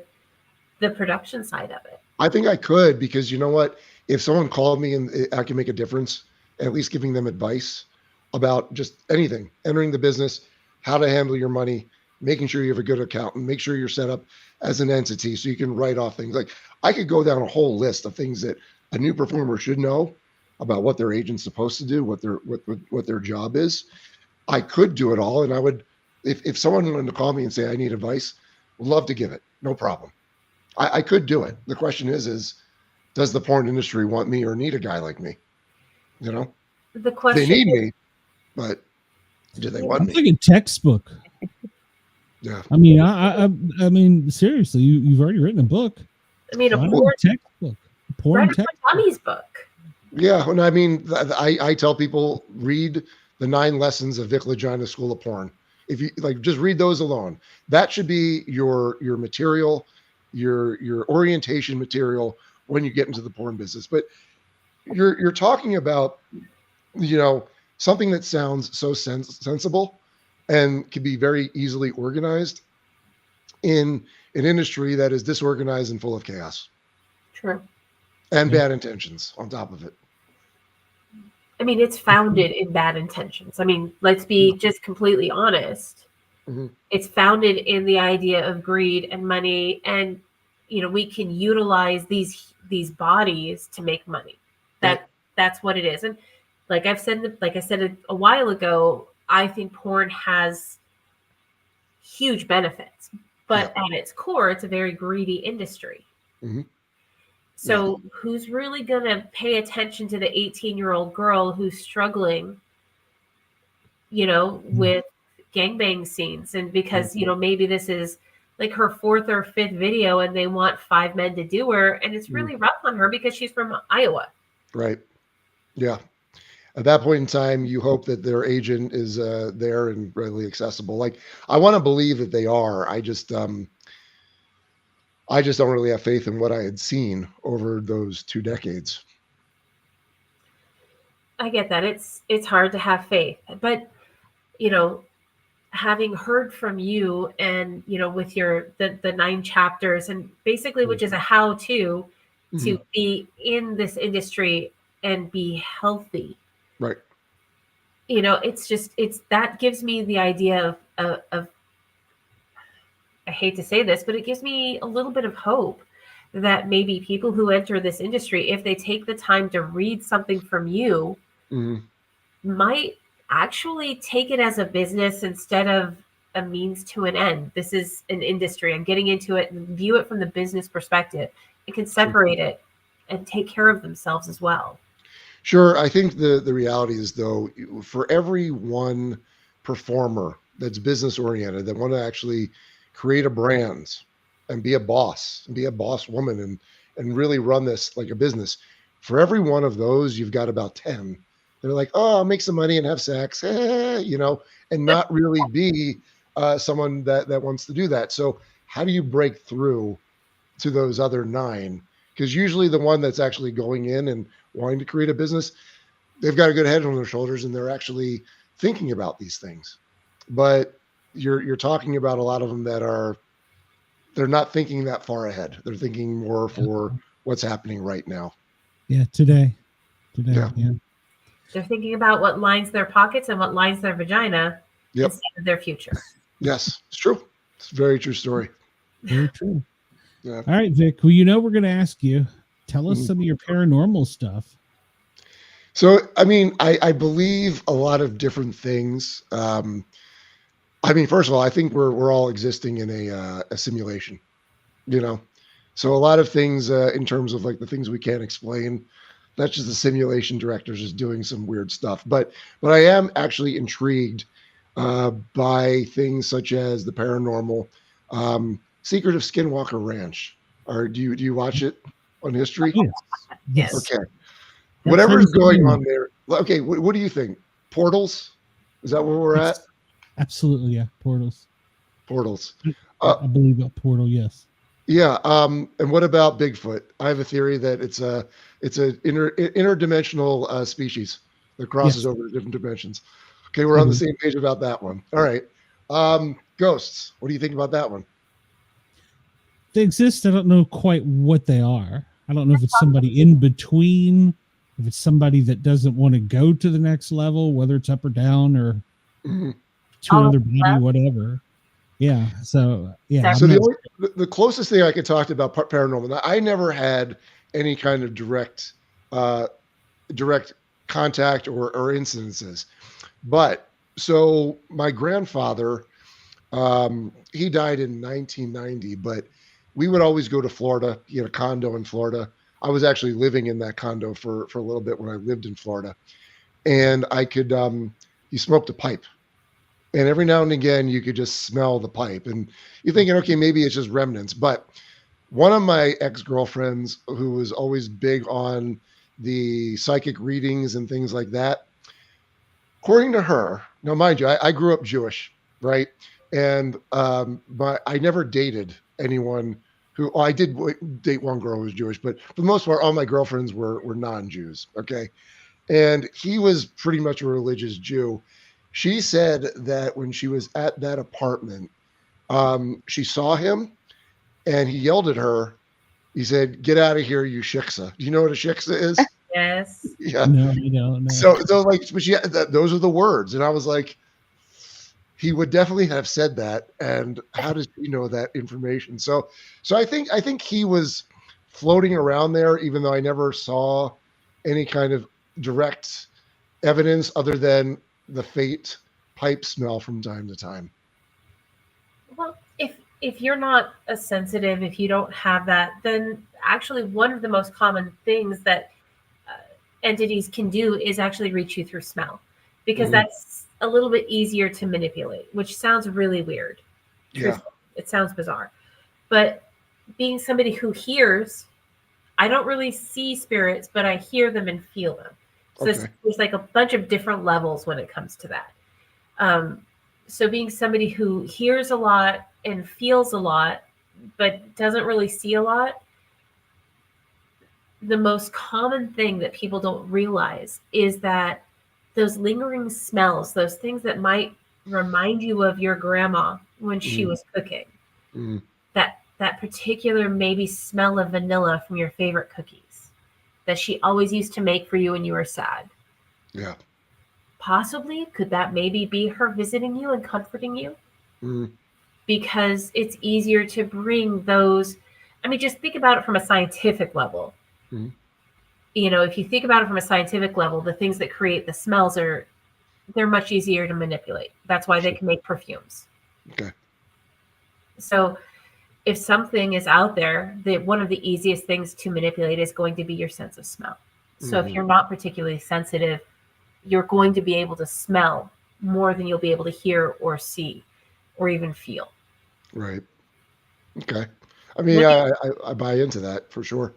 Speaker 1: the production side of it?
Speaker 4: I think I could, because you know what? If someone called me and I can make a difference, at least giving them advice about just anything, entering the business, how to handle your money, making sure you have a good accountant, make sure you're set up as an entity so you can write off things. Like, I could go down a whole list of things that a new performer should know about what their agent's supposed to do, what their job is. I could do it all, and I would, if someone wanted to call me and say I need advice, would love to give it, no problem. I could do it. The question is does the porn industry want me or need a guy like me? You know,
Speaker 1: The question
Speaker 4: they need me, but do they want
Speaker 2: It's
Speaker 4: me?
Speaker 2: like a textbook.
Speaker 4: Yeah.
Speaker 2: I mean, I mean, seriously, you've already written a book.
Speaker 1: I mean, a
Speaker 2: Why not
Speaker 1: porn,
Speaker 2: a textbook. A porn
Speaker 1: write a
Speaker 2: textbook.
Speaker 1: dummies book.
Speaker 4: Yeah, and I mean, I tell people read the 9 lessons of Vic Lagina School of Porn. If you like, just read those alone. That should be your material, your orientation material when you get into the porn business. But you're talking about, something that sounds so sensible and can be very easily organized in an industry that is disorganized and full of chaos.
Speaker 1: True.
Speaker 4: And bad intentions on top of it.
Speaker 1: I mean, it's founded in bad intentions. I mean, let's be just completely honest.
Speaker 4: Mm-hmm.
Speaker 1: It's founded in the idea of greed and money, and we can utilize these bodies to make money. That's what it is. And like I said a while ago, I think porn has huge benefits, but at its core, it's a very greedy industry.
Speaker 4: Mm-hmm.
Speaker 1: So who's really going to pay attention to the 18-year-old girl who's struggling, with gangbang scenes? And because, maybe this is like her 4th or 5th video and they want 5 men to do her. And it's really rough on her because she's from Iowa. Right.
Speaker 4: Yeah. At that point in time, you hope that their agent is there and readily accessible. Like, I want to believe that they are. I just don't really have faith in what I had seen over those 2 decades.
Speaker 1: I get that. It's hard to have faith, but having heard from you and with the 9 chapters and basically, which is a how-to to be in this industry and be healthy.
Speaker 4: Right.
Speaker 1: It's that gives me the idea of I hate to say this, but it gives me a little bit of hope that maybe people who enter this industry, if they take the time to read something from you, might actually take it as a business instead of a means to an end. This is an industry. I'm getting into it and view it from the business perspective. It can separate it and take care of themselves as well.
Speaker 4: Sure. I think the reality is, though, for every one performer that's business oriented, that want to actually create a brand and be a boss woman and really run this like a business, for every one of those, you've got about 10. They're like, oh, I'll make some money and have sex, and not really be someone that wants to do that. So how do you break through to those other 9? Because usually the one that's actually going in and wanting to create a business, they've got a good head on their shoulders and they're actually thinking about these things. But you're talking about a lot of them that they're not thinking that far ahead. They're thinking more for what's happening right now.
Speaker 2: Yeah, today.
Speaker 4: Yeah.
Speaker 1: They're thinking about what lines their pockets and what lines their vagina instead of their future.
Speaker 4: Yes, it's true. It's a very true story.
Speaker 2: Very true.
Speaker 4: Yeah.
Speaker 2: All right, Vic. Well, we're going to ask you. Tell us some of your paranormal stuff.
Speaker 4: So, I mean, I believe a lot of different things. First of all, I think we're all existing in a simulation, So a lot of things in terms of like the things we can't explain, that's just the simulation directors just doing some weird stuff. But I am actually intrigued by things such as the paranormal, Secret of Skinwalker Ranch. Do you watch it on History?
Speaker 1: Yes.
Speaker 4: Okay. Whatever's going on there. Okay. What do you think? Portals? Is that where we're at?
Speaker 2: Absolutely. Yeah. Portals.
Speaker 4: I
Speaker 2: believe a portal. Yes.
Speaker 4: Yeah. And what about Bigfoot? I have a theory that it's a interdimensional species that crosses over to different dimensions. Okay. We're on the same page about that one. All right. Ghosts. What do you think about that one?
Speaker 2: They exist. I don't know quite what they are. I don't know if it's somebody in between, if it's somebody that doesn't want to go to the next level, whether it's up or down or to another body, whatever. Yeah. So, yeah.
Speaker 4: So the closest thing I could talk about paranormal, I never had any kind of direct contact or incidences, but So my grandfather, he died in 1990, but we would always go to Florida. He had a condo in Florida. I was actually living in that condo for a little bit when I lived in Florida, and I could he smoked a pipe, and every now and again you could just smell the pipe, and you're thinking, okay, maybe it's just remnants. But one of my ex-girlfriends, who was always big on the psychic readings and things like that, according to her, now mind you, I grew up Jewish, right? And but I never dated anyone who, I did date one girl who was Jewish, but for the most part, all my girlfriends were non-Jews. Okay, and he was pretty much a religious Jew. She said that when she was at that apartment, she saw him and he yelled at her. He said, "Get out of here, you shiksa." Do you know what a shiksa is?
Speaker 1: Yes.
Speaker 4: Yeah.
Speaker 2: No, you don't know.
Speaker 4: So like, but yeah, those are the words, and I was like, he would definitely have said that. And how does he know that information? So I think he was floating around there, even though I never saw any kind of direct evidence other than the faint pipe smell from time to time.
Speaker 1: Well, if you're not a sensitive, if you don't have that, then actually one of the most common things that entities can do is actually reach you through smell, because that's a little bit easier to manipulate, which sounds really weird.
Speaker 4: Yeah.
Speaker 1: It sounds bizarre. But being somebody who hears, I don't really see spirits, but I hear them and feel them. So there's like a bunch of different levels when it comes to that. So being somebody who hears a lot and feels a lot, but doesn't really see a lot, the most common thing that people don't realize is that those lingering smells, those things that might remind you of your grandma when she was cooking, that particular maybe smell of vanilla from your favorite cookies that she always used to make for you when you were sad.
Speaker 4: Yeah.
Speaker 1: Possibly, could that maybe be her visiting you and comforting you? Because it's easier to bring those. I mean, just think about it from a scientific level. You know, if you think about it from a scientific level, the things that create the smells they're much easier to manipulate. That's why they can make perfumes.
Speaker 4: Okay.
Speaker 1: So if something is out there, one of the easiest things to manipulate is going to be your sense of smell. So if you're not particularly sensitive, you're going to be able to smell more than you'll be able to hear or see or even feel.
Speaker 4: Right. Okay. I mean, I buy into that for sure.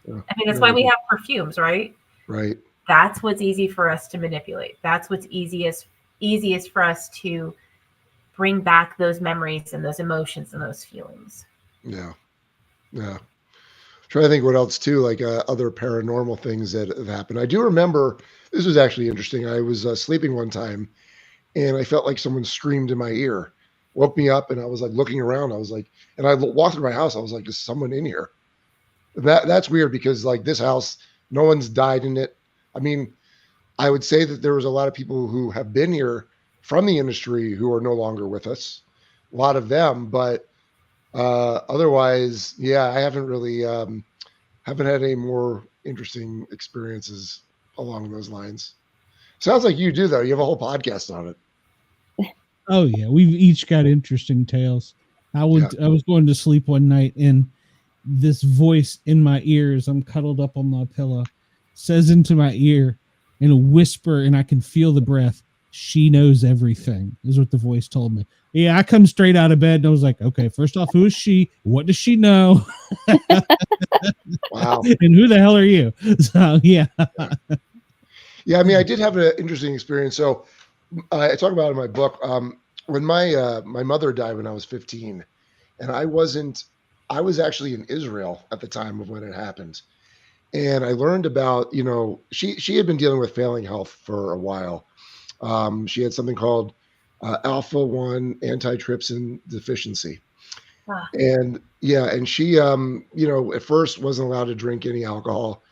Speaker 4: Yeah.
Speaker 1: I mean, that's why we have perfumes, right?
Speaker 4: Right.
Speaker 1: That's what's easy for us to manipulate. That's what's easiest for us to bring back those memories and those emotions and those feelings.
Speaker 4: Yeah. Yeah. Trying to think what else too, like other paranormal things that have happened. I do remember, this was actually interesting. I was sleeping one time and I felt like someone screamed in my ear, woke me up, and I was like looking around. I was like, and I walked through my house. I was like, is someone in here? That's weird because like this house, no one's died in it. I mean, I would say that there was a lot of people who have been here from the industry who are no longer with us, a lot of them, but otherwise, yeah, I haven't really haven't had any more interesting experiences along those lines. Sounds like you do though. You have a whole podcast on it.
Speaker 2: Oh yeah, we've each got interesting tales. I was going to sleep one night and this voice in my ears, I'm cuddled up on my pillow, says into my ear in a whisper, and I can feel the breath, "She knows everything," is what the voice told me. Yeah, I come straight out of bed and I was like, okay, first off, who is she? What does she know?
Speaker 4: Wow.
Speaker 2: And who the hell are you? So yeah.
Speaker 4: Yeah, I mean, I did have an interesting experience. So I talk about it in my book. When my mother died when I was 15, and I was actually in Israel at the time of when it happened. And I learned about, you know, she had been dealing with failing health for a while. She had something called alpha-1 antitrypsin deficiency. And yeah, and she, you know, at first wasn't allowed to drink any alcohol.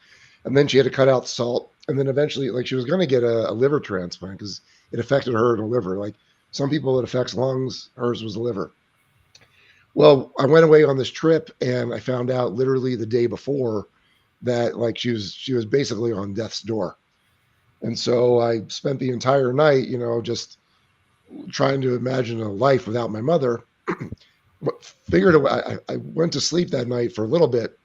Speaker 4: And then she had to cut out salt. And then eventually, like, she was going to get a liver transplant because it affected her in the liver. Like some people, it affects lungs. Hers was the liver. Well, I went away on this trip and I found out literally the day before that, like, she was basically on death's door. And so I spent the entire night, just trying to imagine a life without my mother. Figured I went to sleep that night for a little bit.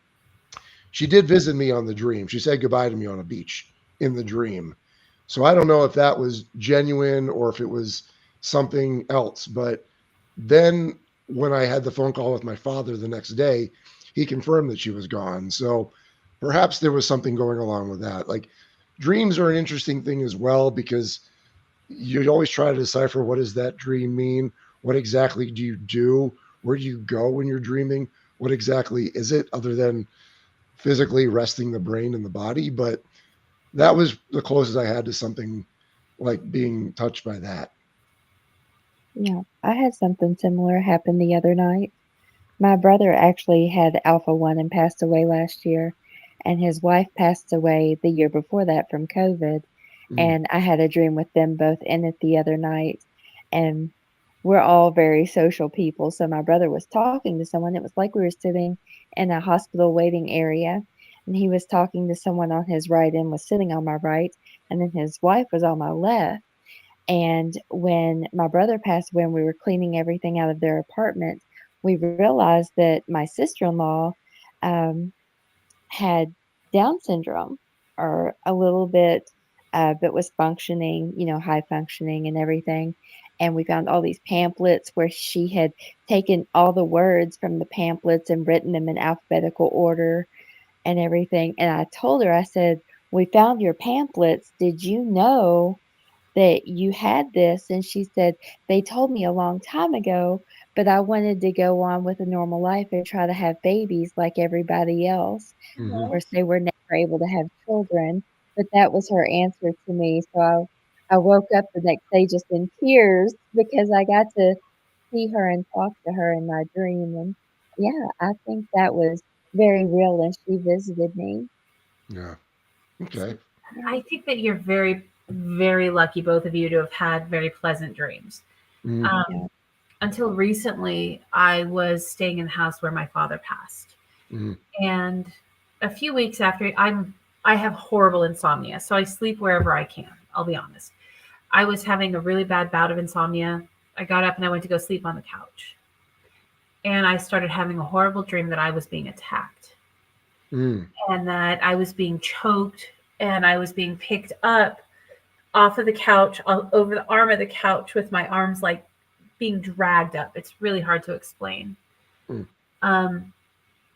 Speaker 4: She did visit me on the dream. She said goodbye to me on a beach in the dream. So I don't know if that was genuine or if it was something else. But then when I had the phone call with my father the next day, he confirmed that she was gone. So perhaps there was something going along with that. Like, dreams are an interesting thing as well, because you always try to decipher, what does that dream mean? What exactly do you do? Where do you go when you're dreaming? What exactly is it, other than physically resting the brain and the body? But that was the closest I had to something like being touched by that.
Speaker 3: Yeah, I had something similar happen the other night. My brother actually had Alpha 1 and passed away last year, and his wife passed away the year before that from COVID. And I had a dream with them both in it the other night, and we're all very social people. So my brother was talking to someone. It was like we were sitting in a hospital waiting area, and he was talking to someone on his right and was sitting on my right, and then his wife was on my left. And when my brother passed away and we were cleaning everything out of their apartment, we realized that my sister-in-law had Down syndrome, or a little bit, but was functioning, high functioning and everything. And we found all these pamphlets where she had taken all the words from the pamphlets and written them in alphabetical order and everything. And I told her, I said, "We found your pamphlets. Did you know that you had this?" And she said, "They told me a long time ago, but I wanted to go on with a normal life and try to have babies like everybody else." Of course, they were never able to have children, but that was her answer to me. So I woke up the next day just in tears because I got to see her and talk to her in my dream. And yeah, I think that was very real, and she visited me.
Speaker 4: Yeah. Okay.
Speaker 1: I think that you're very, very lucky, both of you, to have had very pleasant dreams.
Speaker 4: Mhm.
Speaker 1: Until recently, I was staying in the house where my father passed.
Speaker 4: Mhm.
Speaker 1: And a few weeks after, I have horrible insomnia, so I sleep wherever I can. I'll be honest. I was having a really bad bout of insomnia. I got up and I went to go sleep on the couch. And I started having a horrible dream that I was being attacked
Speaker 4: Mm.
Speaker 1: and that I was being choked and I was being picked up off of the couch, over the arm of the couch, with my arms like being dragged up. It's really hard to explain.
Speaker 4: Mm.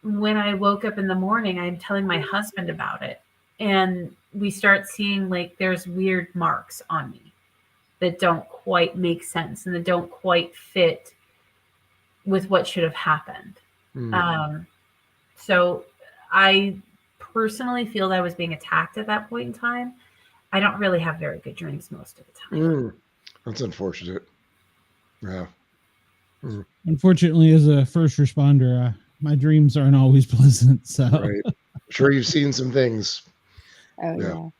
Speaker 1: When I woke up in the morning, I'm telling my husband about it. And we start seeing like there's weird marks on me that don't quite make sense and that don't quite fit with what should have happened.
Speaker 4: Mm.
Speaker 1: So I personally feel that I was being attacked at that point in time. I don't really have very good dreams most of the time.
Speaker 4: Mm. That's unfortunate. Yeah. Mm.
Speaker 2: Unfortunately, as a first responder, my dreams aren't always pleasant. So,
Speaker 4: Right. I'm sure you've seen some things.
Speaker 3: Oh,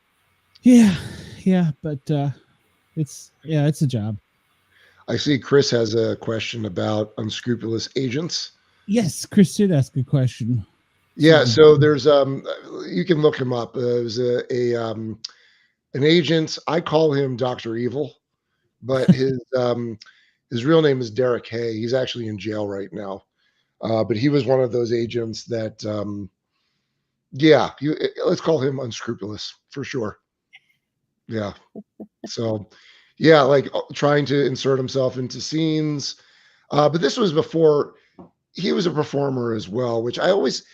Speaker 3: yeah.
Speaker 2: Yeah. But it's a job.
Speaker 4: I see Chris has a question about unscrupulous agents.
Speaker 2: Yes, Chris did ask a question.
Speaker 4: Yeah, so there's you can look him up. There's an agent. I call him Dr. Evil, but his real name is Derek Hay. He's actually in jail right now. But he was one of those agents that let's call him unscrupulous for sure. Yeah. So yeah, like trying to insert himself into scenes. But this was before he was a performer as well, which I always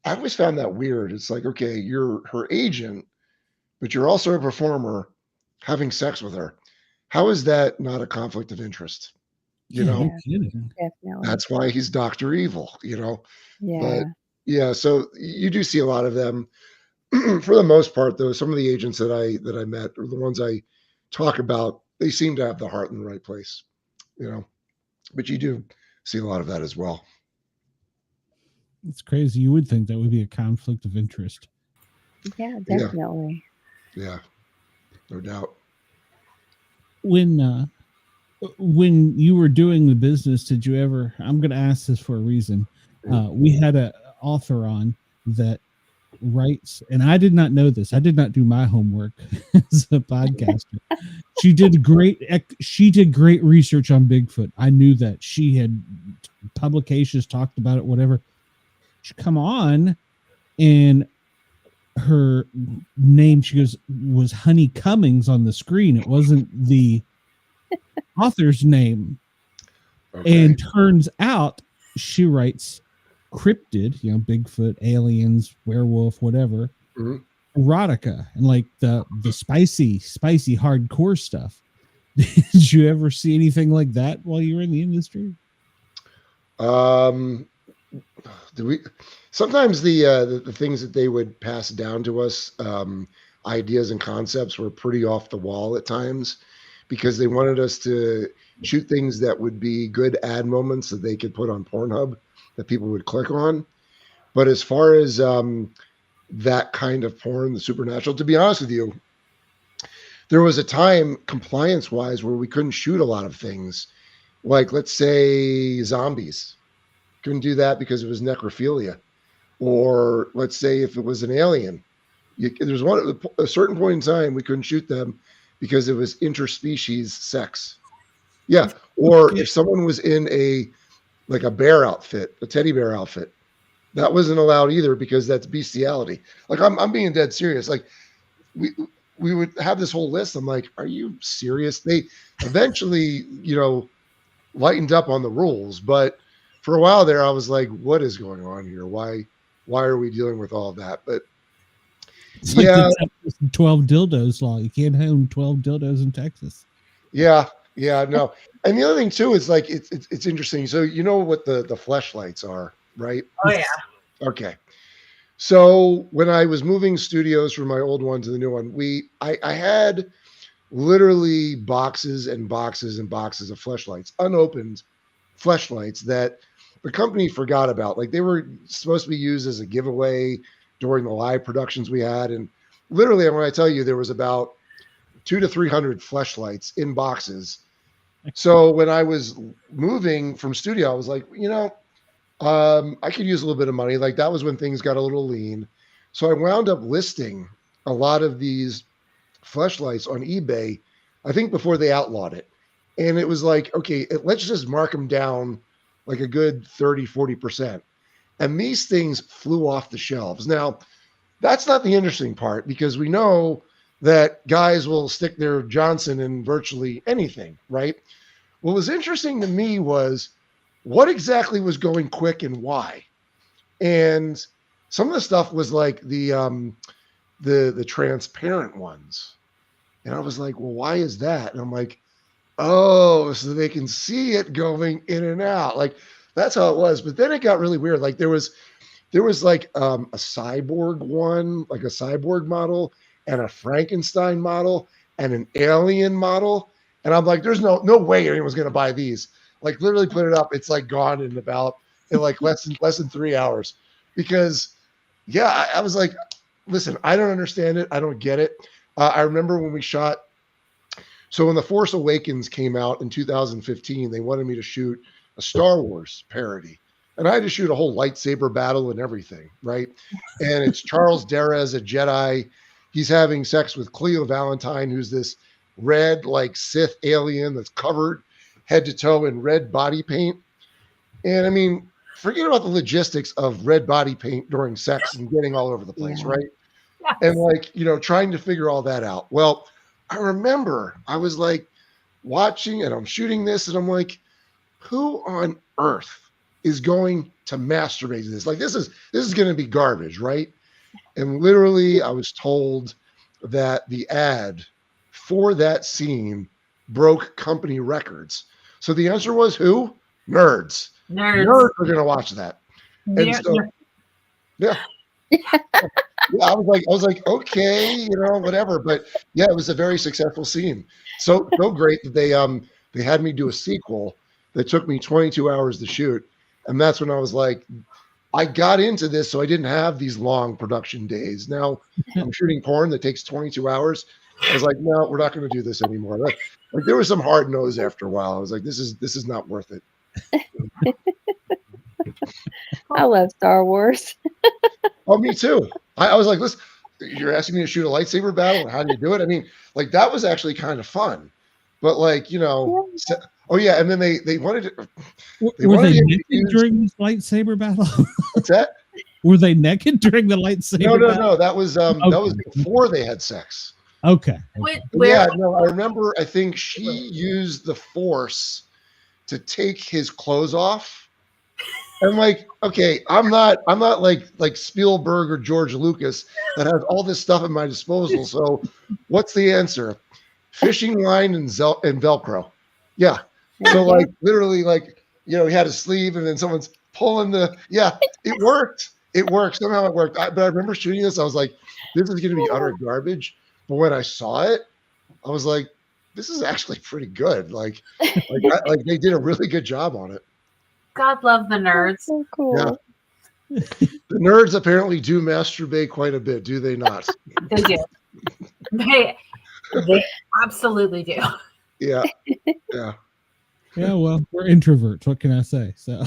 Speaker 4: found that weird. It's like, okay, you're her agent, but you're also a performer having sex with her. How is that not a conflict of interest? You know,
Speaker 2: no kidding.
Speaker 3: Definitely.
Speaker 4: that's why he's Dr. Evil,
Speaker 3: Yeah.
Speaker 4: But yeah, so you do see a lot of them. For the most part, though, some of the agents that I met, or the ones I talk about, they seem to have the heart in the right place, But you do see a lot of that as well.
Speaker 2: It's crazy. You would think that would be a conflict of interest.
Speaker 3: Yeah, definitely.
Speaker 4: Yeah, no doubt.
Speaker 2: When you were doing the business, did you ever? I'm going to ask this for a reason. We had an author on that writes, and I did not know this. I did not do my homework as a podcaster. She did great research on Bigfoot. I knew that she had publications talked about it, whatever. She come on, and her name, she goes, was Honey Cummings on the screen. It wasn't the author's name. Okay. And turns out she writes cryptid, Bigfoot, aliens, werewolf, whatever, erotica, and like the spicy hardcore stuff. Did you ever see anything like that while you were in the industry?
Speaker 4: Sometimes the things that they would pass down to us, ideas and concepts, were pretty off the wall at times, because they wanted us to shoot things that would be good ad moments that they could put on Pornhub that people would click on. But as far as that kind of porn, the supernatural, to be honest with you, there was a time, compliance-wise, where we couldn't shoot a lot of things. Like, let's say, zombies. Couldn't do that because it was necrophilia. Or let's say if it was an alien. There's a certain point in time we couldn't shoot them because it was interspecies sex. Yeah. Or if someone was in a bear outfit, a teddy bear outfit, that wasn't allowed either because that's bestiality. Like, I'm being dead serious. Like, we would have this whole list. I'm like, are you serious? They eventually, lightened up on the rules, but for a while there, I was like, what is going on here? Why are we dealing with all of that? But
Speaker 2: it's like the 12 dildos law. You can't own 12 dildos in Texas.
Speaker 4: Yeah, no. And the other thing too is like it's interesting. So you know what the fleshlights are, right?
Speaker 1: Oh yeah.
Speaker 4: Okay. So when I was moving studios from my old one to the new one, I had literally boxes and boxes and boxes of fleshlights, unopened fleshlights that the company forgot about. Like, they were supposed to be used as a giveaway during the live productions we had. And literally, when I tell you, there was about 200 to 300 fleshlights in boxes. So when I was moving from studio, I was like, I could use a little bit of money. Like, that was when things got a little lean. So I wound up listing a lot of these fleshlights on eBay, I think before they outlawed it. And it was like, okay, let's just mark them down like a good 30, 40%. And these things flew off the shelves. Now, that's not the interesting part, because we know that guys will stick their Johnson in virtually anything, right? What was interesting to me was what exactly was going quick and why. And some of the stuff was like the transparent ones. And I was like, well, why is that? And I'm like, oh, so they can see it going in and out. Like, that's how it was. But then it got really weird. Like, there was like a cyborg one, like a cyborg model, and a Frankenstein model, and an alien model. And I'm like, there's no way anyone's going to buy these. Like, literally put it up. It's like gone in like less than 3 hours. Because, yeah, I was like, listen, I don't understand it. I don't get it. I remember when we shot. So when The Force Awakens came out in 2015, they wanted me to shoot a Star Wars parody. And I had to shoot a whole lightsaber battle and everything, right? And it's Charles Dara as a Jedi. He's having sex with Cleo Valentine, who's this red, like, Sith alien that's covered head to toe in red body paint. And I mean, forget about the logistics of red body paint during sex and getting all over the place, right? Yes. And like, trying to figure all that out. Well, I remember I was like watching and I'm shooting this and I'm like, who on earth is going to masturbate to this? Like, this is going to be garbage, right? And literally I was told that the ad for that scene broke company records. So the answer was who? Nerds. Nerds are going to watch that. And so, yeah. I was like, okay, whatever. But yeah, it was a very successful scene. So great that they had me do a sequel that took me 22 hours to shoot. And that's when I was like, I got into this so I didn't have these long production days. Now I'm shooting porn that takes 22 hours. I was like, no, we're not going to do this anymore. Like, there was some hard nose after a while. I was like, this is not worth it.
Speaker 3: I love Star Wars.
Speaker 4: Oh, me too. I was like, listen, you're asking me to shoot a lightsaber battle, and how do you do it? I mean, like that was actually kind of fun, but like oh yeah, and then they wanted to,
Speaker 2: Were they
Speaker 4: him to
Speaker 2: naked
Speaker 4: use,
Speaker 2: during this lightsaber battle?
Speaker 4: what's that?
Speaker 2: Were they naked during the lightsaber battle?
Speaker 4: No. That was before they had sex.
Speaker 2: Okay.
Speaker 4: Yeah, no, I remember. I think she used the Force to take his clothes off. I'm like, okay, I'm not like Spielberg or George Lucas that has all this stuff at my disposal. So, what's the answer? Fishing line and Velcro. Yeah. So like literally like he had a sleeve and then someone's pulling the. Yeah, it worked. It worked somehow. It worked. But I remember shooting this. I was like, this is going to be utter garbage. But when I saw it, I was like, this is actually pretty good. Like they did a really good job on it.
Speaker 1: God love the nerds.
Speaker 3: So cool.
Speaker 4: Yeah. The nerds apparently do masturbate quite a bit, do they not?
Speaker 1: They do. They absolutely do.
Speaker 4: Yeah. Yeah.
Speaker 2: Yeah, well, we're introverts. What can I say? So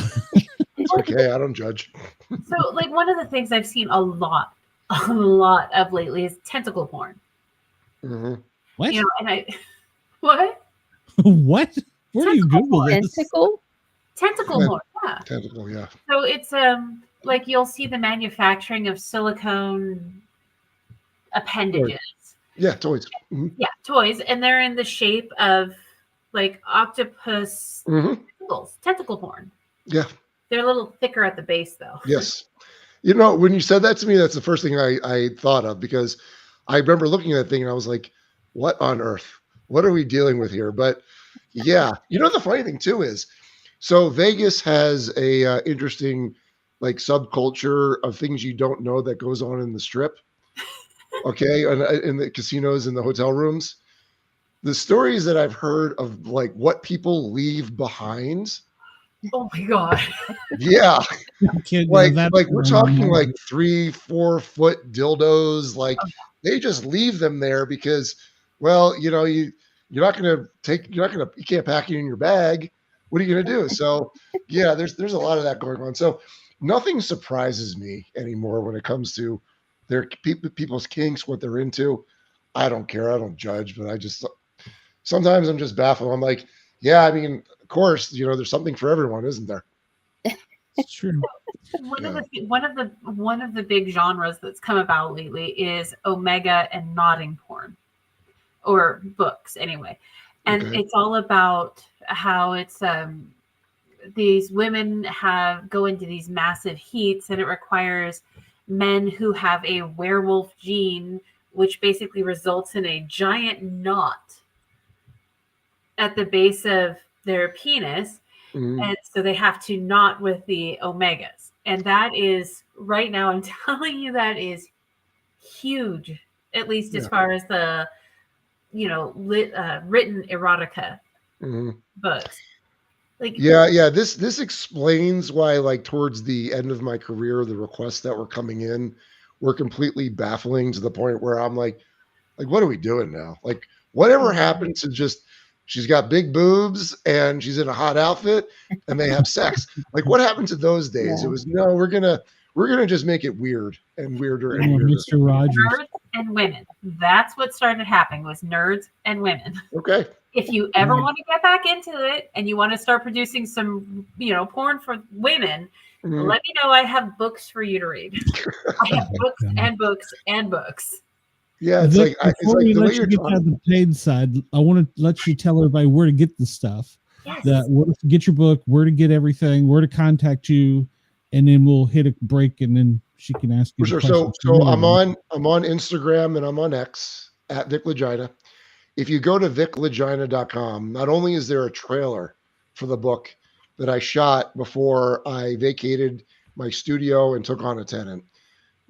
Speaker 4: it's okay. I don't judge.
Speaker 1: So, like, one of the things I've seen a lot of lately is tentacle porn.
Speaker 4: Mm-hmm.
Speaker 2: What?
Speaker 1: What?
Speaker 2: What? Where do you Google this?
Speaker 1: Tentacle porn, yeah.
Speaker 4: Tentacle, yeah.
Speaker 1: So it's like you'll see the manufacturing of silicone appendages.
Speaker 4: Yeah, toys.
Speaker 1: Mm-hmm. Yeah, toys, and they're in the shape of like octopus tentacle porn.
Speaker 4: Yeah.
Speaker 1: They're a little thicker at the base, though.
Speaker 4: Yes. When you said that to me, that's the first thing I thought of, because I remember looking at that thing and I was like, what on earth? What are we dealing with here? But yeah, the funny thing too is, so Vegas has a interesting like subculture of things you don't know that goes on in the Strip. Okay, and in the casinos and the hotel rooms, the stories that I've heard of like what people leave behind.
Speaker 1: Oh my God.
Speaker 4: Yeah. Like we're talking like 3-4 foot dildos. Like they just leave them there because, well, you can't pack it in your bag. What are you going to do? So yeah, there's a lot of that going on. So nothing surprises me anymore when it comes to their people's kinks, what they're into. I don't care. I don't judge, but sometimes I'm just baffled. I'm like, yeah, I mean, of course, there's something for everyone, isn't there?
Speaker 2: It's true.
Speaker 1: One of the big genres that's come about lately is omega and nodding porn, or books anyway, and it's all about how it's these women go into these massive heats, and it requires men who have a werewolf gene, which basically results in a giant knot at the base of their penis. And so they have to knot with the omegas. And that is, right now, I'm telling you, that is huge, at least as far as the, written erotica books. Like,
Speaker 4: yeah. This explains why, like, towards the end of my career, the requests that were coming in were completely baffling, to the point where I'm like, what are we doing now? Like, whatever happened to just, she's got big boobs and she's in a hot outfit and they have sex. Like, what happened to those days? Yeah. It was, no, we're gonna just make it weird and weirder and weirder.
Speaker 2: Mr. Rogers.
Speaker 1: Nerds and women. That's what started happening, was nerds and women.
Speaker 4: Okay.
Speaker 1: If you ever want to get back into it and you want to start producing some, porn for women, let me know. I have books for you to read. I have books and books and books.
Speaker 4: Yeah, it's
Speaker 2: Vic,
Speaker 4: like
Speaker 2: before we let you get to the paid side, I want to let you tell everybody where to get the stuff.
Speaker 1: Yes.
Speaker 2: Where to get your book, where to get everything, where to contact you, and then we'll hit a break, and then she can ask you.
Speaker 4: Sure. So I'm on Instagram and I'm on X at Vic Lagina. If you go to viclagina.com, not only is there a trailer for the book that I shot before I vacated my studio and took on a tenant.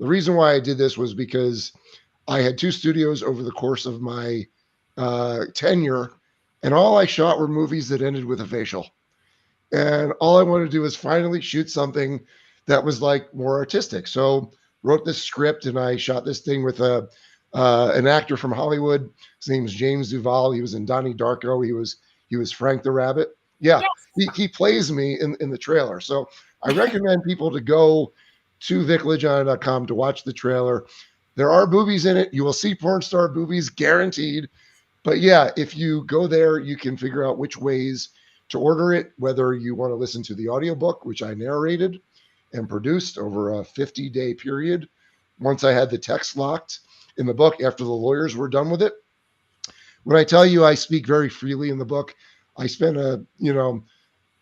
Speaker 4: The reason why I did this was because I had 2 studios over the course of my tenure, and all I shot were movies that ended with a facial. And all I wanted to do was finally shoot something that was like more artistic. So wrote this script, and I shot this thing with an actor from Hollywood. His name's James Duval. He was in Donnie Darko. He was Frank the Rabbit. Yeah, yes. He plays me in the trailer. So I recommend people to go to viclagina.com to watch the trailer. There are boobies in it. You will see porn star boobies, guaranteed. But yeah, if you go there, you can figure out which ways to order it, whether you want to listen to the audiobook, which I narrated and produced over a 50-day period. Once I had the text locked in the book after the lawyers were done with it. When I tell you I speak very freely in the book, I spent a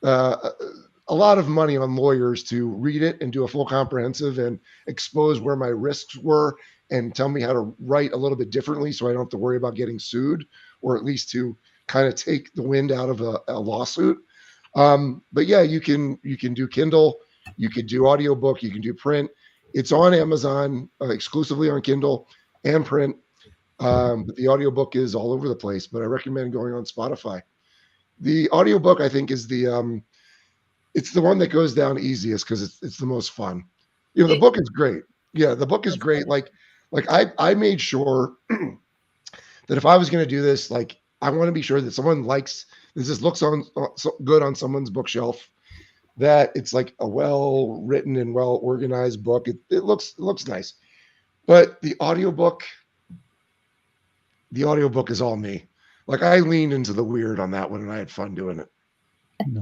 Speaker 4: lot of money on lawyers to read it and do a full comprehensive and expose where my risks were and tell me how to write a little bit differently so I don't have to worry about getting sued, or at least to kind of take the wind out of a lawsuit. But yeah, you can do Kindle, you could do audiobook, you can do print. It's on Amazon, exclusively on Kindle and print. But the audiobook is all over the place, but I recommend going on Spotify. The audiobook, I think, is it's the one that goes down easiest because it's the most fun. The book is great. Yeah, the book is great. Like I made sure that if I was going to do this, like I want to be sure that someone likes this looks good on someone's bookshelf, that it's like a well written and well organized book. It looks nice. But the audiobook is all me. Like I leaned into the weird on that one and I had fun doing it.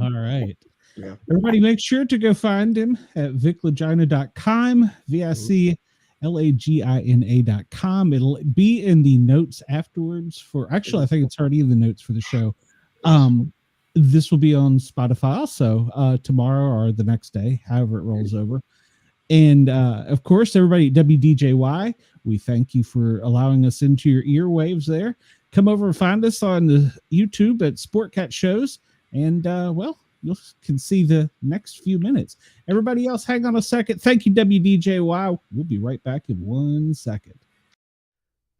Speaker 2: All right.
Speaker 4: Yeah.
Speaker 2: Everybody make sure to go find him at viclagina.com, VICLAGINA.com. It'll be in the notes afterwards I think it's already in the notes for the show. This will be on Spotify also tomorrow or the next day, however it rolls over. And of course, everybody at WDJY, we thank you for allowing us into your earwaves there. Come over and find us on the YouTube at Sportcat Shows. And you can see the next few minutes. Everybody else, hang on a second. Thank you, WDJY. We'll be right back in 1 second.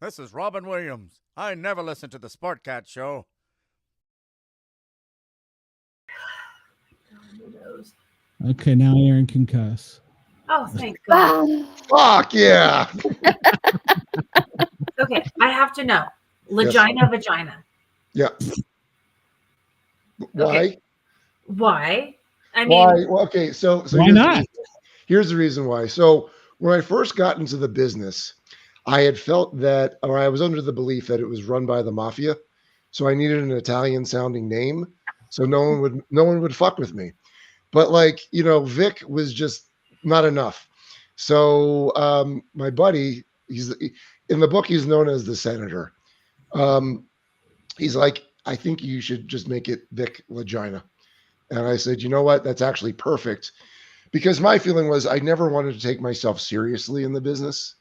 Speaker 7: This is Robin Williams. I never listen to the Sportcat Show.
Speaker 2: Okay, now Aaron can cuss.
Speaker 1: Oh, thank God.
Speaker 4: Fuck yeah.
Speaker 1: Okay, I have to know. Vagina.
Speaker 4: Yeah. Why?
Speaker 1: Okay. Why? I mean,
Speaker 4: why? Well, okay, so
Speaker 2: why not?
Speaker 4: Here's the reason why. So when I first got into the business, I had felt that, or I was under the belief that it was run by the mafia. So I needed an Italian sounding name so no one would fuck with me. But Vic was just not enough. So my buddy, in the book, he's known as the Senator. He's like, I think you should just make it Vic Lagina. And I said, you know what? That's actually perfect. Because my feeling was I never wanted to take myself seriously in the business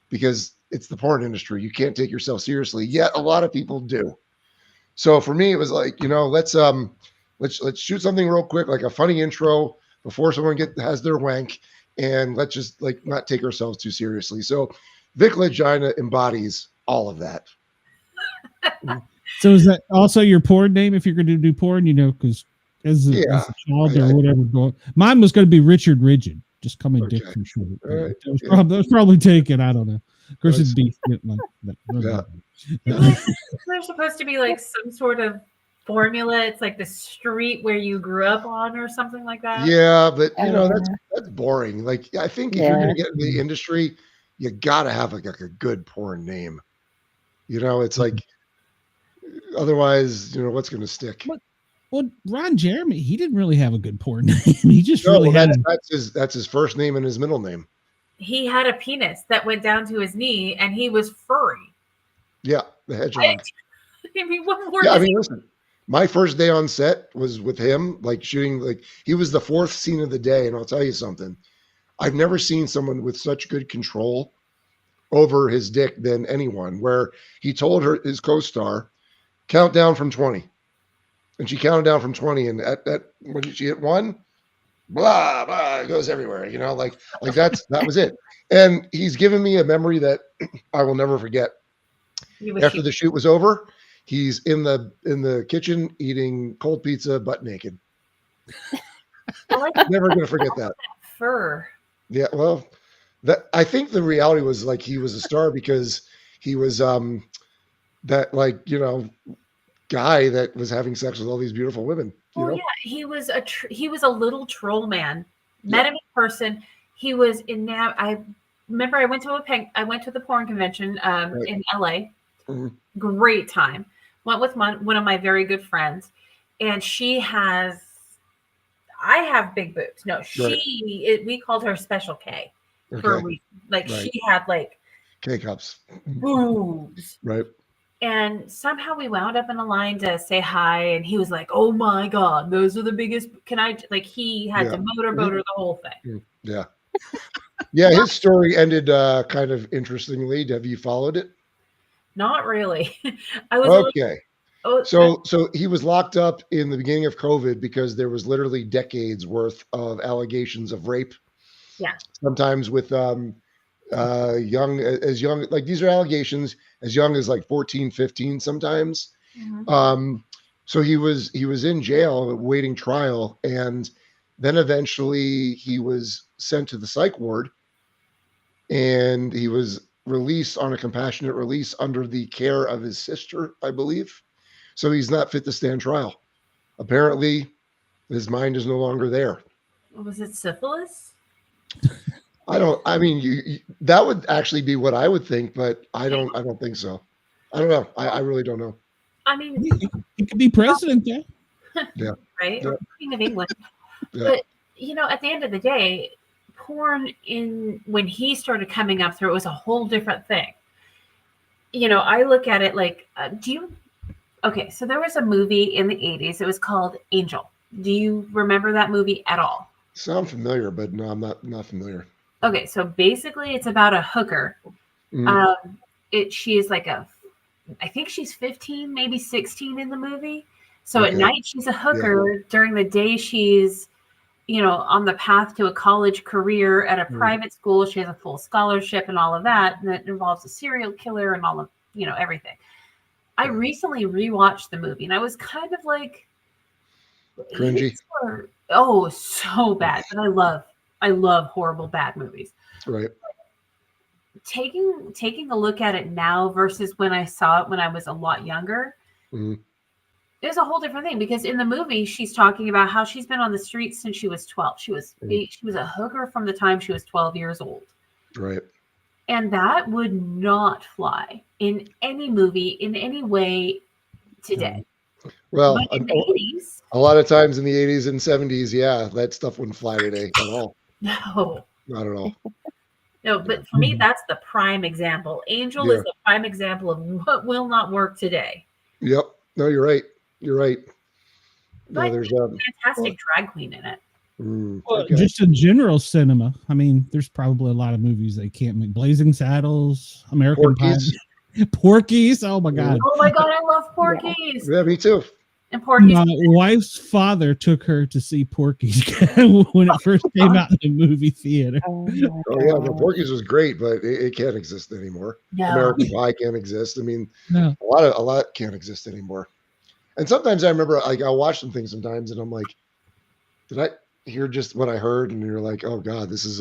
Speaker 4: because it's the porn industry. You can't take yourself seriously, yet a lot of people do. So for me, it was like, let's shoot something real quick, like a funny intro before someone has their wank, and let's just not take ourselves too seriously. So Vic Lagina embodies all of that.
Speaker 2: So is that also your porn name if you're going to do porn? Because as a child or whatever, mine was going to be Richard Rigid. Just call me Dick from short.
Speaker 4: Right.
Speaker 2: That was probably taken. I don't know. Of course, it'd be like that.
Speaker 1: There's supposed to be some sort of formula. It's like the street where you grew up on or something like that.
Speaker 4: Yeah, but that's boring. I think if you're going to get in the industry, you got to have a good porn name. It's like, otherwise, what's going to stick?
Speaker 2: Well, Ron Jeremy, he didn't really have a good porn name. He just
Speaker 4: that's his first name and his middle name.
Speaker 1: He had a penis that went down to his knee, and he was furry.
Speaker 4: Yeah, the hedgehog.
Speaker 1: I mean, what more?
Speaker 4: Listen. My first day on set was with him, shooting. He was the fourth scene of the day, and I'll tell you something. I've never seen someone with such good control over his dick than anyone. Where he told his co-star, count down from 20. And she counted down from 20, and when she hit 1, blah blah, it goes everywhere. That was it. And he's given me a memory that I will never forget. After the shoot was over, he's in the kitchen eating cold pizza, butt naked. Never gonna forget that.
Speaker 1: Fur.
Speaker 4: Yeah, well, I think the reality was he was a star because he was guy that was having sex with all these beautiful women.
Speaker 1: Yeah, he was a little troll man. Met him in person. he was I remember I went to the porn convention in LA.
Speaker 4: Mm-hmm.
Speaker 1: Great time. Went with one of my very good friends, and I have big boobs. No, we called her Special K for a reason. Like she had like
Speaker 4: K cups,
Speaker 1: boobs.
Speaker 4: Right.
Speaker 1: And somehow we wound up in a line to say hi, and he was like, "Oh my God, those are the biggest." He had to motorboat her the whole thing.
Speaker 4: Yeah. Yeah, his story ended kind of interestingly. Have you followed it?
Speaker 1: Not really. I was
Speaker 4: okay. So he was locked up in the beginning of COVID because there was literally decades worth of allegations of rape.
Speaker 1: Yeah.
Speaker 4: Sometimes with young, like these are allegations as young as like 14, 15 sometimes. Mm-hmm. So he was in jail waiting trial, and then eventually he was sent to the psych ward, and he was released on a compassionate release under the care of his sister, I believe. So he's not fit to stand trial. Apparently, his mind is no longer there.
Speaker 1: Was it syphilis?
Speaker 4: I mean, that would actually be what I would think, but I don't think so. I don't know. I really don't know.
Speaker 1: I mean,
Speaker 2: he could be president, yeah.
Speaker 4: Yeah.
Speaker 1: Right?
Speaker 4: Yeah.
Speaker 1: Or King of England.
Speaker 4: Yeah.
Speaker 1: But, at the end of the day, porn when he started coming up through, it was a whole different thing. I look at it like, okay, so there was a movie in the 80s. It was called Angel. Do you remember that movie at all?
Speaker 4: Sound familiar, but no, I'm not familiar.
Speaker 1: Okay, so basically it's about a hooker. Mm-hmm. She is like I think she's 15, maybe 16 in the movie. So at night she's a hooker. Yeah. During the day she's, on the path to a college career at a private school. She has a full scholarship and all of that. And it involves a serial killer and all of, everything. I recently rewatched the movie and I was kind of like
Speaker 4: cringy.
Speaker 1: Oh, so bad. But I love horrible bad movies.
Speaker 4: Right.
Speaker 1: Taking a look at it now versus when I saw it when I was a lot younger, it's a whole different thing, because in the movie she's talking about how she's been on the streets since she was 12. She was a hooker from the time she was 12 years old.
Speaker 4: Right.
Speaker 1: And that would not fly in any movie in any way today.
Speaker 4: Well,
Speaker 1: in the 80s,
Speaker 4: a lot of times in the 80s and 70s, yeah, that stuff wouldn't fly today at all.
Speaker 1: No.
Speaker 4: Not at all.
Speaker 1: No, but for me, that's the prime example. Angel is the prime example of what will not work today.
Speaker 4: Yep. No, you're right. You're right.
Speaker 1: But there's a fantastic drag queen in it.
Speaker 2: Just in general cinema. I mean, there's probably a lot of movies they can't make. Blazing Saddles, American Pie. Porky's. Oh my God.
Speaker 1: Oh my God, I love Porky's.
Speaker 4: Yeah, me too.
Speaker 1: And Porky's.
Speaker 2: My wife's father took her to see Porky's when it first came out in the movie theater.
Speaker 4: Oh yeah, the Porky's was great, but it can't exist anymore. No. American Pie can't exist. I mean, a lot can't exist anymore. And sometimes I remember, like, I'll watch some things sometimes, and I'm like, did I hear just what I heard? And you're like, oh God, this is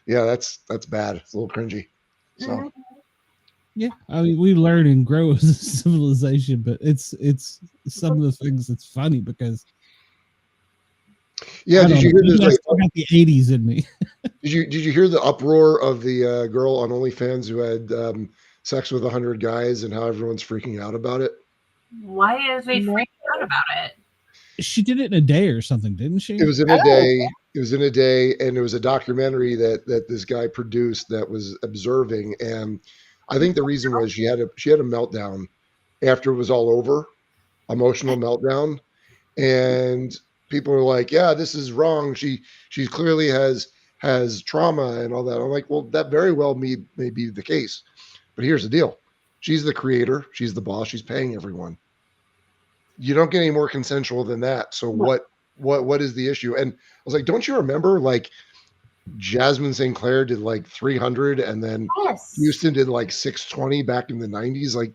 Speaker 4: that's bad. It's a little cringy. So.
Speaker 2: Yeah, I mean, we learn and grow as a civilization, but it's some of the things that's funny because.
Speaker 4: Yeah, did you hear this?
Speaker 2: I got the 80s in me.
Speaker 4: Did you hear the uproar of the girl on OnlyFans who had sex with 100 guys and how everyone's freaking out about it?
Speaker 1: Why is they freaking out about it?
Speaker 2: She did it in a day or something, didn't she?
Speaker 4: It was in a day. It was in a day, and it was a documentary that this guy produced that was observing, and I think the reason was she had a meltdown after it was all over, emotional meltdown, and people were like, "Yeah, this is wrong. She clearly has trauma and all that." I'm like, "Well, that very well may be the case, but here's the deal: she's the creator, she's the boss, she's paying everyone. You don't get any more consensual than that. So what is the issue?" And I was like, "Don't you remember like?" Jasmine St. Clair did like 300, and then Houston did like 620 back in the 90s. Like,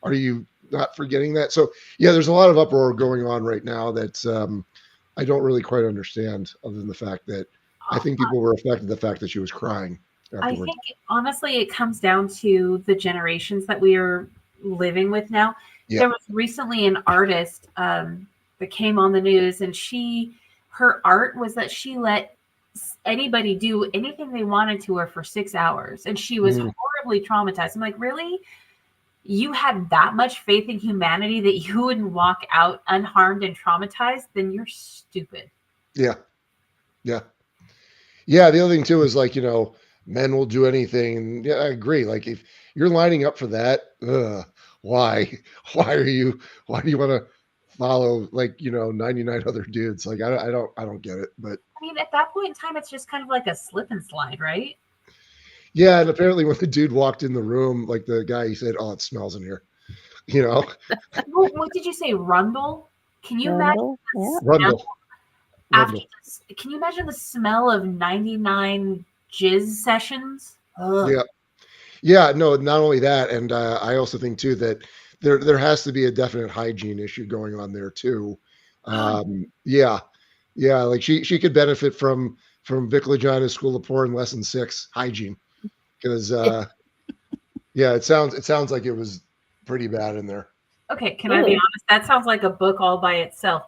Speaker 4: are you not forgetting that? So yeah, there's a lot of uproar going on right now that I don't really quite understand, other than the fact that I think people were affected the fact that she was crying afterwards.
Speaker 1: I think honestly it comes down to the generations that we are living with now. Yeah. There was recently an artist that came on the news, and her art was that she let anybody do anything they wanted to her for 6 hours, and she was
Speaker 4: Mm.
Speaker 1: horribly traumatized. I'm like, really? You had that much faith in humanity that you wouldn't walk out unharmed and traumatized? Then you're stupid.
Speaker 4: Yeah. Yeah. Yeah. The other thing too is like, men will do anything. And yeah, I agree. Like if you're lining up for that, why? Why do you want to follow 99 other dudes? Like I don't get it. But
Speaker 1: I mean, at that point in time, it's just kind of like a slip and slide, right?
Speaker 4: yeah, and apparently when the dude walked in the room, like the guy, he said, "Oh, it smells in here."
Speaker 1: What did you say, Rundle? Can you imagine
Speaker 3: Yeah.
Speaker 4: Rundle.
Speaker 1: after this, can you imagine the smell of 99 jizz sessions? Ugh.
Speaker 4: Yeah. Yeah, no, not only that, and I also think too that there has to be a definite hygiene issue going on there too. Yeah, yeah, like she could benefit from Vic Lagina's School of Porn Lesson 6 hygiene because yeah, it sounds like it was pretty bad in there.
Speaker 1: Okay, can I be honest? That sounds like a book all by itself.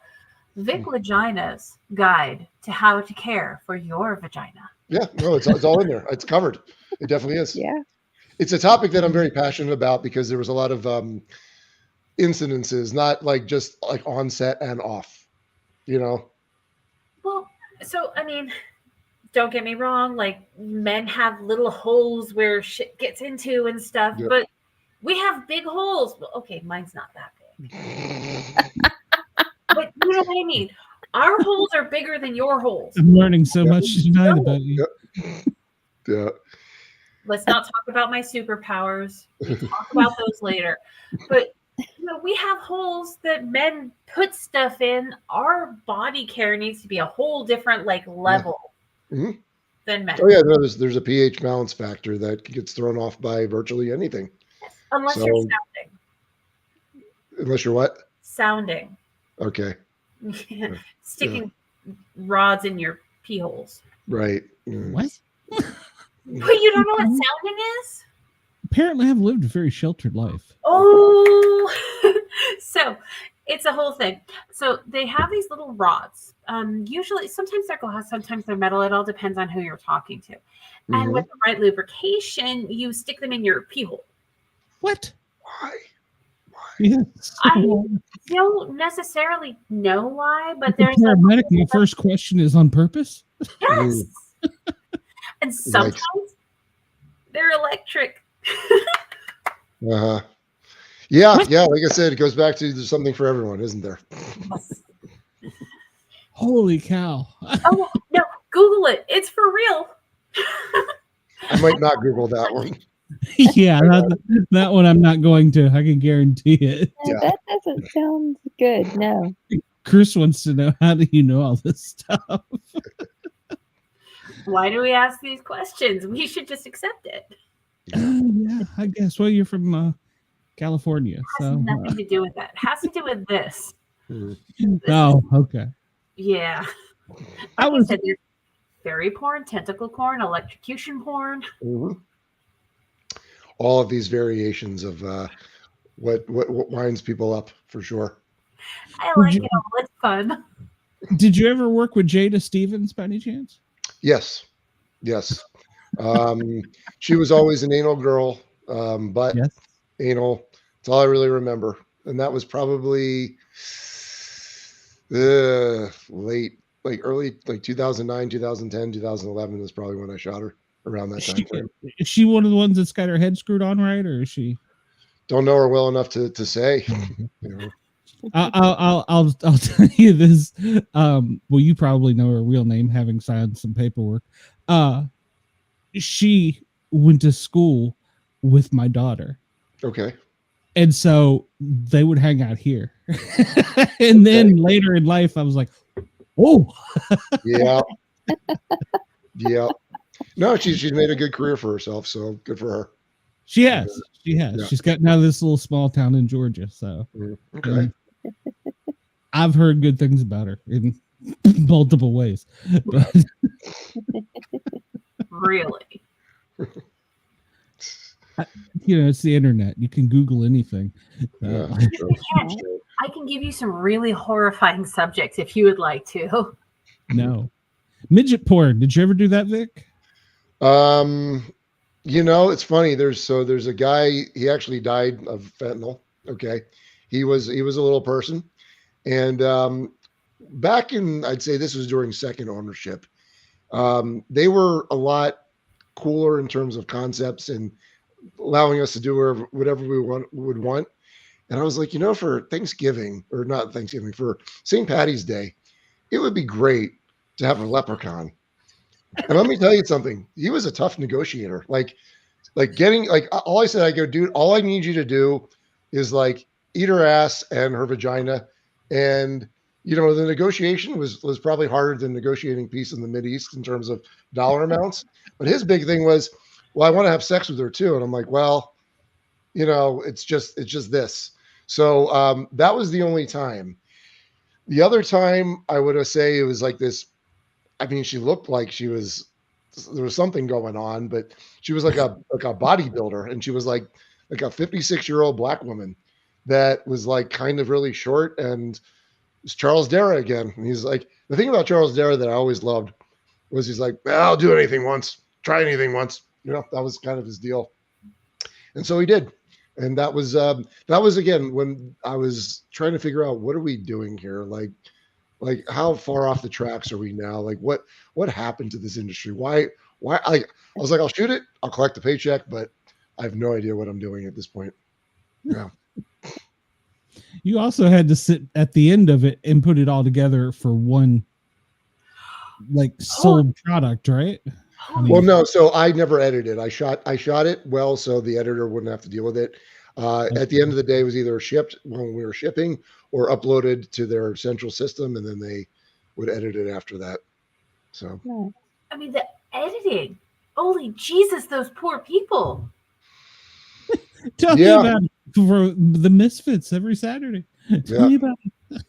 Speaker 1: Vic Lagina's Guide to How to Care for Your Vagina.
Speaker 4: Yeah, no, it's all in there. It's covered. It definitely is.
Speaker 3: Yeah.
Speaker 4: It's a topic that I'm very passionate about because there was a lot of incidences, not like just like on set and off,
Speaker 1: Well, so I mean, don't get me wrong, like men have little holes where shit gets into and stuff,
Speaker 4: Yep.
Speaker 1: but we have big holes. Well, okay, mine's not that big. But you know what I mean? Our holes are bigger than your holes.
Speaker 2: I'm learning so much tonight about you.
Speaker 4: Yeah.
Speaker 1: Let's not talk about my superpowers. We talk about those later. But we have holes that men put stuff in. Our body care needs to be a whole different level
Speaker 4: Mm-hmm.
Speaker 1: than men.
Speaker 4: Oh yeah, no, there's a pH balance factor that gets thrown off by virtually anything.
Speaker 1: Unless you're sounding.
Speaker 4: Unless you're what?
Speaker 1: Sounding.
Speaker 4: Okay.
Speaker 1: Sticking rods in your pee holes.
Speaker 4: Right.
Speaker 2: What?
Speaker 1: But you don't know what sounding is?
Speaker 2: Apparently, I've lived a very sheltered life.
Speaker 1: Oh, so it's a whole thing. So they have these little rods. Usually, sometimes they're glass, sometimes they're metal. It all depends on who you're talking to. And with the right lubrication, you stick them in your pee hole.
Speaker 2: What?
Speaker 4: Why?
Speaker 2: Yes.
Speaker 1: I don't necessarily know why, but there's
Speaker 2: paramedic. My first question is on purpose.
Speaker 1: Yes. And sometimes they're electric.
Speaker 4: Uh-huh. Yeah, yeah. Like I said, it goes back to there's something for everyone, isn't there?
Speaker 2: Holy cow.
Speaker 1: Oh, no, Google it. It's for real.
Speaker 4: I might not Google that one.
Speaker 2: Yeah, that one I'm not going to. I can guarantee it.
Speaker 3: Yeah. That doesn't sound good. No.
Speaker 2: Chris wants to know, how do you know all this stuff?
Speaker 1: Why do we ask these questions? We should just accept it.
Speaker 2: Yeah, I guess. Well, you're from California.
Speaker 1: Has nothing to do with that. It has to do with this.
Speaker 2: Oh, okay.
Speaker 1: Yeah.
Speaker 2: I was
Speaker 1: said, there's fairy porn, tentacle porn, electrocution porn.
Speaker 4: Mm-hmm. All of these variations of what winds people up for sure.
Speaker 1: I like it all. It's fun.
Speaker 2: Did you ever work with Jada Stevens by any chance?
Speaker 4: Yes. She was always an anal girl, but anal. That's all I really remember. And that was probably late, early, 2009, 2010, 2011 is probably when I shot her, around that time frame.
Speaker 2: Is she one of the ones that's got her head screwed on right, or is she?
Speaker 4: Don't know her well enough to say.
Speaker 2: I'll tell you this. Well, you probably know her real name, having signed some paperwork. She went to school with my daughter.
Speaker 4: Okay.
Speaker 2: And so they would hang out here. And then later in life, I was like, oh.
Speaker 4: Yeah. Yeah. No, she's made a good career for herself, so good for her.
Speaker 2: She has. Yeah. She's gotten out of this little small town in Georgia. So
Speaker 4: okay.
Speaker 2: I've heard good things about her in multiple ways. But
Speaker 1: really?
Speaker 2: It's the internet. You can Google anything.
Speaker 1: I can give you some really horrifying subjects if you would like to.
Speaker 2: No. Midget porn. Did you ever do that, Vic?
Speaker 4: It's funny. There's a guy, he actually died of fentanyl. Okay. He was a little person. And back in, I'd say this was during second ownership. They were a lot cooler in terms of concepts and allowing us to do whatever we would want. And I was like, for Thanksgiving, or not Thanksgiving, for St. Patty's Day, it would be great to have a leprechaun. And let me tell you something. He was a tough negotiator. Like getting, all I said, I go, dude, all I need you to do is eat her ass and her vagina. And, the negotiation was probably harder than negotiating peace in the Mideast in terms of dollar amounts. But his big thing was, well, I want to have sex with her too. And I'm like, well, it's just this. So that was the only time. The other time I would say it was like this. I mean, she looked like there was something going on, but she was like a bodybuilder, and she was like a 56-year-old black woman that was kind of really short, and it's Charles Dara again. And he's like, the thing about Charles Dara that I always loved was he's like, I'll do anything once, try anything once. That was kind of his deal. And so he did. And that was again, when I was trying to figure out, what are we doing here? Like how far off the tracks are we now? Like what happened to this industry? Why I was like, I'll shoot it, I'll collect the paycheck, but I have no idea what I'm doing at this point. Yeah.
Speaker 2: You also had to sit at the end of it and put it all together for one sold product, right?
Speaker 4: Well, no. So I never edited. I shot it well, so the editor wouldn't have to deal with it. At the end of the day, it was either shipped when we were shipping or uploaded to their central system, and then they would edit it after that. So,
Speaker 1: I mean, the editing. Holy Jesus, those poor people.
Speaker 2: Tell me about it for the Misfits every Saturday. Tell me about it.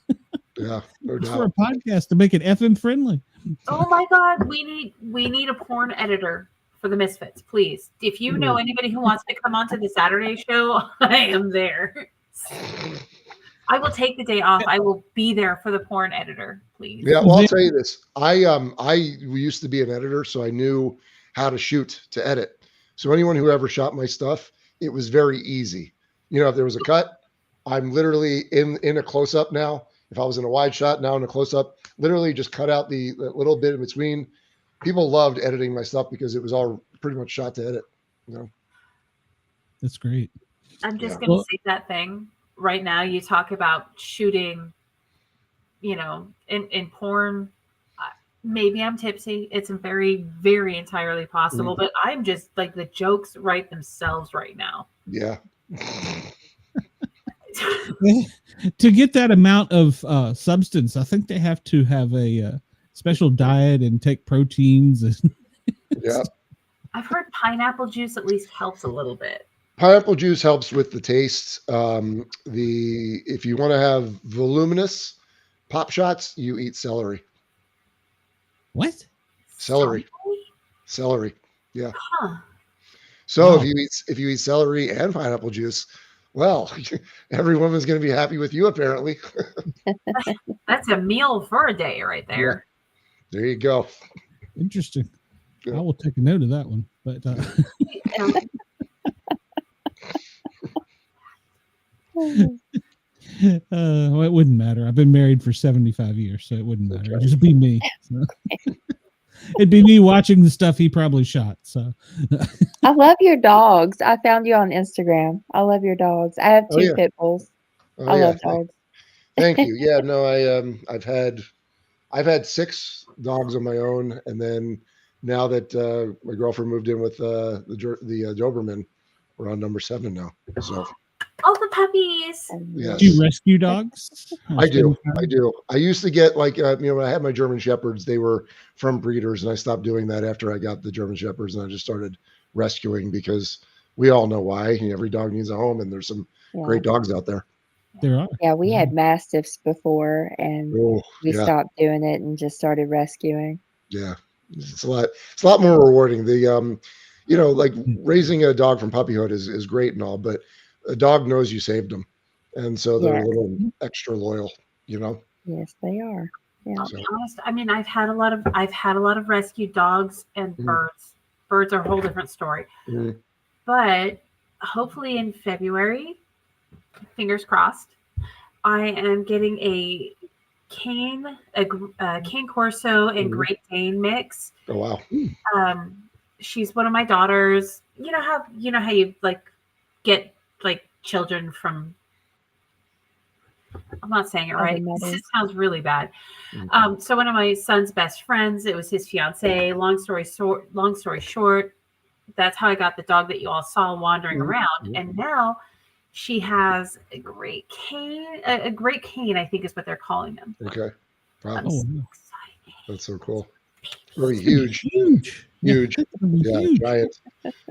Speaker 4: Yeah, no doubt.
Speaker 2: For a podcast to make it FM friendly.
Speaker 1: Oh my God, we need a porn editor for the Misfits, please. If you know anybody who wants to come on to the Saturday show, I am there. I will take the day off. I will be there for the porn editor, please.
Speaker 4: Yeah, well, I'll tell you this. I used to be an editor, so I knew how to shoot, to edit. So anyone who ever shot my stuff, it was very easy. If there was a cut, I'm literally in a close-up now. If I was in a wide shot, now in a close-up, literally just cut out the little bit in between. People loved editing my stuff because it was all pretty much shot to edit.
Speaker 2: That's great.
Speaker 1: I'm just going to say that thing right now. You talk about shooting, in porn. Maybe I'm tipsy. It's very, very entirely possible, but I'm just the jokes write themselves right now.
Speaker 4: Yeah.
Speaker 2: To get that amount of substance, I think they have to have a special diet and take proteins.
Speaker 4: Yeah.
Speaker 1: I've heard pineapple juice at least helps a little bit.
Speaker 4: Pineapple juice helps with the taste. If you want to have voluminous pop shots, you eat celery.
Speaker 2: What?
Speaker 4: Celery. Yeah.
Speaker 1: Huh.
Speaker 4: So if you eat celery and pineapple juice, well, every woman's going to be happy with you, apparently.
Speaker 1: That's a meal for a day right there.
Speaker 4: Yeah. There you go.
Speaker 2: Interesting. Yeah. I will take a note of that one. But well, it wouldn't matter. I've been married for 75 years, so it wouldn't matter. It'd just be me. So. It'd be me watching the stuff he probably shot. So
Speaker 3: I love your dogs. I found you on Instagram. I love your dogs. I have two pit bulls. I love dogs.
Speaker 4: Thank you. Yeah, no, I've had 6 dogs on my own, and then now that my girlfriend moved in with the Doberman, we're on number 7 now. So.
Speaker 1: All the puppies.
Speaker 4: Yes.
Speaker 2: Do you rescue dogs?
Speaker 4: I do. I used to get when I had my German Shepherds, they were from breeders, and I stopped doing that after I got the German Shepherds, and I just started rescuing because we all know why. Every dog needs a home, and there's some great dogs out there.
Speaker 2: There are.
Speaker 3: Yeah, we had Mastiffs before, and we stopped doing it and just started rescuing.
Speaker 4: Yeah, it's a lot more rewarding. The raising a dog from puppyhood is great and all, but a dog knows you saved them, and so they're a little extra loyal.
Speaker 3: Yes, they are. Yeah.
Speaker 1: I'll be honest. I mean, I've had a lot of rescue dogs and birds. Birds are a whole different story. But hopefully in February, fingers crossed, I am getting a cane Corso and Great Dane mix.
Speaker 4: Oh wow!
Speaker 1: She's one of my daughters. You know how you like get like children from. I'm not saying it right. This sounds really bad. So one of my son's best friends, it was his fiance. Long story short, that's how I got the dog that you all saw wandering around. And now she has a great cane. A great cane, I think, is what they're calling him.
Speaker 4: Okay. Wow.
Speaker 1: I'm so excited.
Speaker 4: That's so cool. Very huge.
Speaker 2: Huge.
Speaker 4: Yeah,
Speaker 2: huge.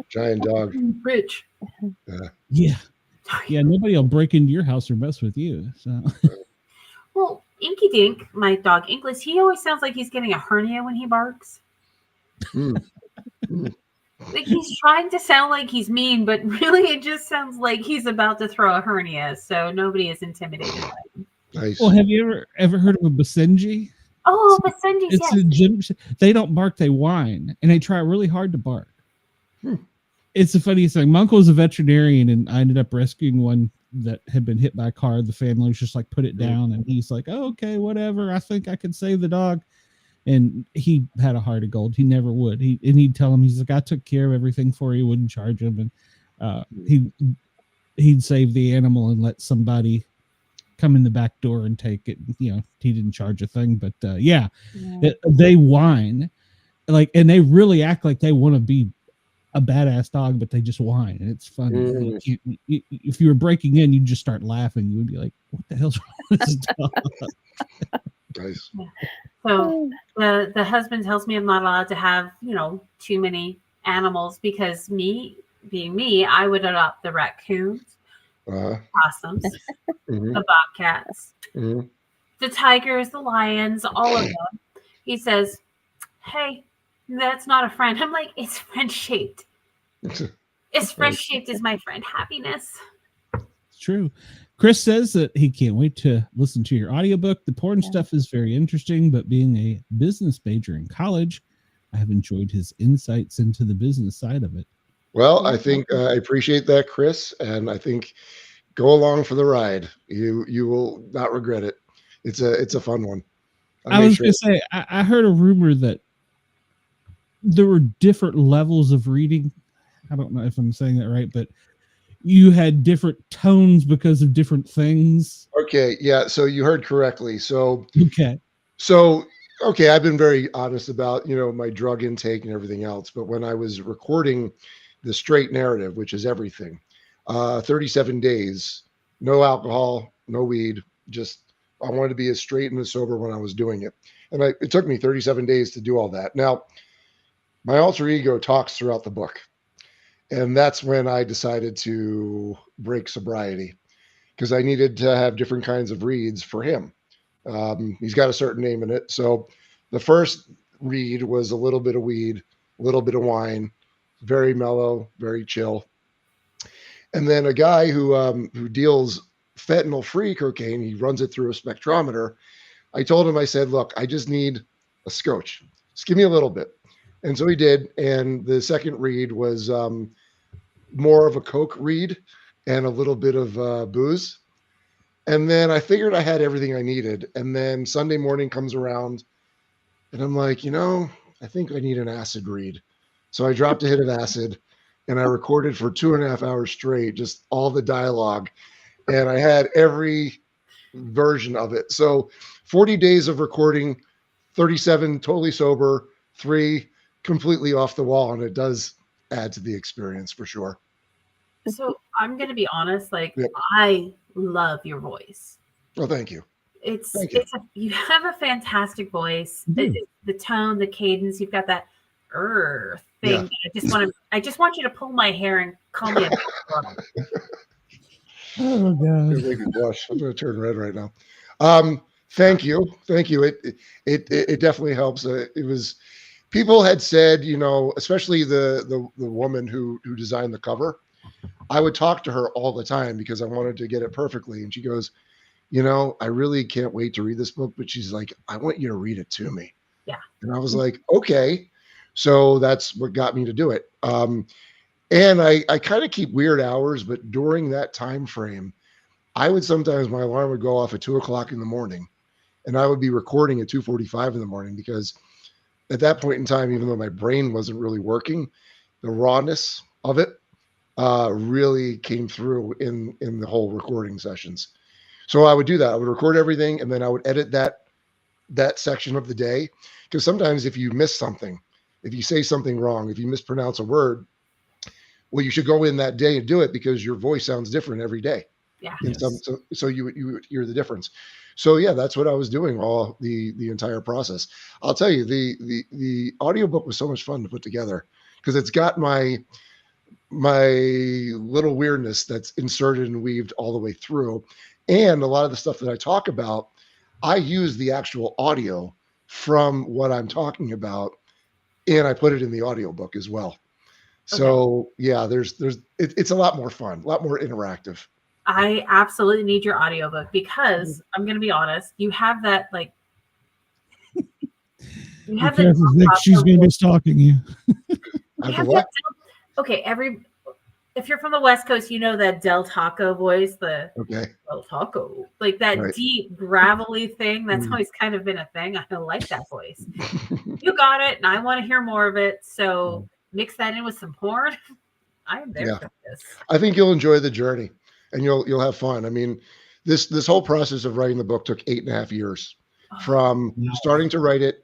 Speaker 4: Giant dog.
Speaker 1: Rich.
Speaker 2: Yeah, nobody will break into your house or mess with you. So.
Speaker 1: Well, Inky Dink, my dog Inklis, he always sounds like he's getting a hernia when he barks. Like he's trying to sound like he's mean, but really it just sounds like he's about to throw a hernia. So nobody is intimidated by him.
Speaker 4: Nice.
Speaker 2: Well, have you ever heard of a Basenji?
Speaker 1: Oh, Basenji, yes.
Speaker 2: A gym. They don't bark, they whine, and they try really hard to bark. It's the funniest thing. My uncle was a veterinarian, and I ended up rescuing one that had been hit by a car. The family was just like, put it down. And he's like, oh, okay, whatever. I think I can save the dog. And he had a heart of gold. He never would. He'd tell him, he's like, I took care of everything for you, wouldn't charge him. And he'd save the animal and let somebody come in the back door and take it. You know, he didn't charge a thing, but they whine and they really act like they want to be a badass dog, but they just whine, and it's funny. Like if you were breaking in, you'd just start laughing. You would be like, "What the hell's wrong with this dog?"
Speaker 4: Nice.
Speaker 1: So the husband tells me I'm not allowed to have too many animals because being me, I would adopt the raccoons, possums, the bobcats, the tigers, the lions, all of them. He says, "Hey, that's not a friend." I'm like, it's friend shaped. It's friend shaped as my friend happiness.
Speaker 2: It's true. Chris says that he can't wait to listen to your audiobook. The porn stuff is very interesting, but being a business major in college, I have enjoyed his insights into the business side of it.
Speaker 4: Well, I think I appreciate that, Chris, and I think go along for the ride. You will not regret it. It's a fun one.
Speaker 2: I was going to say, I heard a rumor that there were different levels of reading. I don't know if I'm saying that right, but you had different tones because of different things.
Speaker 4: Okay. Yeah. So you heard correctly. So,
Speaker 2: okay.
Speaker 4: I've been very honest about, my drug intake and everything else. But when I was recording the straight narrative, which is everything, 37 days, no alcohol, no weed, just, I wanted to be as straight and as sober when I was doing it. And it took me 37 days to do all that. Now, my alter ego talks throughout the book. And that's when I decided to break sobriety because I needed to have different kinds of reads for him. He's got a certain name in it. So the first read was a little bit of weed, a little bit of wine, very mellow, very chill. And then a guy who deals fentanyl-free cocaine, he runs it through a spectrometer. I told him, I said, look, I just need a scotch. Just give me a little bit. And so he did. And the second read was more of a Coke read and a little bit of booze. And then I figured I had everything I needed. And then Sunday morning comes around and I'm like, I think I need an acid read. So I dropped a hit of acid and I recorded for 2.5 hours straight, just all the dialogue. And I had every version of it. So 40 days of recording, 37 totally sober, 3 completely off the wall, and it does add to the experience for sure.
Speaker 1: So I'm going to be honest, I love your voice.
Speaker 4: Well, thank you.
Speaker 1: You have a fantastic voice. The tone, the cadence, you've got that thing. Yeah. I just want you to pull my hair and call me a
Speaker 2: Oh God.
Speaker 4: Make me blush. I'm going to turn red right now. Thank you. It definitely helps. It was. People had said, especially the woman who designed the cover, I would talk to her all the time because I wanted to get it perfectly. And she goes, I really can't wait to read this book. But she's like, I want you to read it to me.
Speaker 1: Yeah.
Speaker 4: And I was like, okay. So that's what got me to do it. And I kind of keep weird hours, but during that time frame, I would sometimes, my alarm would go off at 2:00 in the morning, and I would be recording at 2:45 in the morning, because at that point in time, even though my brain wasn't really working, the rawness of it really came through in the whole recording sessions. So I would do that. I would record everything, and then I would edit that section of the day, because sometimes if you miss something, if you say something wrong, if you mispronounce a word, well, you should go in that day and do it, because your voice sounds different every day.
Speaker 1: Yeah.
Speaker 4: So you hear the difference. So yeah, that's what I was doing all the entire process. I'll tell you, the audiobook was so much fun to put together, because it's got my little weirdness that's inserted and weaved all the way through. And a lot of the stuff that I talk about, I use the actual audio from what I'm talking about, and I put it in the audiobook as well. So yeah, it's a lot more fun, a lot more interactive.
Speaker 1: I absolutely need your audiobook, because I'm going to be honest, you have that, like, you have
Speaker 2: Vic, she's going to be stalking you.
Speaker 1: Okay, if you're from the West Coast, you know that Del Taco voice, the Del Taco, like that deep gravelly thing. That's always kind of been a thing. I like that voice. You got it, and I want to hear more of it. So mix that in with some porn. I am there for this.
Speaker 4: I think you'll enjoy the journey, and you'll have fun. I mean, this whole process of writing the book took 8.5 years from starting to write it.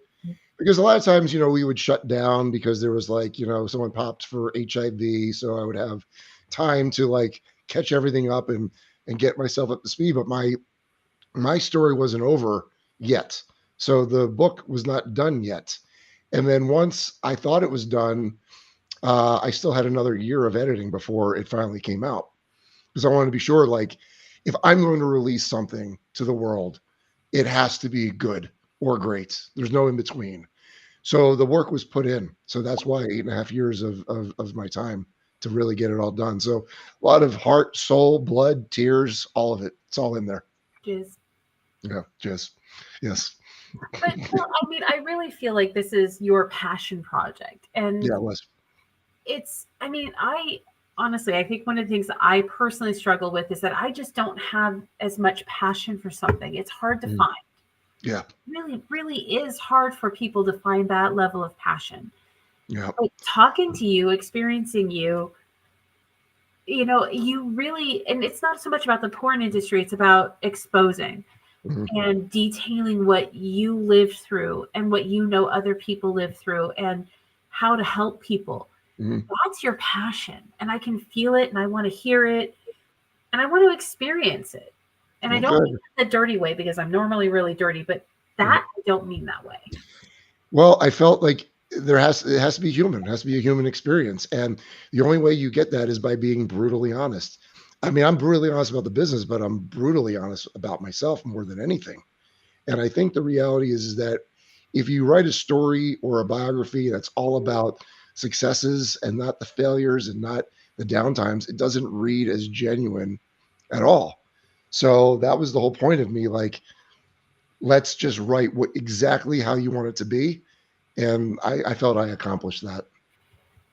Speaker 4: Because a lot of times, we would shut down because there was someone popped for HIV. So I would have time to catch everything up and get myself up to speed. But my story wasn't over yet. So the book was not done yet. And then once I thought it was done, I still had another year of editing before it finally came out. Because I wanted to be sure, if I'm going to release something to the world, it has to be good or great. There's no in between. So the work was put in. So that's why 8.5 years of my time to really get it all done. So a lot of heart, soul, blood, tears, all of it. It's all in there.
Speaker 1: Jizz.
Speaker 4: Yeah, jizz. Yes.
Speaker 1: But I mean, I really feel like this is your passion project. And
Speaker 4: yeah, it was.
Speaker 1: I honestly, I think one of the things that I personally struggle with is that I just don't have as much passion for something. It's hard to find.
Speaker 4: Yeah.
Speaker 1: It really, really is hard for people to find that level of passion.
Speaker 4: Yeah.
Speaker 1: Like, talking to you, experiencing you, you really, and it's not so much about the porn industry, it's about exposing and detailing what you lived through and what other people live through and how to help people. That's your passion. And I can feel it, and I want to hear it, and I want to experience it. And I don't mean that the dirty way, because I'm normally really dirty, but that I don't mean that way.
Speaker 4: Well, I felt like it has to be human. It has to be a human experience. And the only way you get that is by being brutally honest. I mean, I'm brutally honest about the business, but I'm brutally honest about myself more than anything. And I think the reality is that if you write a story or a biography that's all about successes and not the failures and not the downtimes, it doesn't read as genuine at all. So that was the whole point of me, let's just write exactly how you want it to be. And I felt I accomplished that.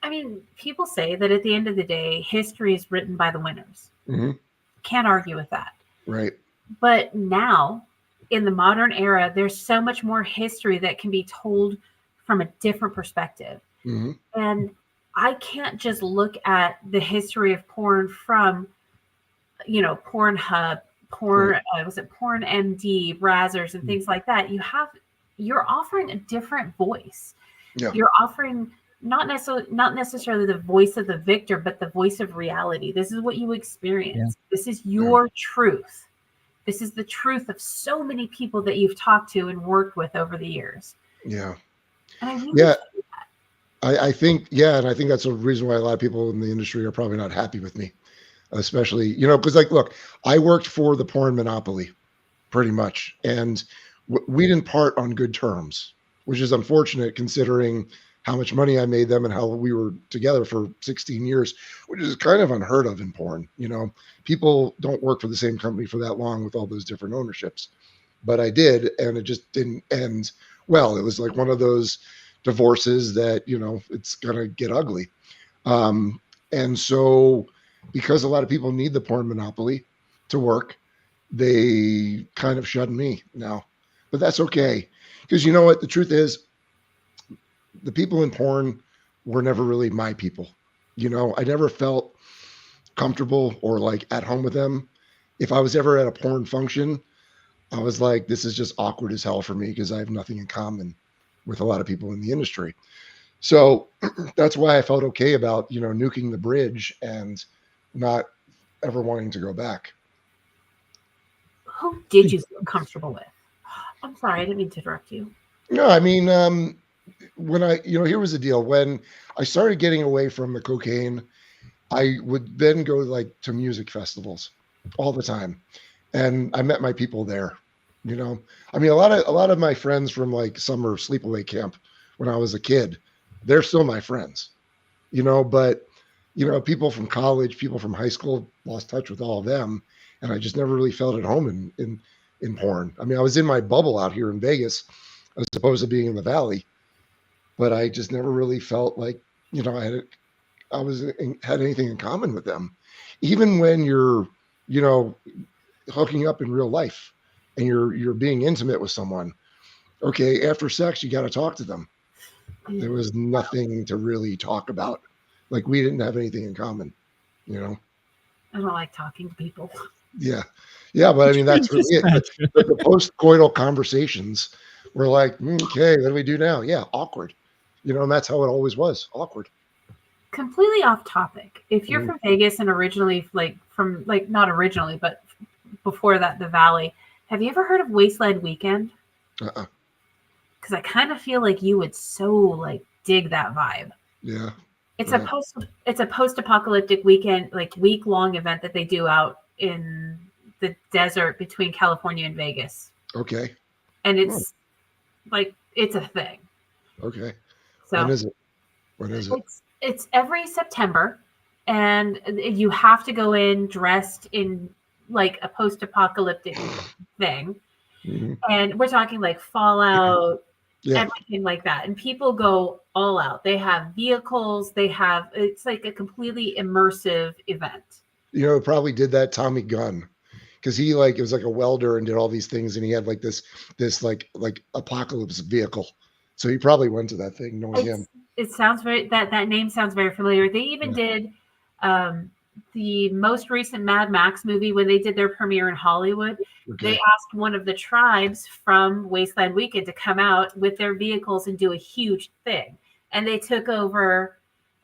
Speaker 1: I mean, people say that at the end of the day, history is written by the winners. Can't argue with that.
Speaker 4: Right.
Speaker 1: But now, in the modern era, there's so much more history that can be told from a different perspective. And I can't just look at the history of porn from, Pornhub, was it Porn MD, Brazzers, and things like that. You're offering a different voice.
Speaker 4: Yeah.
Speaker 1: You're offering not necessarily the voice of the victor, but the voice of reality. This is what you experience. Yeah. This is your truth. This is the truth of so many people that you've talked to and worked with over the years.
Speaker 4: Yeah.
Speaker 1: And I really
Speaker 4: I think, and I think that's a reason why a lot of people in the industry are probably not happy with me, especially, because look, I worked for the porn monopoly pretty much, and we didn't part on good terms, which is unfortunate considering how much money I made them and how we were together for 16 years, which is kind of unheard of in porn. You know, people don't work for the same company for that long with all those different ownerships. But I did, and it just didn't end well. It was like one of those divorces that, you know, it's going to get ugly. And so because a lot of people need the porn monopoly to work, they kind of shun me now. But that's okay. Because you know what? The truth is, the people in porn were never really my people. You know, I never felt comfortable or like at home with them. If I was ever at a porn function, I was like, this is just awkward as hell for me because I have nothing in common with a lot of people in the industry. So that's why I felt okay about, you know, nuking the bridge and not ever wanting to go back.
Speaker 1: Who did you feel comfortable with? I'm sorry, I didn't mean to interrupt you.
Speaker 4: No, I mean, when I, you know, here was the deal. When I started getting away from the cocaine, I would then go like to music festivals all the time. And I met my people there, you know. I mean, a lot of my friends from like summer sleepaway camp when I was a kid, they're still my friends, you know, but you know, people from college, people from high school, lost touch with all of them. And I just never really felt at home in porn. I mean, I was in my bubble out here in Vegas as opposed to being in the Valley, but I just never really felt like, you know, had anything in common with them. Even when you're, you know, hooking up in real life and you're being intimate with someone, okay, after sex, you got to talk to them. There was nothing to really talk about. Like we didn't have anything in common, you know?
Speaker 1: I don't like talking to people.
Speaker 4: Yeah. Yeah. But I mean, that's really it. The post-coital conversations were like, okay, what do we do now? Yeah. Awkward, you know, and that's how it always was. Awkward.
Speaker 1: Completely off topic. If you're from Vegas and originally not originally, but before that, the Valley, have you ever heard of Wasteland Weekend?
Speaker 4: Uh-uh.
Speaker 1: Because I kind of feel like you would so like dig that vibe.
Speaker 4: Yeah.
Speaker 1: It's a post-apocalyptic weekend, like week-long event that they do out in the desert between California and Vegas.
Speaker 4: Okay.
Speaker 1: And it's like it's a thing.
Speaker 4: Okay.
Speaker 1: So
Speaker 4: When is it?
Speaker 1: It's every September, and you have to go in dressed in like a post-apocalyptic thing.
Speaker 4: Mm-hmm.
Speaker 1: And we're talking like Fallout,
Speaker 4: Yeah.
Speaker 1: everything like that. And people go all out. They have vehicles. It's like a completely immersive event.
Speaker 4: You know, probably did that Tommy Gunn because he like, it was like a welder and did all these things. And he had like this like apocalypse vehicle. So he probably went to that thing knowing him.
Speaker 1: It sounds that name sounds very familiar. They even did the most recent Mad Max movie when they did their premiere in Hollywood. Okay. They asked one of the tribes from Wasteland Weekend to come out with their vehicles and do a huge thing. And they took over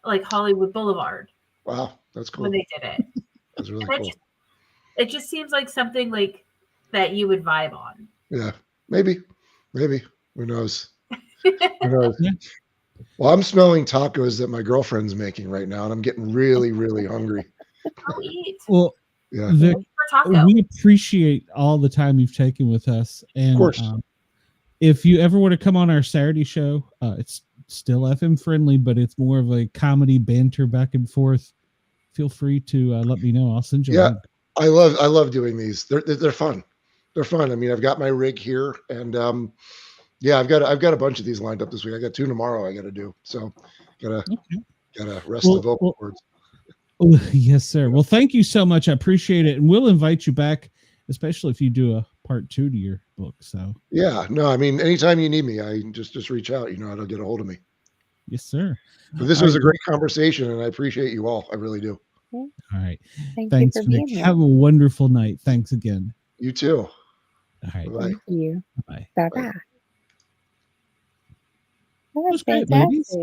Speaker 1: like Hollywood Boulevard.
Speaker 4: Wow, that's cool.
Speaker 1: When they did it.
Speaker 4: That's really cool.
Speaker 1: It just seems like something like that you would vibe on.
Speaker 4: Yeah, maybe. Who knows? Who knows? Yeah. Well, I'm smelling tacos that my girlfriend's making right now, and I'm getting really, really hungry.
Speaker 1: I'll eat.
Speaker 2: Well,
Speaker 4: yeah.
Speaker 2: Vic, we appreciate all the time you've taken with us. And
Speaker 4: of course.
Speaker 2: If you ever want to come on our Saturday show, it's still FM friendly, but it's more of a comedy banter back and forth. Feel free to let me know. I'll send you.
Speaker 4: Yeah, I love doing these. They're fun. They're fun. I mean, I've got my rig here, and yeah, I've got a bunch of these lined up this week. I got 2 tomorrow I got to do. So gotta rest the vocal cords.
Speaker 2: Oh, yes, sir. Well, thank you so much. I appreciate it. And we'll invite you back, especially if you do a part 2 to your book. So
Speaker 4: yeah, no, I mean, anytime you need me, I just reach out, you know how to get a hold of me.
Speaker 2: Yes, sir.
Speaker 4: But this was a great conversation, and I appreciate you all. I really do.
Speaker 2: All right.
Speaker 3: Thanks you for being
Speaker 2: Vic.
Speaker 3: here.
Speaker 2: Have a wonderful night. Thanks again.
Speaker 4: You too.
Speaker 2: All right.
Speaker 4: Bye.
Speaker 3: Thank you.
Speaker 2: Bye.
Speaker 3: Bye-bye.
Speaker 2: That was great, ladies.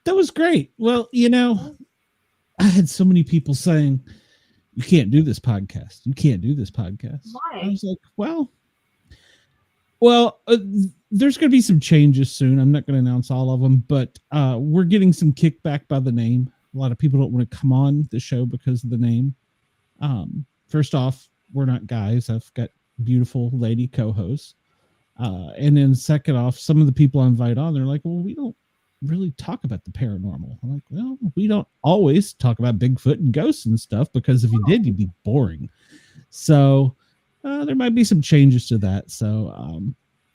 Speaker 2: That was great. Well, you know, I had so many people saying, you can't do this podcast. You can't do this podcast.
Speaker 1: Why?
Speaker 2: I was like, well, there's going to be some changes soon. I'm not going to announce all of them, but we're getting some kickback by the name. A lot of people don't want to come on the show because of the name. First off, we're not guys. I've got beautiful lady co-hosts. And then second off, some of the people I invite on, they're like, well, we don't really talk about the paranormal. I'm like, well, we don't always talk about Bigfoot and ghosts and stuff, because if you did, you'd be boring. So there might be some changes to that. So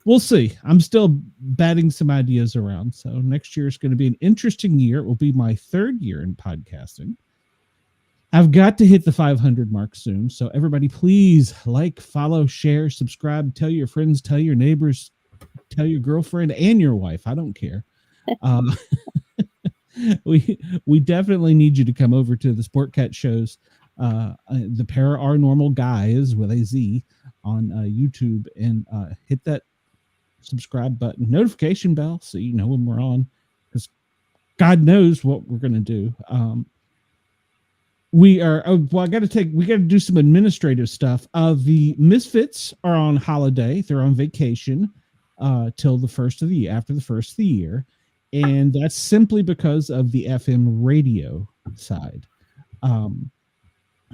Speaker 2: we'll see. I'm still batting some ideas around. So next year is going to be an interesting year. It will be my 3rd year in podcasting. I've got to hit the 500 mark soon. So everybody, please like, follow, share, subscribe, tell your friends, tell your neighbors, tell your girlfriend and your wife. I don't care. We definitely need you to come over to the Sport Cat shows, the Paranormal Guyz with a Z on YouTube, and hit that subscribe button, notification bell, so you know when we're on, because God knows what we're going to do. We got to do some administrative stuff. The Misfits are on holiday. They're on vacation till the first of the year, after the first of the year. And that's simply because of the FM radio side.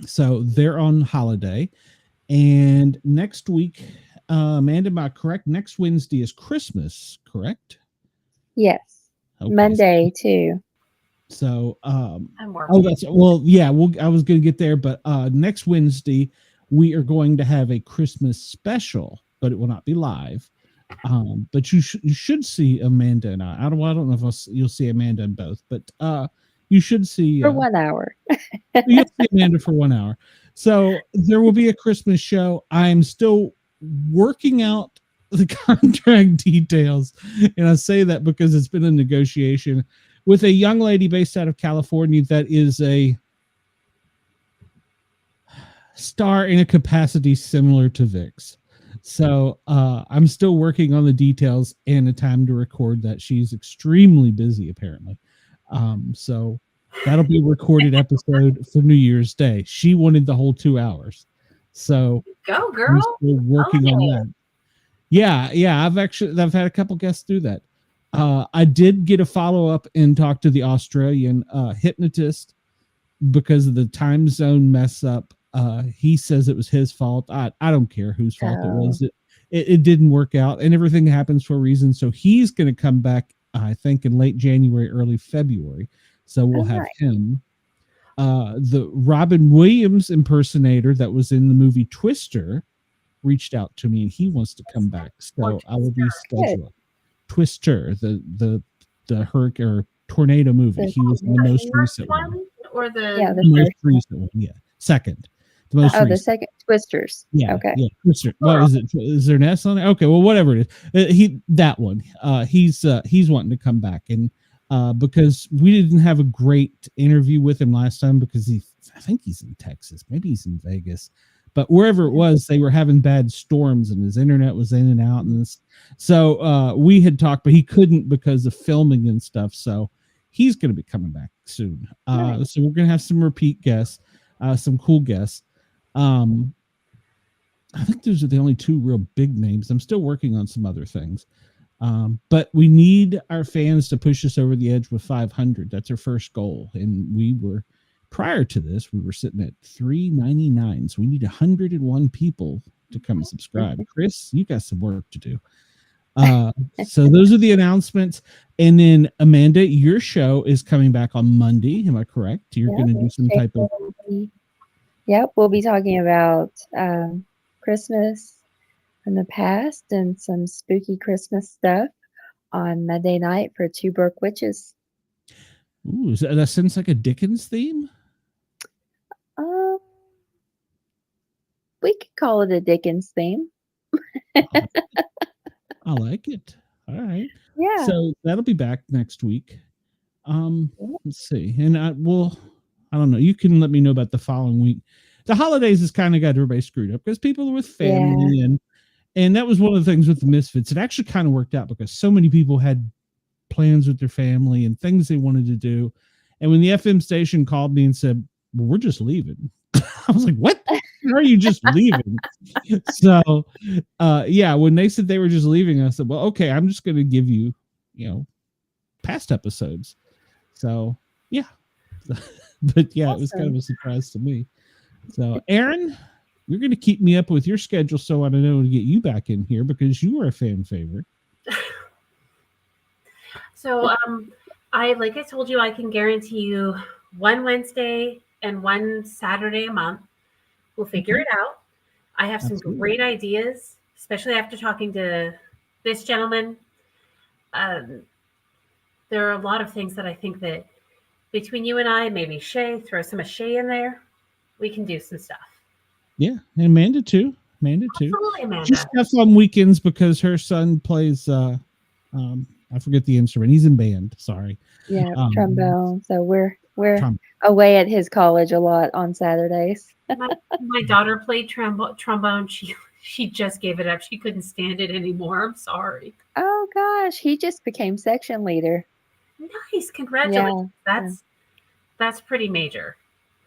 Speaker 2: So they're on holiday. And next week, Amanda, am I correct? Next Wednesday is Christmas, correct?
Speaker 3: Yes.
Speaker 2: Okay,
Speaker 3: Monday too.
Speaker 2: So,
Speaker 1: I'm working.
Speaker 2: I was going to get there, but next Wednesday we are going to have a Christmas special, but it will not be live. But you should see Amanda and I. I don't know if you'll see Amanda in both, but you should see
Speaker 3: For 1 hour.
Speaker 2: you'll see Amanda for 1 hour. So there will be a Christmas show. I'm still working out the contract details, and I say that because it's been a negotiation with a young lady based out of California that is a star in a capacity similar to Vic's. So I'm still working on the details and the time to record that. She's extremely busy, apparently. So that'll be a recorded episode for New Year's Day. She wanted the whole 2 hours. So
Speaker 1: Go, girl.
Speaker 2: I'm still working on that. Yeah. I've had a couple guests do that. I did get a follow-up and talk to the Australian hypnotist because of the time zone mess up. He says it was his fault. I don't care whose fault it was. It didn't work out, and everything happens for a reason. So he's going to come back, I think, in late January, early February. So we'll have him. The Robin Williams impersonator that was in the movie Twister reached out to me, and he wants to come back. So I will be scheduling. Twister, the hurricane or tornado movie. He was in the most recent one.
Speaker 1: Or the
Speaker 2: most recent one, yeah. Second. The most recent.
Speaker 3: The second Twisters.
Speaker 2: Yeah.
Speaker 3: Okay.
Speaker 2: Yeah. Twister. Well, is there an S on it? Okay, well, whatever it is. That one. He's wanting to come back, and because we didn't have a great interview with him last time because I think he's in Texas, maybe he's in Vegas. But wherever it was, they were having bad storms and his internet was in and out. And so we had talked, but he couldn't because of filming and stuff. So he's going to be coming back soon. So we're going to have some repeat guests, some cool guests. I think those are the only 2 real big names. I'm still working on some other things. But we need our fans to push us over the edge with 500. That's our first goal. And prior to this, we were sitting at 399. So we need 101 people to come and subscribe. Chris, you got some work to do. So those are the announcements. And then Amanda, your show is coming back on Monday. Am I correct? You're going to do some type of...
Speaker 3: Yep. We'll be talking about Christmas in the past and some spooky Christmas stuff on Monday night for 2 Broke Witches.
Speaker 2: Ooh, that sounds like a Dickens theme?
Speaker 3: We could call it a Dickens theme.
Speaker 2: I like it. All right.
Speaker 3: Yeah.
Speaker 2: So that'll be back next week. Let's see. And I don't know. You can let me know about the following week. The holidays has kind of got everybody screwed up because people are with family and that was one of the things with the Misfits. It actually kind of worked out because so many people had plans with their family and things they wanted to do. And when the FM station called me and said, well, we're just leaving. I was like, what? How are you just leaving? So, when they said they were just leaving, I said, well, okay, I'm just going to give you, past episodes. So, yeah. But yeah, it was kind of a surprise to me. So, Aaron, you're going to keep me up with your schedule so I know to get you back in here because you were a fan favorite.
Speaker 1: So, like I told you, I can guarantee you one Wednesday and one Saturday a month. We'll figure it out. I have some great ideas, especially after talking to this gentleman. There are a lot of things that I think that between you and I, maybe Shay, throw some of Shay in there, we can do some stuff.
Speaker 2: Yeah, and Amanda too.
Speaker 1: Absolutely, Amanda.
Speaker 2: She stuff on weekends because her son plays. I forget the instrument. He's in band. Sorry.
Speaker 3: Yeah, trombone. So we're away at his college a lot on Saturdays.
Speaker 1: My daughter played trombone. She just gave it up. She couldn't stand it anymore. I'm sorry.
Speaker 3: Oh gosh, he just became section leader.
Speaker 1: Nice, congratulations. Yeah. That's pretty major.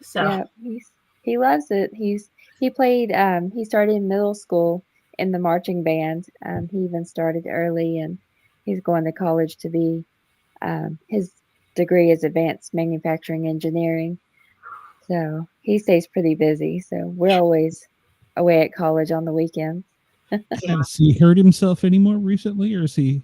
Speaker 1: So
Speaker 3: yeah, he loves it. He played. He started in middle school in the marching band. He even started early, and he's going to college to be. His degree is advanced manufacturing engineering. So he stays pretty busy. So we're always away at college on the weekends.
Speaker 2: Has he hurt himself anymore recently, or is he?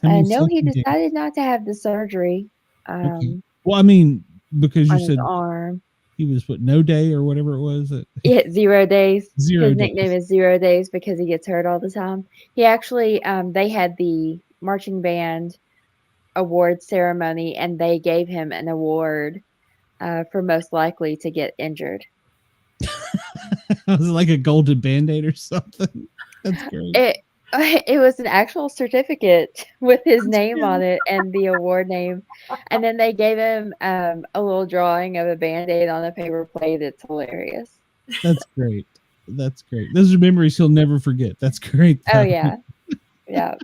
Speaker 3: No, he decided not to have the surgery.
Speaker 2: Okay. Well, I mean, because you said
Speaker 3: arm.
Speaker 2: He was no day or whatever it was.
Speaker 3: 0 days. His
Speaker 2: days.
Speaker 3: Nickname is 0 days because he gets hurt all the time. He actually, they had the marching band award ceremony, and they gave him an award for most likely to get injured.
Speaker 2: Was it like a golden Band-Aid or something? That's great.
Speaker 3: It was an actual certificate with his name on it and the award name. And then they gave him a little drawing of a Band-Aid on a paper plate. It's hilarious.
Speaker 2: That's great. Those are memories he'll never forget. That's great.
Speaker 3: Oh, yeah. Yeah.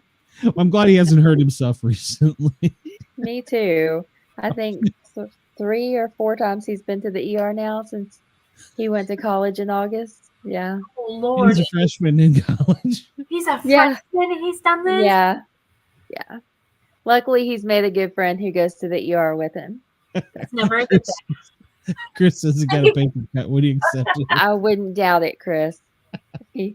Speaker 2: I'm glad he hasn't hurt himself recently.
Speaker 3: Me too. I think 3 or 4 times he's been to the ER now since he went to college in August. Yeah.
Speaker 1: Oh, Lord.
Speaker 2: He's a freshman in college.
Speaker 1: He's a freshman and he's done this?
Speaker 3: Yeah. Yeah. Luckily, he's made a good friend who goes to the ER with him.
Speaker 1: That's never a good thing.
Speaker 2: Chris says he got a paper cut. Would he accept it?
Speaker 3: I wouldn't doubt it, Chris. He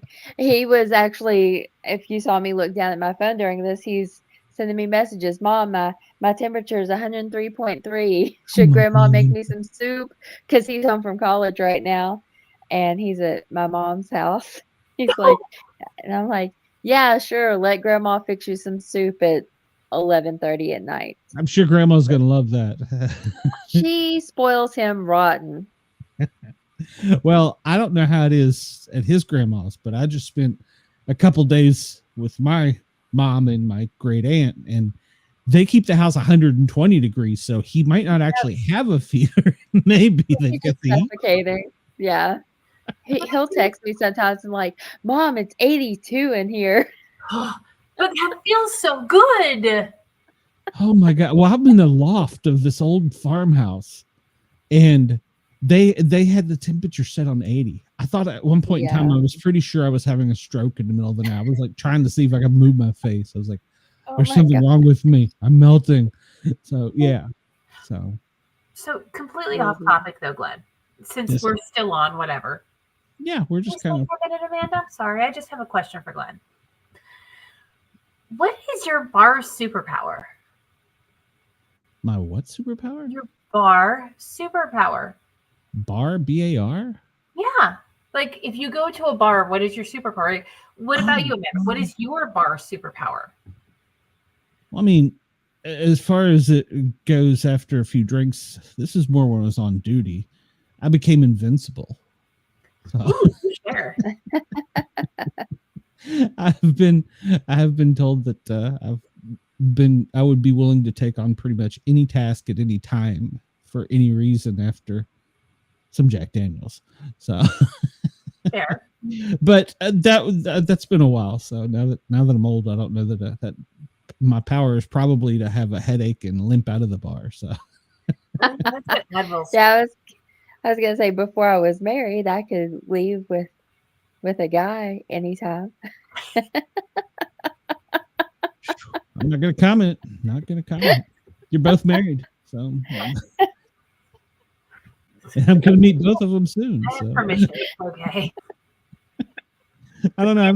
Speaker 3: was actually, if you saw me look down at my phone during this, he's sending me messages. Mom, my temperature is 103.3. Should Grandma make me some soup? Because he's home from college right now, and he's at my mom's house. He's like, and I'm like, yeah, sure. Let Grandma fix you some soup at 11:30 at night.
Speaker 2: I'm sure Grandma's gonna love that.
Speaker 3: She spoils him rotten.
Speaker 2: Well, I don't know how it is at his grandma's, but I just spent a couple days with my mom and my great aunt, and they keep the house 120 degrees, so he might not actually have a fever. Maybe they get
Speaker 3: suffocating. Yeah. He'll text me sometimes and like, Mom, it's 82 in here.
Speaker 1: But that feels so good.
Speaker 2: Oh my God. Well, I'm in the loft of this old farmhouse, and they had the temperature set on 80. I thought at one point in time, I was pretty sure I was having a stroke in the middle of the night. I was like trying to see if I could move my face. I was like, there's something wrong with me. I'm melting. So, yeah.
Speaker 1: So completely off topic though, Glenn, since we're still on whatever.
Speaker 2: Yeah, we're just kind of.
Speaker 1: For a minute, Amanda. Sorry, I just have a question for Glenn. What is your bar superpower?
Speaker 2: My what superpower?
Speaker 1: Your bar superpower.
Speaker 2: Bar, B-A-R?
Speaker 1: Yeah. Like, if you go to a bar, what is your superpower? What about you, Amanda? What is your bar superpower?
Speaker 2: Well, I mean, as far as it goes after a few drinks, this is more when I was on duty. I became invincible. So.
Speaker 1: Ooh, sure.
Speaker 2: I have been told that I would be willing to take on pretty much any task at any time for any reason after some Jack Daniels. So
Speaker 1: fair.
Speaker 2: But that's been a while. So now that I'm old, I don't know that my power is probably to have a headache and limp out of the bar. So
Speaker 3: yeah, I was gonna say before I was married, I could leave with a guy anytime.
Speaker 2: I'm not gonna comment. You're both married, so. And I'm going to meet both of them soon.
Speaker 1: I have
Speaker 2: So.
Speaker 1: permission. Okay.
Speaker 2: I don't know.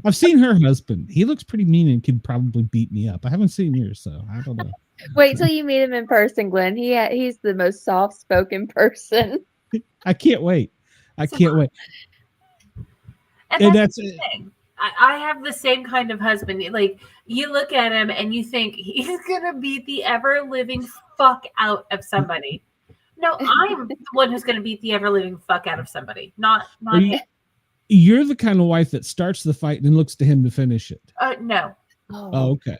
Speaker 2: I've seen her husband. He looks pretty mean and could probably beat me up. I haven't seen yours, so I don't know.
Speaker 3: Wait till you meet him in person, Glenn. He's the most soft-spoken person.
Speaker 2: I can't wait. I can't wait.
Speaker 1: And that's the thing. I have the same kind of husband. Like, you look at him and you think he's gonna beat the ever living fuck out of somebody. No, I'm the one who's gonna beat the ever living fuck out of somebody. Not him.
Speaker 2: You're the kind of wife that starts the fight and then looks to him to finish it.
Speaker 1: No.
Speaker 2: Oh, okay.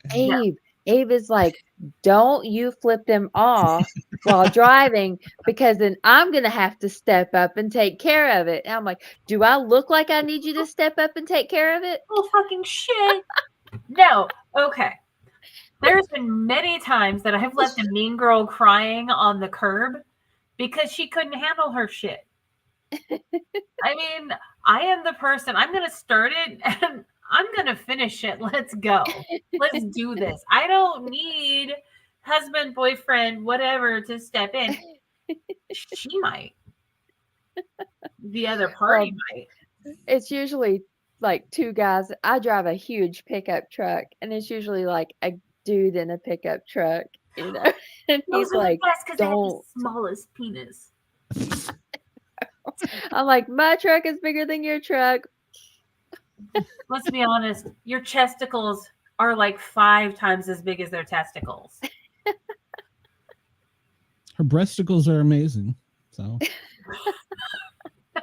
Speaker 3: Abe is like, don't you flip them off while driving, because then I'm going to have to step up and take care of it. And I'm like, do I look like I need you to step up and take care of it?
Speaker 1: Oh, fucking shit. No. Okay. There's been many times that I have left a mean girl crying on the curb because she couldn't handle her shit. I mean, I am the person. I'm going to start it and I'm going to finish it. Let's go. Let's do this. I don't need husband, boyfriend, whatever to step in. She might. The other party might.
Speaker 3: It's usually like two guys. I drive a huge pickup truck, and it's usually like a dude in a pickup truck, you know. And he's like, "Don't."
Speaker 1: The smallest penis.
Speaker 3: I'm like, my truck is bigger than your truck.
Speaker 1: Let's be honest. Your chesticles are like 5 times as big as their testicles.
Speaker 2: Her breasticles are amazing. So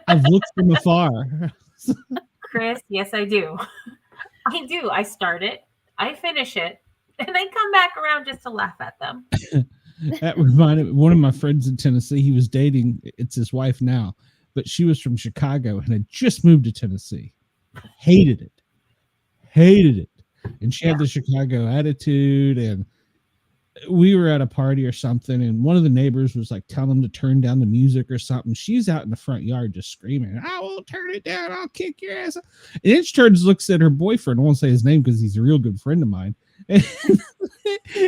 Speaker 2: I've looked from afar.
Speaker 1: Chris, yes, I do. I do. I start it, I finish it, and then come back around just to laugh at them.
Speaker 2: That reminded me, one of my friends in Tennessee, he was dating, it's his wife now, but she was from Chicago and had just moved to Tennessee. Hated it. And she had the Chicago attitude, and we were at a party or something, and one of the neighbors was like telling him to turn down the music or something. She's out in the front yard just screaming, "I will turn it down, I'll kick your ass." And then she turns, looks at her boyfriend. I won't say his name because he's a real good friend of mine. And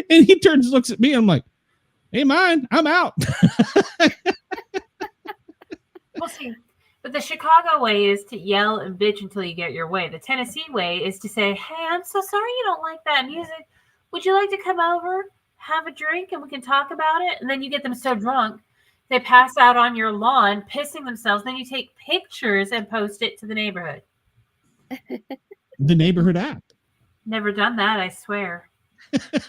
Speaker 2: he turns, looks at me. I'm like, "Hey, mine, I'm out."
Speaker 1: We'll see. But the Chicago way is to yell and bitch until you get your way. The Tennessee way is to say, "Hey, I'm so sorry you don't like that music. Would you like to come over, have a drink, and we can talk about it?" And then you get them so drunk, they pass out on your lawn, pissing themselves. Then you take pictures and post it to the neighborhood.
Speaker 2: The neighborhood app.
Speaker 1: Never done that, I swear.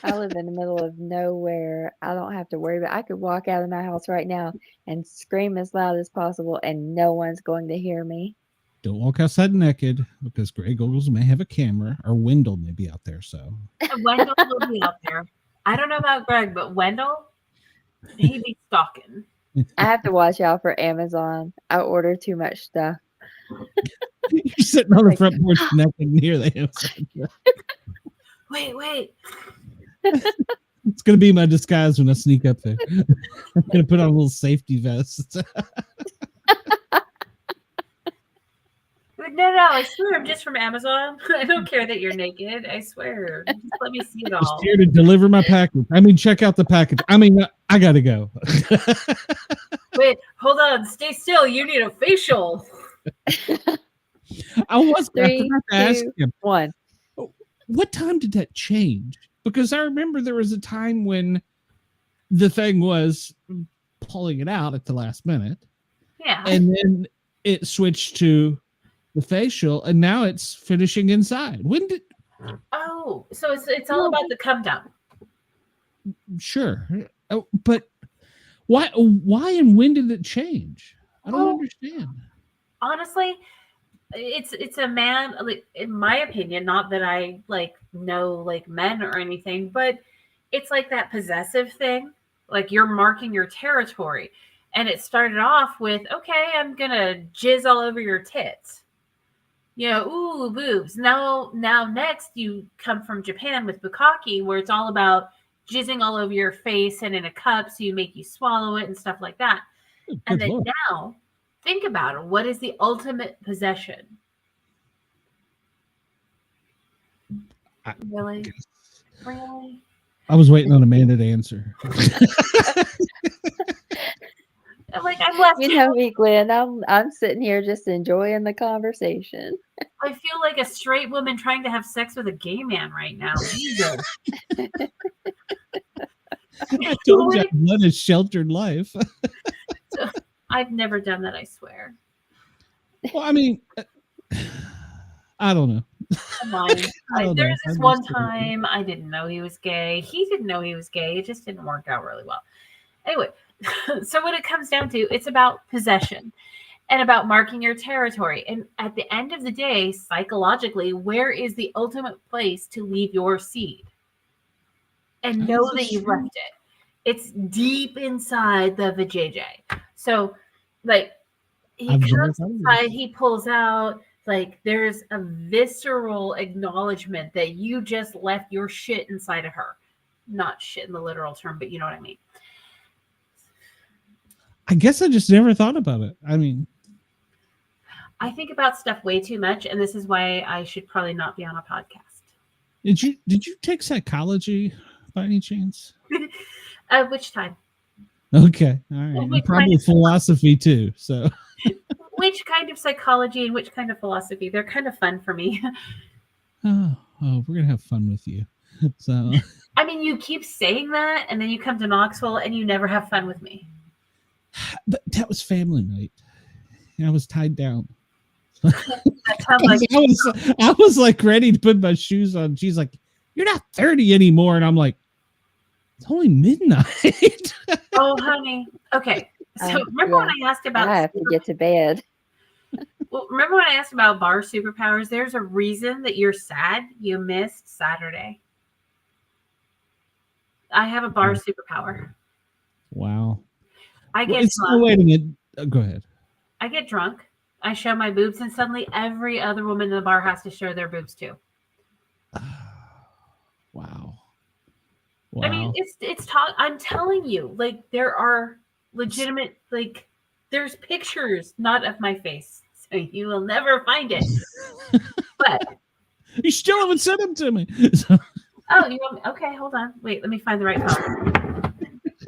Speaker 3: I live in the middle of nowhere. I don't have to worry about it. I could walk out of my house right now and scream as loud as possible, and no one's going to hear me.
Speaker 2: Don't walk outside naked, because Greg Ogles may have a camera, or Wendell may be out there. So
Speaker 1: Wendell will be out there. I don't know about Greg, but Wendell, he'd be stalking.
Speaker 3: I have to watch out for Amazon. I order too much stuff.
Speaker 2: You're sitting on the front porch naked near the Amazon.
Speaker 1: Wait.
Speaker 2: It's going to be my disguise when I sneak up there. I'm going to put on a little safety vest.
Speaker 1: No, I swear I'm just from Amazon. I don't care that you're naked. I swear. Just let me see it all.
Speaker 2: Just here to deliver my package. I mean, check out the package. I mean, I got to go.
Speaker 1: Wait, hold on. Stay still. You need a facial.
Speaker 2: I was
Speaker 3: Three,
Speaker 2: to ask him,
Speaker 3: 1.
Speaker 2: what time did that change? Because I remember there was a time when the thing was pulling it out at the last minute.
Speaker 1: Yeah.
Speaker 2: And then it switched to the facial, and now it's finishing inside. When did?
Speaker 1: Oh, so it's all about the come down.
Speaker 2: Sure, but why and when did it change? I don't understand.
Speaker 1: Honestly, it's a man, like, in my opinion, not that I know men or anything, but it's like that possessive thing. Like, you're marking your territory, and it started off with, okay, I'm gonna jizz all over your tits. Ooh, boobs. Now next you come from Japan with bukkake, where it's all about jizzing all over you face and in a cup, so you make you swallow it and stuff like that. And then now, think about it. What is the ultimate possession? Really?
Speaker 2: I was waiting on Amanda to answer.
Speaker 1: Like I'm left.
Speaker 3: You know me, Glenn. I'm sitting here just enjoying the conversation.
Speaker 1: I feel like a straight woman trying to have sex with a gay man right now. Jesus.
Speaker 2: I told you I've led a sheltered life.
Speaker 1: I've never done that, I swear.
Speaker 2: Well, I mean, I don't know.
Speaker 1: Come on. There's this one time I didn't know he was gay. He didn't know he was gay. It just didn't work out really well. Anyway, so what it comes down to, it's about possession and about marking your territory. And at the end of the day, psychologically, where is the ultimate place to leave your seed? And know that you've left it. It's deep inside the vajayjay. So, like, he comes inside, he pulls out, like, there's a visceral acknowledgement that you just left your shit inside of her. Not shit in the literal term, but you know what I mean.
Speaker 2: I guess I just never thought about it. I mean,
Speaker 1: I think about stuff way too much, and this is why I should probably not be on a podcast.
Speaker 2: Did you take psychology by any chance?
Speaker 1: Which time?
Speaker 2: Okay, all right. And probably philosophy too. So,
Speaker 1: which kind of psychology and which kind of philosophy? They're kind of fun for me.
Speaker 2: Oh, we're gonna have fun with you. So,
Speaker 1: I mean, you keep saying that, and then you come to Knoxville, and you never have fun with me.
Speaker 2: But that was family night. I was tied down.
Speaker 1: That sounds like
Speaker 2: I was like ready to put my shoes on. She's like, "You're not 30 anymore," and I'm like, "It's only midnight."
Speaker 1: Oh, honey. Okay. So remember when I asked about?
Speaker 3: I have to get to bed.
Speaker 1: Well, remember when I asked about bar superpowers? There's a reason that you're sad. You missed Saturday. I have a bar superpower.
Speaker 2: Wow.
Speaker 1: I get drunk.
Speaker 2: Waiting. Go ahead.
Speaker 1: I get drunk. I show my boobs, and suddenly every other woman in the bar has to show their boobs too.
Speaker 2: Wow.
Speaker 1: I mean, it's talk. I'm telling you, like, there are legitimate, like, there's pictures, not of my face, so you will never find it. But
Speaker 2: you still haven't sent them to me.
Speaker 1: Oh, you want me? Okay, hold on. Wait, let me find the right phone.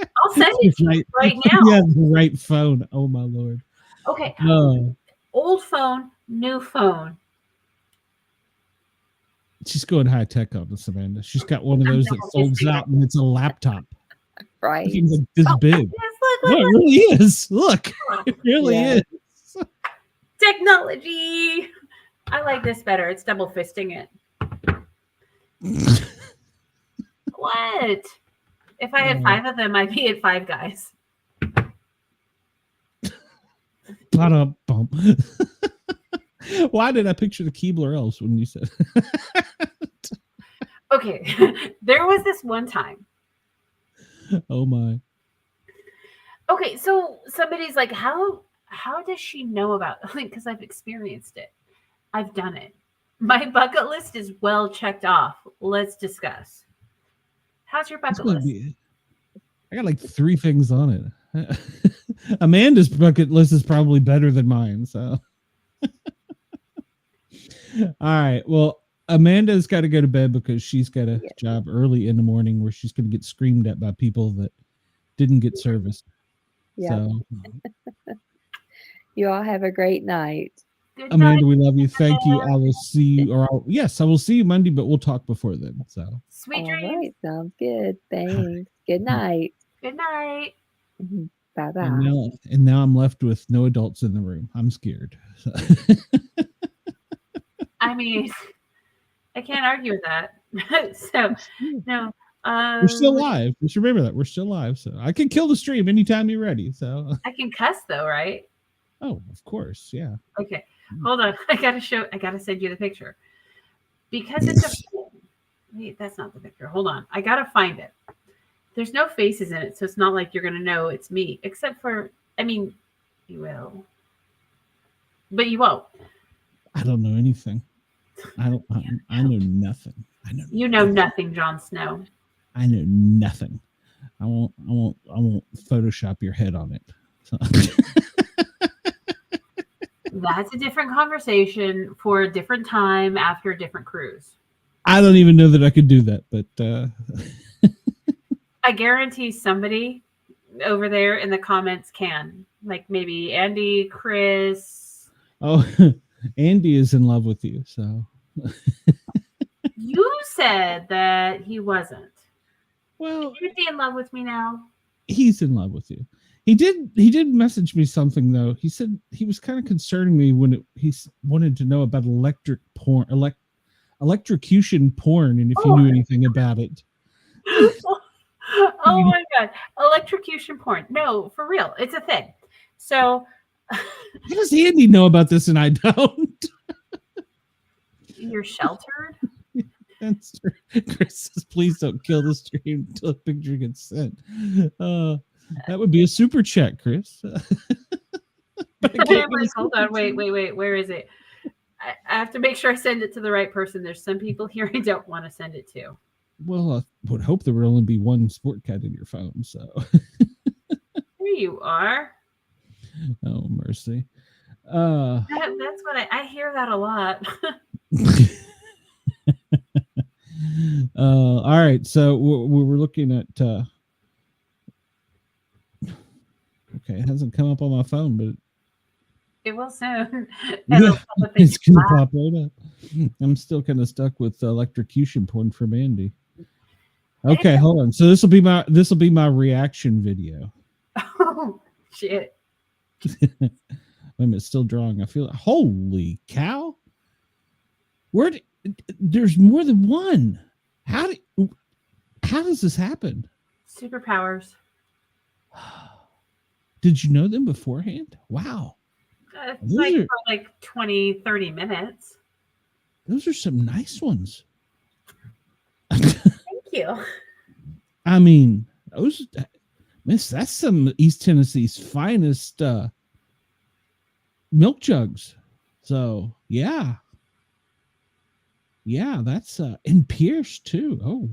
Speaker 1: I'll send it to you right now.
Speaker 2: Yeah, the right phone. Oh my Lord.
Speaker 1: Okay.
Speaker 2: Oh.
Speaker 1: Old phone, new phone.
Speaker 2: She's going high tech on this, Amanda. She's got one of those that folds out and it's a laptop.
Speaker 3: Right.
Speaker 2: It's like this big. No, it really is. Look, it really is.
Speaker 1: Technology. I like this better. It's double fisting it. What? If I had 5 of them, I'd be at Five Guys.
Speaker 2: Bump. Why did I picture the Keebler Elves when you said?
Speaker 1: Okay, there was this one time.
Speaker 2: Oh my.
Speaker 1: Okay, so somebody's like, how does she know about it? Like, because I've experienced it. I've done it. My bucket list is well checked off. Let's discuss. How's your bucket list?
Speaker 2: I got like 3 things on it. Amanda's bucket list is probably better than mine. So, all right. Well, Amanda's got to go to bed because she's got a job early in the morning where she's going to get screamed at by people that didn't get service.
Speaker 3: Yeah. So. You all have a great night.
Speaker 1: Good
Speaker 2: Amanda,
Speaker 1: night.
Speaker 2: we love you. Thank you. I will see you, I will see you Monday, but we'll talk before then. So
Speaker 1: sweet
Speaker 3: all
Speaker 1: dreams.
Speaker 3: Right, sounds good. Thanks. Good night.
Speaker 1: Good night.
Speaker 3: Bye bye.
Speaker 2: And now I'm left with no adults in the room. I'm scared. So.
Speaker 1: I mean, I can't argue with that. So no.
Speaker 2: We're still live. Just remember that we're still live. So I can kill the stream anytime you're ready. So
Speaker 1: I can cuss though, right?
Speaker 2: Oh, of course. Yeah.
Speaker 1: Okay. Hold on. I gotta send you the picture. Because it's a wait, that's not the picture. Hold on. I gotta find it. There's no faces in it, so it's not like you're gonna know it's me. Except for, I mean, you will. But you won't.
Speaker 2: I don't know anything. I know nothing.
Speaker 1: You know nothing, Jon Snow.
Speaker 2: I know nothing. I won't Photoshop your head on it. So.
Speaker 1: That's a different conversation for a different time after a different cruise.
Speaker 2: I don't even know that I could do that, but
Speaker 1: I guarantee somebody over there in the comments can. like maybe Andy, Chris.
Speaker 2: Oh, Andy is in love with you, so.
Speaker 1: You said that he wasn't.
Speaker 2: Well,
Speaker 1: Is he in love with me now?
Speaker 2: He's in love with you. He did message me something though. He said he was kind of concerning me when he wanted to know about electrocution porn, and if you knew anything about it.
Speaker 1: Oh my god, electrocution porn. No, for real, it's a thing. So
Speaker 2: how does Andy know about this and I don't?
Speaker 1: You're sheltered.
Speaker 2: That's true. Chris says, please don't kill the stream until a picture gets sent. That would be a super chat, Chris.
Speaker 1: Like, hold on, wait. Where is it? I have to make sure I send it to the right person. There's some people here I don't want to send it to.
Speaker 2: Well, I would hope there would only be one sport cat in your phone. So
Speaker 1: There you are.
Speaker 2: Oh, mercy.
Speaker 1: That's what I hear that a lot.
Speaker 2: All right, so we're looking at okay, it hasn't come up on my phone, but
Speaker 1: It will soon.
Speaker 2: it's gonna pop right up. I'm still kind of stuck with electrocution porn from Andy. Okay, hold on. So this will be my reaction video.
Speaker 1: Oh shit.
Speaker 2: Wait a minute, it's still drawing. I feel holy cow. There's more than one. How does this happen?
Speaker 1: Superpowers.
Speaker 2: Did you know them beforehand? Wow.
Speaker 1: It's like for like 20, 30 minutes.
Speaker 2: Those are some nice ones.
Speaker 1: Thank you.
Speaker 2: I mean, that's some East Tennessee's finest milk jugs. So yeah, that's and pierced too. Oh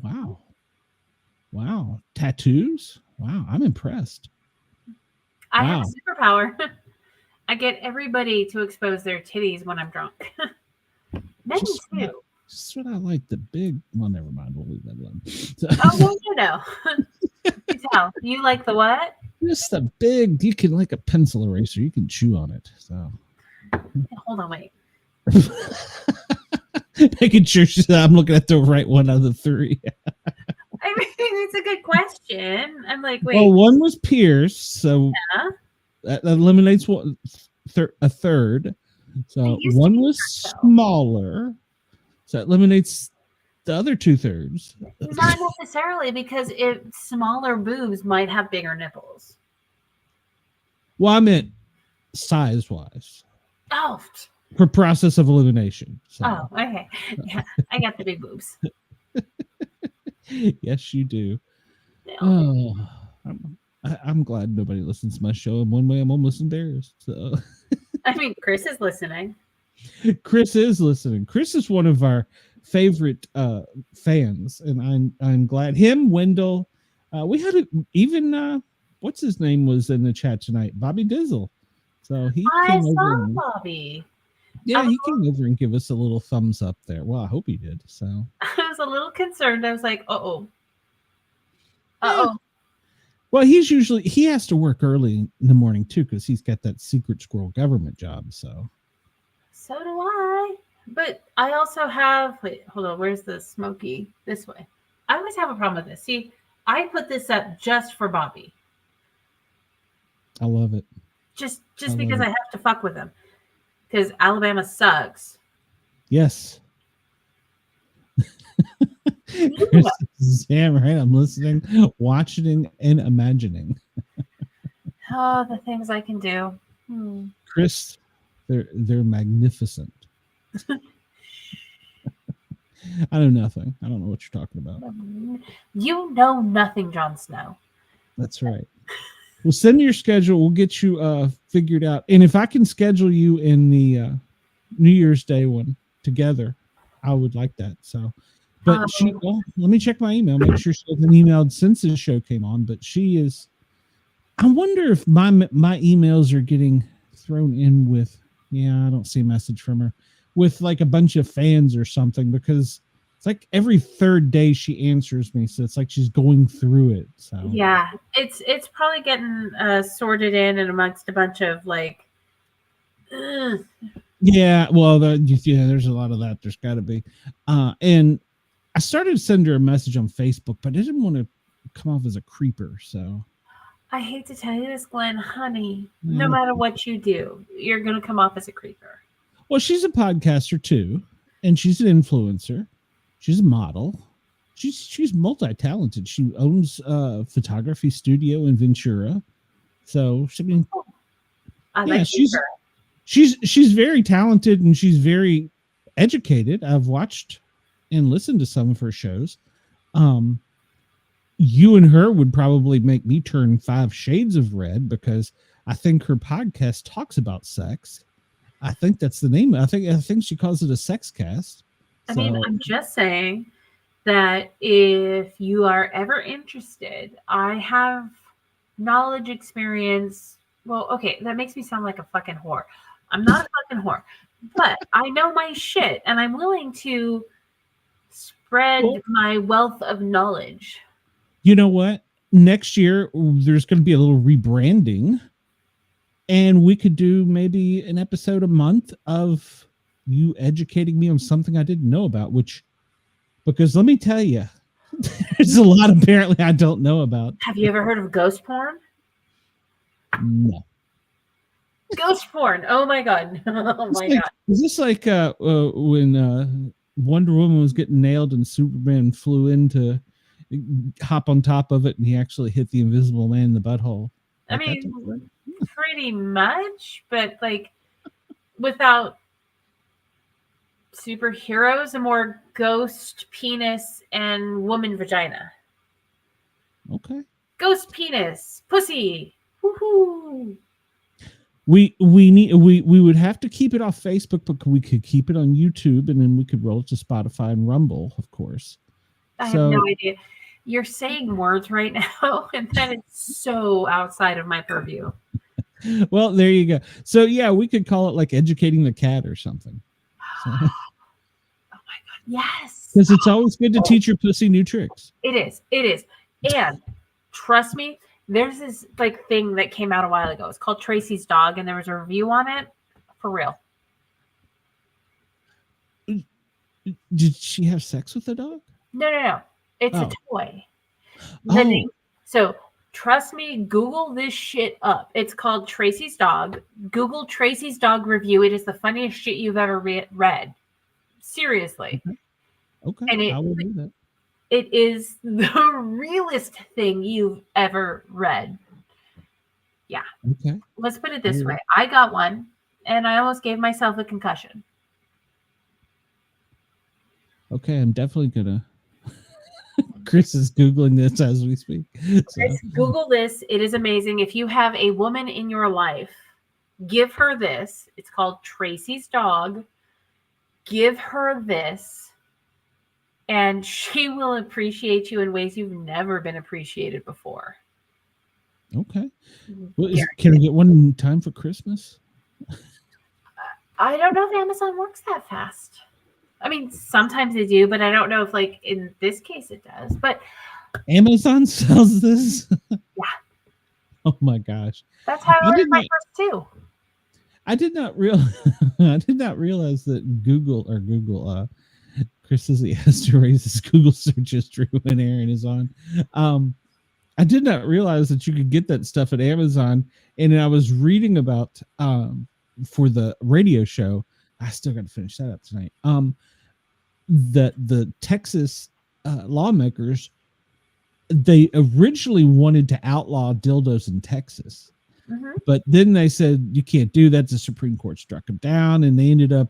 Speaker 2: wow, tattoos. Wow, I'm impressed.
Speaker 1: I have a superpower. I get everybody to expose their titties when I'm drunk. Men too.
Speaker 2: That's what I like. The big. Well, never mind. We'll leave that alone. So,
Speaker 1: well, you know. You tell. You like the what?
Speaker 2: Just the big. You can like a pencil eraser. You can chew on it. So.
Speaker 1: Hold on, wait.
Speaker 2: Making sure I'm looking at the right one out of the three.
Speaker 1: I mean, it's a good question. I'm like, wait.
Speaker 2: Well, one was pierced, so that eliminates a third. So one was smaller, so it eliminates the other 2/3.
Speaker 1: Not necessarily, because smaller boobs might have bigger nipples.
Speaker 2: Well, I meant size-wise.
Speaker 1: Oh.
Speaker 2: For process of elimination. So.
Speaker 1: Oh, okay. Yeah, I got the big boobs.
Speaker 2: Yes, you do. Oh, I'm glad nobody listens to my show. And one way, I'm almost embarrassed. So.
Speaker 1: I mean, Chris is listening.
Speaker 2: Chris is listening. Chris is one of our favorite fans, and I'm glad. Him, Wendell. We had even what's his name was in the chat tonight, Bobby Dizzle. So he came over.
Speaker 1: Bobby.
Speaker 2: Yeah, he came over and give us a little thumbs up there. Well, I hope he did. So
Speaker 1: I was a little concerned. I was like, uh-oh.
Speaker 2: Well, he has to work early in the morning too, because he's got that secret squirrel government job. So
Speaker 1: do I. But I also have, wait, hold on, where's the smoky? This way. I always have a problem with this. See, I put this up just for Bobby.
Speaker 2: I love it.
Speaker 1: Just because I have to fuck with him. Because Alabama sucks.
Speaker 2: Yes. Damn right. I'm listening, watching, and imagining.
Speaker 1: Oh, the things I can do.
Speaker 2: Chris, they're magnificent. I know nothing. I don't know what you're talking about.
Speaker 1: You know nothing, Jon Snow.
Speaker 2: That's right. We'll send me your schedule. We'll get you figured out. And if I can schedule you in the New Year's Day one together, I would like that. So, but let me check my email. Make sure she hasn't emailed since the show came on. But she is. I wonder if my emails are getting thrown in with. Yeah, I don't see a message from her with like a bunch of fans or something, because It's like every third day she answers me, so it's like she's going through it. So
Speaker 1: yeah, it's probably getting sorted in and amongst a bunch of like.
Speaker 2: Yeah, well, there's a lot of that. There's got to be, and I started to send her a message on Facebook, but I didn't want to come off as a creeper. So
Speaker 1: I hate to tell you this, Glenn, honey. No matter what you do, you're gonna come off as a creeper.
Speaker 2: Well, she's a podcaster too, and she's an influencer. She's a model. She's multi-talented. She owns a photography studio in Ventura. So she's very talented and she's very educated. I've watched and listened to some of her shows. You and her would probably make me turn 5 shades of red because I think her podcast talks about sex. I think that's the name. I think she calls it a sex cast.
Speaker 1: I mean, I'm just saying that if you are ever interested, I have knowledge, experience. Well, okay, that makes me sound like a fucking whore. I'm not a fucking whore, but I know my shit and I'm willing to spread my wealth of knowledge.
Speaker 2: You know what? Next year, there's going to be a little rebranding and we could do maybe an episode a month of you educating me on something I didn't know about, because let me tell you, there's a lot apparently I don't know about.
Speaker 1: Have you ever heard of ghost porn?
Speaker 2: No.
Speaker 1: Ghost porn. Oh my God. Oh my God.
Speaker 2: Is this like when Wonder Woman was getting nailed and Superman flew in to hop on top of it and he actually hit the Invisible Man in the butthole?
Speaker 1: I mean, pretty much, but like without superheroes, a more ghost penis and woman vagina.
Speaker 2: Okay.
Speaker 1: Ghost penis, pussy. Woohoo.
Speaker 2: We would have to keep it off Facebook, but we could keep it on YouTube and then we could roll it to Spotify and Rumble, of course.
Speaker 1: I have no idea. You're saying words right now, and then it's so outside of my purview.
Speaker 2: Well, there you go. So yeah, we could call it like educating the cat or something. So.
Speaker 1: Oh my God, yes.
Speaker 2: Because it's always good to teach your pussy new tricks.
Speaker 1: It is. And trust me, there's this like thing that came out a while ago. It's called Tracy's Dog, and there was a review on it. For real.
Speaker 2: Did she have sex with the dog?
Speaker 1: No. It's a toy. So trust me, Google this shit up. It's called Tracy's Dog. Google Tracy's Dog review. It is the funniest shit you've ever read. Seriously.
Speaker 2: Okay.
Speaker 1: And
Speaker 2: I will do that.
Speaker 1: It is the realest thing you've ever read. Yeah.
Speaker 2: Okay.
Speaker 1: Let's put it this way. I got one and I almost gave myself a concussion.
Speaker 2: Okay, I'm definitely gonna. Chris is Googling this as we speak.
Speaker 1: Chris, Google this. It is amazing. If you have a woman in your life, give her this. It's called Tracy's Dog. Give her this, and she will appreciate you in ways you've never been appreciated before.
Speaker 2: Okay. Well, can I get one in time for Christmas?
Speaker 1: I don't know if Amazon works that fast. I mean, sometimes they do, but I don't know if, like, in this case it does. But
Speaker 2: Amazon sells this?
Speaker 1: Yeah.
Speaker 2: Oh, my gosh.
Speaker 1: That's how I ordered my first two.
Speaker 2: I did not realize that Google, Chris says he has to raise his Google search history when Aaron is on. I did not realize that you could get that stuff at Amazon. And I was reading about, for the radio show, I still got to finish that up tonight. The Texas lawmakers, they originally wanted to outlaw dildos in Texas, but then they said you can't do that. The Supreme Court struck them down, and they ended up,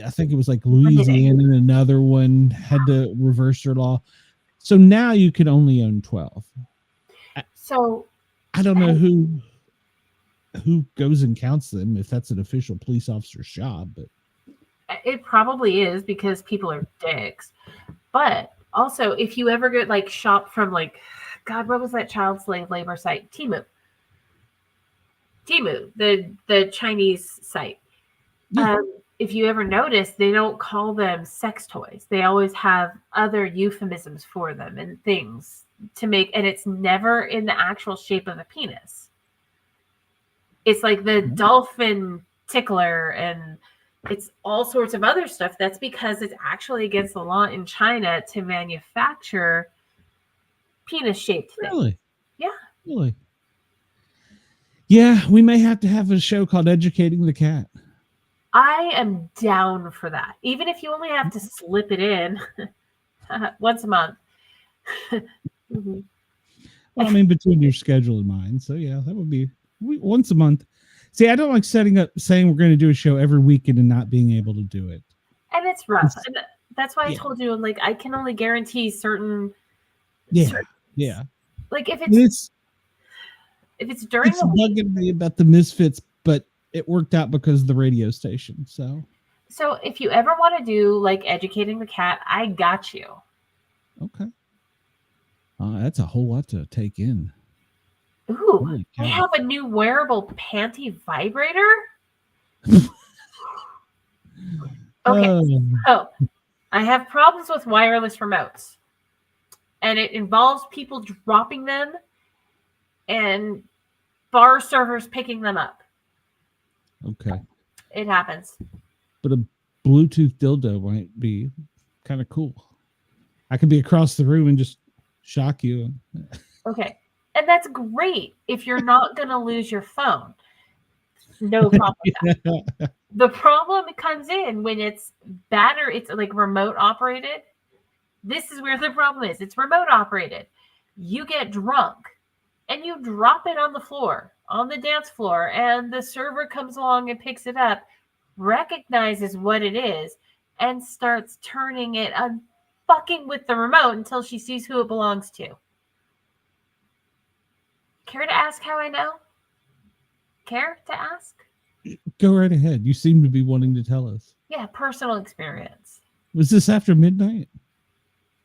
Speaker 2: I think it was like Louisiana and another one had to reverse their law. So now you can only own 12. So I don't know who goes and counts them, if that's an official police officer's job, but
Speaker 1: it probably is because people are dicks. But also, if you ever get like shop from like, God, what was that child slave labor site? Temu, the Chinese site.
Speaker 2: Yeah.
Speaker 1: if you ever notice, they don't call them sex toys. They always have other euphemisms for them and things to make, and it's never in the actual shape of a penis. It's like the dolphin tickler, and it's all sorts of other stuff. That's because it's actually against the law in China to manufacture penis-shaped things.
Speaker 2: Really?
Speaker 1: Yeah.
Speaker 2: Really? Yeah, we may have to have a show called Educating the Cat.
Speaker 1: I am down for that. Even if you only have to slip it in once a month. Mm-hmm.
Speaker 2: Well, I mean, between your schedule and mine. So, yeah, that would be once a month. See, I don't like saying we're going to do a show every weekend and not being able to do it.
Speaker 1: And it's rough. And that's why I told you, like, I can only guarantee certain.
Speaker 2: Yeah.
Speaker 1: Like, if it's during
Speaker 2: it's bugging me about the Misfits, but it worked out because of the radio station. So
Speaker 1: if you ever want to do like Educating the Cat, I got you.
Speaker 2: Okay. That's a whole lot to take in.
Speaker 1: Ooh, I have a new wearable panty vibrator. Okay. So I have problems with wireless remotes, and it involves people dropping them and bar servers picking them up.
Speaker 2: Okay.
Speaker 1: It happens.
Speaker 2: But a Bluetooth dildo might be kind of cool. I could be across the room and just shock you.
Speaker 1: Okay. And that's great if you're not going to lose your phone. No problem with that. The problem comes in when it's it's like remote operated. This is where the problem is. It's remote operated. You get drunk and you drop it on the floor, on the dance floor, and the server comes along and picks it up, recognizes what it is, and starts turning it on, fucking with the remote until she sees who it belongs to. Care to ask how I know? Care to ask?
Speaker 2: Go right ahead. You seem to be wanting to tell us.
Speaker 1: Yeah, personal experience.
Speaker 2: Was this after midnight?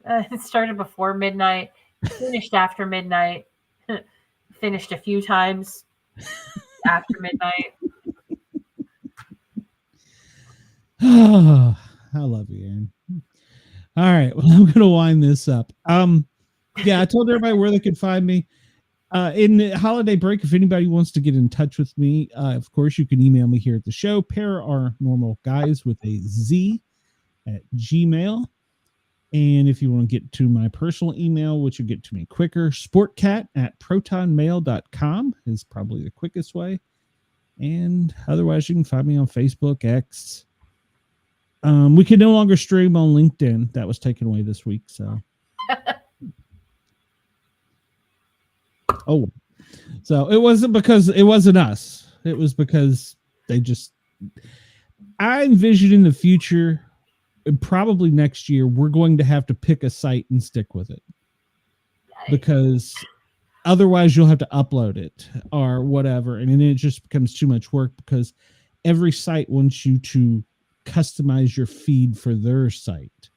Speaker 1: It started before midnight, finished after midnight, finished a few times after midnight.
Speaker 2: Oh, I love you, Aaron. All right, well, I'm going to wind this up. Yeah, I told everybody where they could find me. In the holiday break, if anybody wants to get in touch with me, of course, you can email me here at the show, paranormalguys with a Z at Gmail. And if you want to get to my personal email, which will get to me quicker, sportcat@protonmail.com is probably the quickest way. And otherwise, you can find me on Facebook, X. We can no longer stream on LinkedIn. That was taken away this week. So, so it wasn't because it wasn't us. It was because I envision in the future, and probably next year, we're going to have to pick a site and stick with it, because otherwise you'll have to upload it or whatever. And then it just becomes too much work, because every site wants you to customize your feed for their site.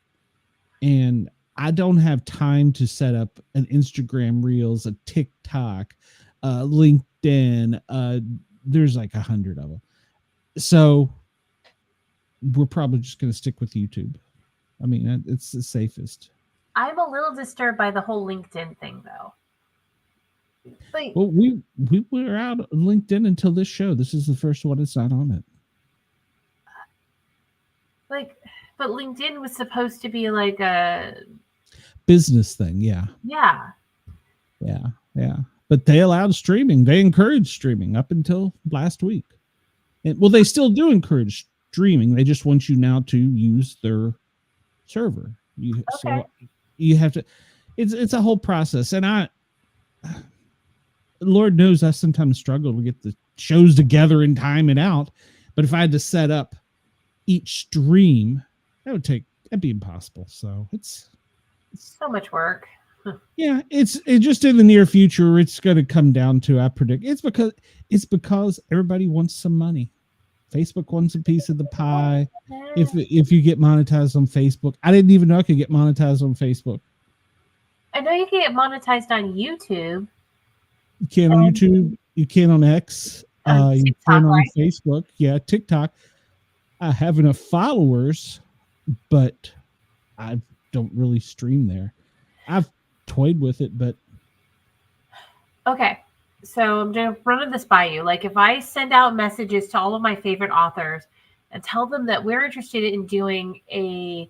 Speaker 2: And I don't have time to set up an Instagram Reels, a TikTok, LinkedIn. There's like 100 of them. So we're probably just going to stick with YouTube. I mean, it's the safest.
Speaker 1: I'm a little disturbed by the whole LinkedIn thing, though. Like,
Speaker 2: well, we were out on LinkedIn until this show. This is the first one that's not on it.
Speaker 1: But LinkedIn was supposed to be like a
Speaker 2: business thing. Yeah. But they allowed streaming. They encouraged streaming up until last week. And well, they still do encourage streaming. They just want you now to use their server. So you have to. It's a whole process, and Lord knows I sometimes struggle to get the shows together in time and out. But if I had to set up each stream, that'd be impossible. So it's
Speaker 1: so much work.
Speaker 2: Yeah, it's just in the near future. It's going to come down to, I predict, it's because everybody wants some money. Facebook wants a piece of the pie. If you get monetized on Facebook, I didn't even know I could get monetized on Facebook.
Speaker 1: I know you can get monetized on YouTube.
Speaker 2: You can on YouTube. You can on X. You can on Facebook. Yeah, TikTok. I have enough followers, but I don't really stream there. I've toyed with it, but
Speaker 1: Okay. So I'm just running this by you. Like, if I send out messages to all of my favorite authors and tell them that we're interested in doing a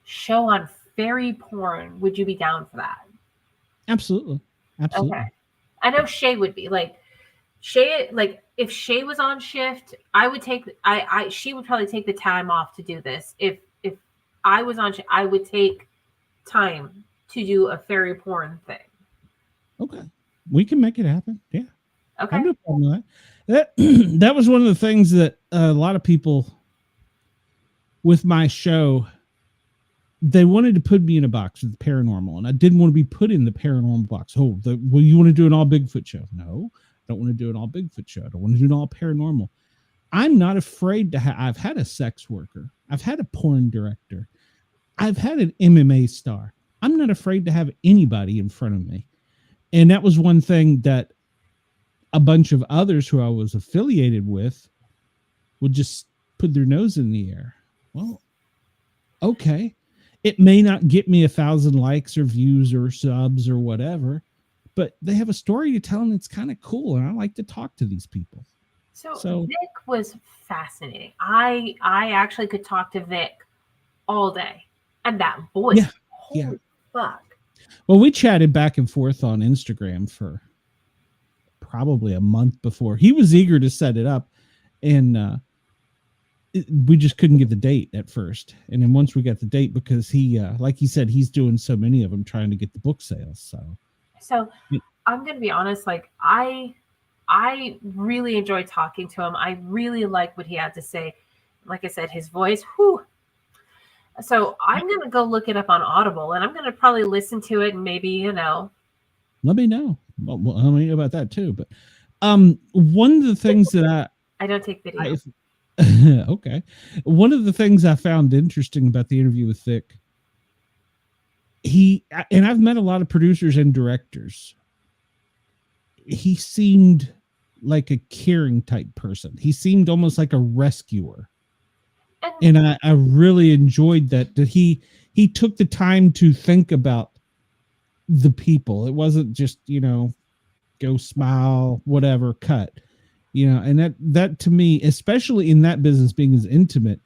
Speaker 1: show on fairy porn, would you be down for that?
Speaker 2: absolutely.
Speaker 1: Okay. I know Shay would be. Like, Shay, like, if Shay was on shift, I would take, she would probably take the time off to do this. If I was on shift, I would take time to do a fairy porn thing.
Speaker 2: Okay. We can make it happen. Yeah.
Speaker 1: Okay.
Speaker 2: I have no problem with that. That was one of the things that a lot of people with my show, they wanted to put me in a box with the paranormal, and I didn't want to be put in the paranormal box. Oh, well, you want to do an all Bigfoot show? No, I don't want to do an all Bigfoot show. I don't want to do an all paranormal. I'm not afraid to I've had a sex worker. I've had a porn director. I've had an MMA star. I'm not afraid to have anybody in front of me. And that was one thing that a bunch of others who I was affiliated with would just put their nose in the air. Well, okay. It may not get me 1,000 likes or views or subs or whatever, but they have a story to tell and it's kind of cool. And I like to talk to these people.
Speaker 1: So Vic was fascinating. I actually could talk to Vic all day. And that voice, holy fuck.
Speaker 2: Well, we chatted back and forth on Instagram for probably a month before. He was eager to set it up, and we just couldn't get the date at first. And then once we got the date, because he, like he said, he's doing so many of them trying to get the book sales. So
Speaker 1: I'm going to be honest. Like, I really enjoyed talking to him. I really like what he had to say. Like I said, his voice, whew. So I'm going to go look it up on Audible, and I'm going to probably listen to it and maybe,
Speaker 2: let me know. Well, let me know about that too. But one of the things that
Speaker 1: I don't take video.
Speaker 2: Okay. One of the things I found interesting about the interview with Vic, and I've met a lot of producers and directors. He seemed like a caring type person. He seemed almost like a rescuer. And I really enjoyed that he took the time to think about the people. It wasn't just, go smile, whatever, cut, and that to me, especially in that business being as intimate,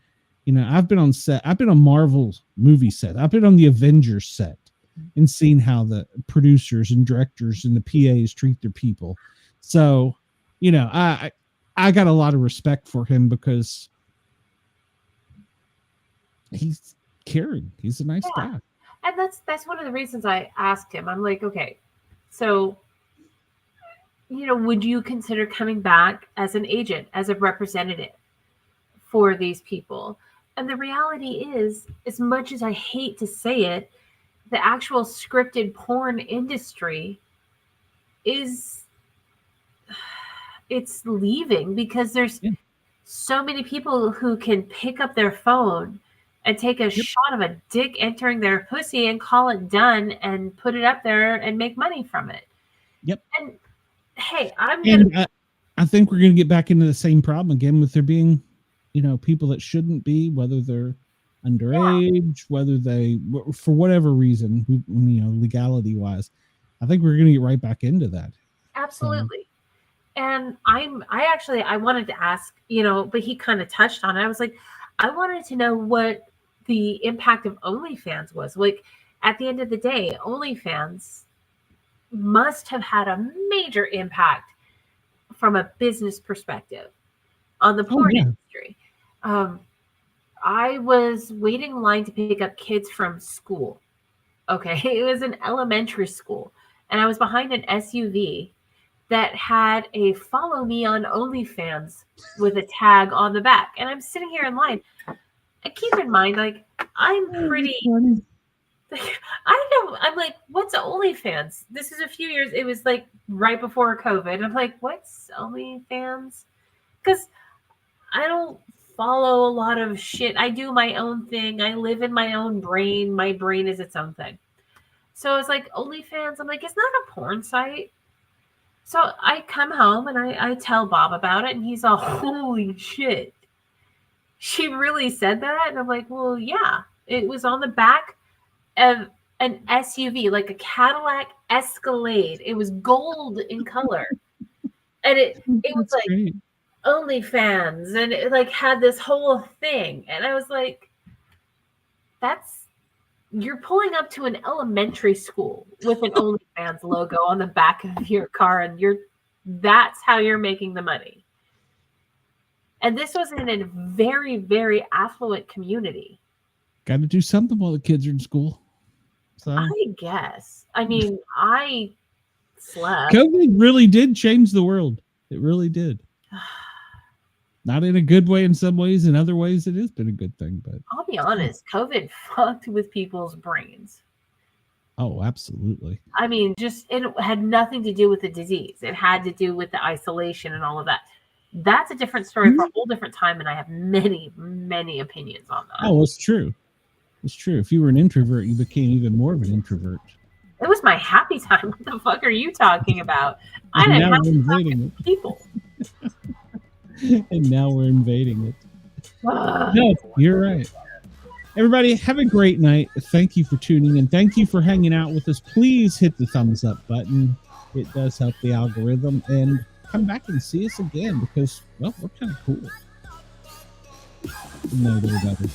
Speaker 2: I've been on set. I've been on Marvel movie set. I've been on the Avengers set and seen how the producers and directors and the PAs treat their people. So, I got a lot of respect for him because he's caring. He's a nice guy.
Speaker 1: And that's one of the reasons I asked him. I'm like, okay, so, would you consider coming back as an agent, as a representative for these people? And the reality is, as much as I hate to say it, the actual scripted porn industry it's leaving because there's so many people who can pick up their phone and take a shot of a dick entering their pussy and call it done and put it up there and make money from it.
Speaker 2: Yep.
Speaker 1: And hey,
Speaker 2: I think we're going to get back into the same problem again with there being, people that shouldn't be, whether they're underage, whether they, for whatever reason, legality wise. I think we're going to get right back into that.
Speaker 1: Absolutely. And I wanted to ask, but he kind of touched on it. I was like, I wanted to know what the impact of OnlyFans was. Like, at the end of the day, OnlyFans must have had a major impact from a business perspective on the porn industry. I was waiting in line to pick up kids from school. Okay, it was an elementary school, and I was behind an SUV that had a follow me on OnlyFans with a tag on the back. And I'm sitting here in line. And keep in mind, like, I'm pretty, I'm like, what's OnlyFans? This is a few years, it was like right before COVID. I'm like, what's OnlyFans? Because I don't follow a lot of shit. I do my own thing. I live in my own brain. My brain is its own thing. So it's like OnlyFans. I'm like, it's not a porn site. So I come home and I tell Bob about it, and he's all, holy shit. she really said that? And I'm like, well, yeah. It was on the back of an SUV, like a Cadillac Escalade. It was gold in color. And it was
Speaker 2: That's
Speaker 1: like
Speaker 2: great.
Speaker 1: OnlyFans, and it like had this whole thing. And I was like, you're pulling up to an elementary school with an OnlyFans logo on the back of your car, and that's how you're making the money. And this was in a very, very affluent community.
Speaker 2: Got to do something while the kids are in school. So
Speaker 1: I guess. I mean, I slept.
Speaker 2: COVID really did change the world. It really did. Not in a good way in some ways. In other ways, it has been a good thing. But
Speaker 1: I'll be honest, COVID fucked with people's brains.
Speaker 2: Oh, absolutely.
Speaker 1: I mean, it had nothing to do with the disease. It had to do with the isolation and all of that. That's a different story for a whole different time, and I have many, many opinions on that.
Speaker 2: Oh, it's true. It's true. If you were an introvert, you became even more of an introvert.
Speaker 1: It was my happy time. What the fuck are you talking about? I didn't have to talk to people.
Speaker 2: And now we're invading it. No, you're right. Everybody, have a great night. Thank you for tuning in. Thank you for hanging out with us. Please hit the thumbs up button. It does help the algorithm. And come back and see us again because, well, we're kind of cool. No, they're better.